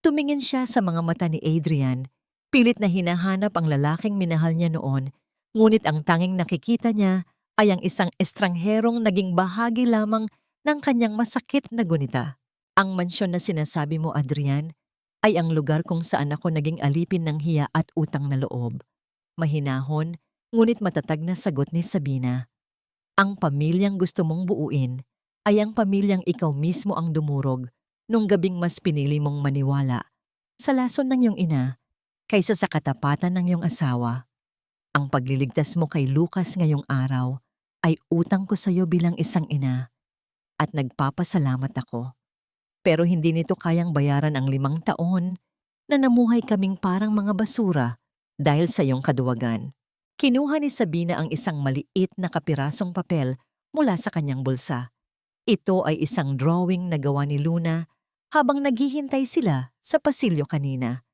Speaker 1: Tumingin siya sa mga mata ni Adrian, pilit na hinahanap ang lalaking minahal niya noon, ngunit ang tanging nakikita niya ay ang isang estrangherong naging bahagi lamang ng kanyang masakit na gunita. Ang mansyon na sinasabi mo, Adrian, ay ang lugar kung saan ako naging alipin ng hiya at utang na loob. Mahinahon, ngunit matatag na sagot ni Sabina. Ang pamilyang gusto mong buuin ay ang pamilyang ikaw mismo ang dumurog nung gabing mas pinili mong maniwala sa lason ng iyong ina kaysa sa katapatan ng iyong asawa. Ang pagliligtas mo kay Lucas ngayong araw ay utang ko sa iyo bilang isang ina at nagpapasalamat ako. Pero hindi nito kayang bayaran ang 5 taon na namuhay kaming parang mga basura dahil sa iyong kaduwagan. Kinuha ni Sabina ang isang maliit na kapirasong papel mula sa kanyang bulsa. Ito ay isang drawing na gawa ni Luna habang naghihintay sila sa pasilyo kanina.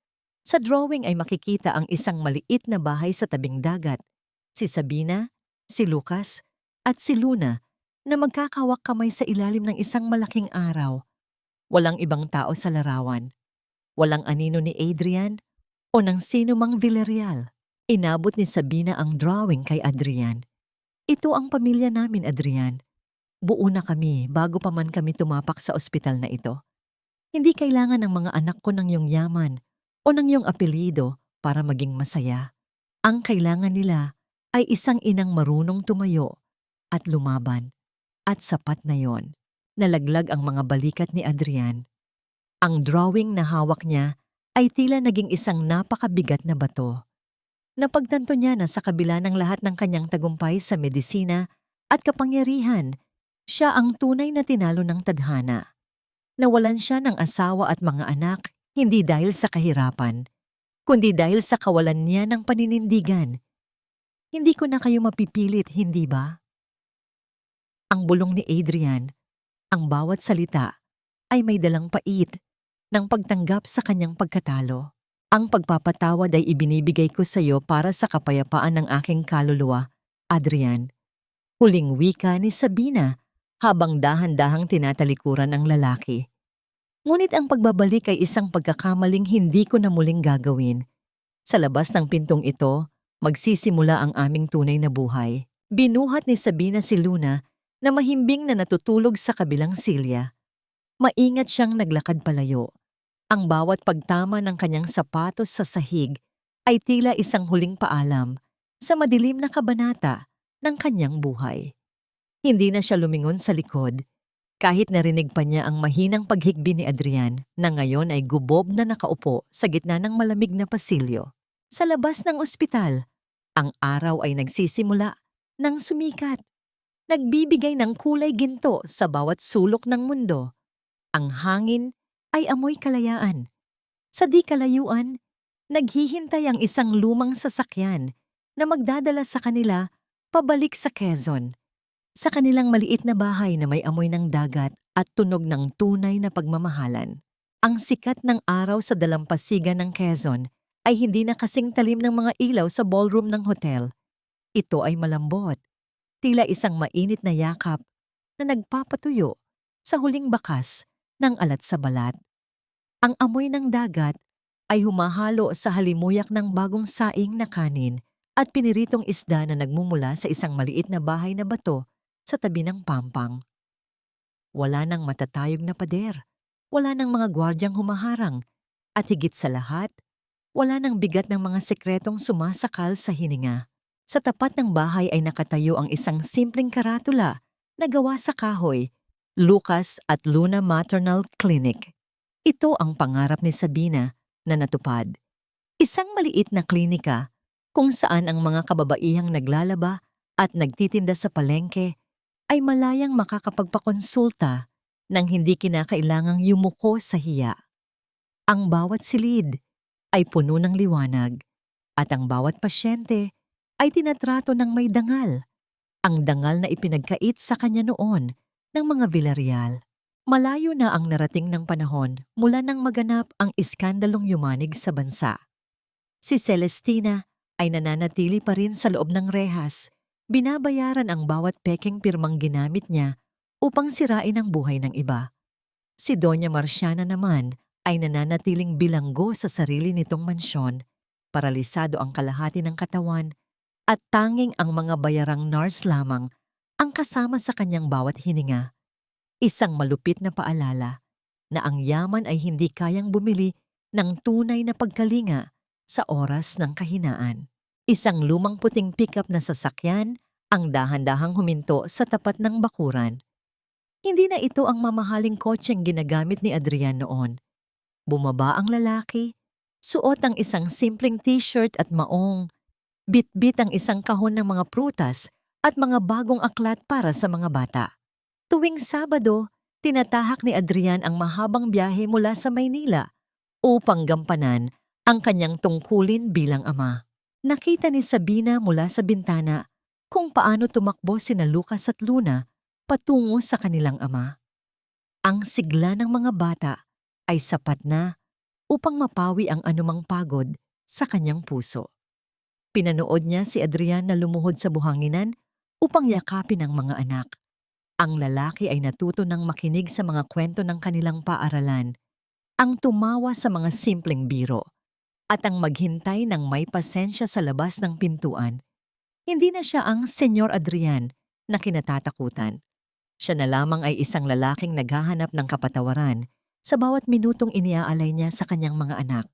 Speaker 1: Sa drawing ay makikita ang isang maliit na bahay sa tabing dagat. Si Sabina, si Lucas, at si Luna na magkakawak kamay sa ilalim ng isang malaking araw. Walang ibang tao sa larawan. Walang anino ni Adrian o ng sino mang Villarreal. Inabot ni Sabina ang drawing kay Adrian. Ito ang pamilya namin, Adrian. Buo na kami bago pa man kami tumapak sa ospital na ito. Hindi kailangan ng mga anak ko ng iyong yaman o ng iyong apelyido para maging masaya. Ang kailangan nila ay isang inang marunong tumayo at lumaban. At sapat na yon. Nalaglag ang mga balikat ni Adrian. Ang drawing na hawak niya ay tila naging isang napakabigat na bato. Napagtanto niya na sa kabila ng lahat ng kanyang tagumpay sa medisina at kapangyarihan, siya ang tunay na tinalo ng tadhana. Nawalan siya ng asawa at mga anak hindi dahil sa kahirapan, kundi dahil sa kawalan niya ng paninindigan. Hindi ko na kayo mapipilit, hindi ba? Ang bulong ni Adrian, ang bawat salita, ay may dalang pait ng pagtanggap sa kanyang pagkatalo. Ang pagpapatawad ay ibinibigay ko sa iyo para sa kapayapaan ng aking kaluluwa, Adrian. Huling wika ni Sabina habang dahan-dahang tinatalikuran ang lalaki. Ngunit ang pagbabalik ay isang pagkakamaling hindi ko na muling gagawin. Sa labas ng pintong ito, magsisimula ang aming tunay na buhay. Binuhat ni Sabina si Luna na mahimbing na natutulog sa kabilang silya. Maingat siyang naglakad palayo. Ang bawat pagtama ng kanyang sapatos sa sahig ay tila isang huling paalam sa madilim na kabanata ng kanyang buhay. Hindi na siya lumingon sa likod, kahit narinig pa niya ang mahinang paghigbi ni Adrian na ngayon ay gubob na nakaupo sa gitna ng malamig na pasilyo. Sa labas ng ospital, ang araw ay nagsisimula ng sumikat. Nagbibigay ng kulay ginto sa bawat sulok ng mundo. Ang hangin ay amoy kalayaan. Sa di kalayuan, naghihintay ang isang lumang sasakyan na magdadala sa kanila pabalik sa Quezon. Sa kanilang maliit na bahay na may amoy ng dagat at tunog ng tunay na pagmamahalan. Ang sikat ng araw sa dalampasigan ng Quezon ay hindi na kasing talim ng mga ilaw sa ballroom ng hotel. Ito ay malambot, tila isang mainit na yakap na nagpapatuyo sa huling bakas ng alat sa balat. Ang amoy ng dagat ay humahalo sa halimuyak ng bagong saing na kanin at piniritong isda na nagmumula sa isang maliit na bahay na bato sa tabi ng pampang. Wala nang matatayog na pader, wala nang mga gwardyang humaharang, at higit sa lahat, wala nang bigat ng mga sekretong sumasakal sa hininga. Sa tapat ng bahay ay nakatayo ang isang simpleng karatula na gawa sa kahoy, Lucas at Luna Maternal Clinic. Ito ang pangarap ni Sabina na natupad. Isang maliit na klinika kung saan ang mga kababaihang naglalaba at nagtitinda sa palengke ay malayang makakapagpakonsulta nang hindi kinakailangang yumuko sa hiya. Ang bawat silid ay puno ng liwanag at ang bawat pasyente ay tinatrato ng may dangal. Ang dangal na ipinagkait sa kanya noon ng mga Villarreal. Malayo na ang narating ng panahon mula nang maganap ang iskandalong yumanig sa bansa. Si Celestina ay nananatili pa rin sa loob ng rehas. Binabayaran ang bawat pekeng pirmang ginamit niya upang sirain ang buhay ng iba. Si Doña Marciana naman ay nananatiling bilanggo sa sarili nitong mansyon, paralisado ang kalahati ng katawan at tanging ang mga bayarang nurse lamang ang kasama sa kanyang bawat hininga. Isang malupit na paalala na ang yaman ay hindi kayang bumili ng tunay na pagkalinga sa oras ng kahinaan. Isang lumang puting pickup na sasakyan ang dahan-dahang huminto sa tapat ng bakuran. Hindi na ito ang mamahaling kotseng ginagamit ni Adrian noon. Bumaba ang lalaki, suot ang isang simpleng t-shirt at maong, bit-bit ang isang kahon ng mga prutas at mga bagong aklat para sa mga bata. Tuwing Sabado, tinatahak ni Adrian ang mahabang biyahe mula sa Maynila upang gampanan ang kanyang tungkulin bilang ama. Nakita ni Sabina mula sa bintana kung paano tumakbo sina Lucas at Luna patungo sa kanilang ama. Ang sigla ng mga bata ay sapat na upang mapawi ang anumang pagod sa kanyang puso. Pinanood niya si Adrian na lumuhod sa buhanginan upang yakapin ang mga anak. Ang lalaki ay natuto ng makinig sa mga kwento ng kanilang paaralan, ang tumawa sa mga simpleng biro, at ang maghintay ng may pasensya sa labas ng pintuan. Hindi na siya ang Senyor Adrian na kinatatakutan. Siya na lamang ay isang lalaking naghahanap ng kapatawaran sa bawat minutong iniaalay niya sa kanyang mga anak.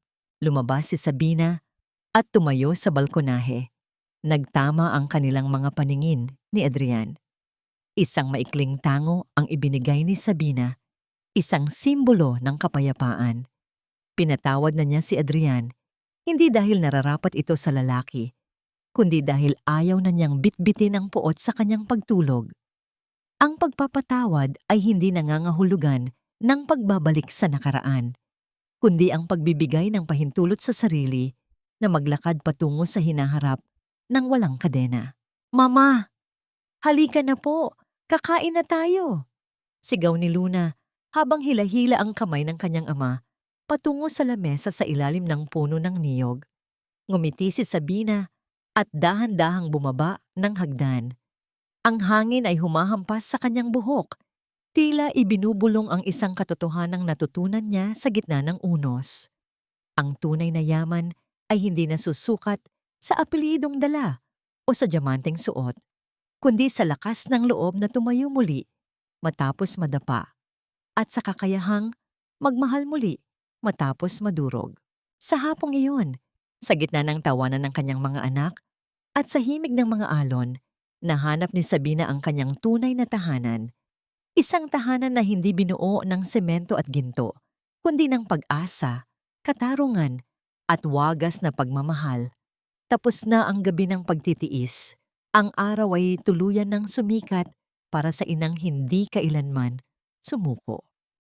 Speaker 1: Lumabas si Sabina at tumayo sa balkonahe. Nagtama ang kanilang mga paningin ni Adrian. Isang maikling tango ang ibinigay ni Sabina, isang simbolo ng kapayapaan. Pinatawad na niya si Adrian, hindi dahil nararapat ito sa lalaki, kundi dahil ayaw na niyang bitbitin ang puot sa kanyang pagtulog. Ang pagpapatawad ay hindi nangangahulugan ng pagbabalik sa nakaraan, kundi ang pagbibigay ng pahintulot sa sarili na maglakad patungo sa hinaharap ng walang kadena. "Mama, halika na po! Kakain na tayo!" Sigaw ni Luna habang hila-hila ang kamay ng kanyang ama patungo sa lamesa sa ilalim ng puno ng niyog. Ngumiti si Sabina at dahan-dahang bumaba ng hagdan. Ang hangin ay humahampas sa kanyang buhok. Tila ibinubulong ang isang katotohanang natutunan niya sa gitna ng unos. Ang tunay na yaman ay hindi nasusukat sa apelyidong dala o sa diamanteng suot, kundi sa lakas ng loob na tumayo muli matapos madapa at sa kakayahang magmahal muli matapos madurog. Sa hapong iyon, sa gitna ng tawanan ng kanyang mga anak at sa himig ng mga alon, nahanap ni Sabina ang kanyang tunay na tahanan. Isang tahanan na hindi binuo ng semento at ginto, kundi ng pag-asa, katarungan at wagas na pagmamahal. Tapos na ang gabi ng pagtitiis. Ang araw ay tuluyan ng sumikat para sa inang hindi kailanman sumuko.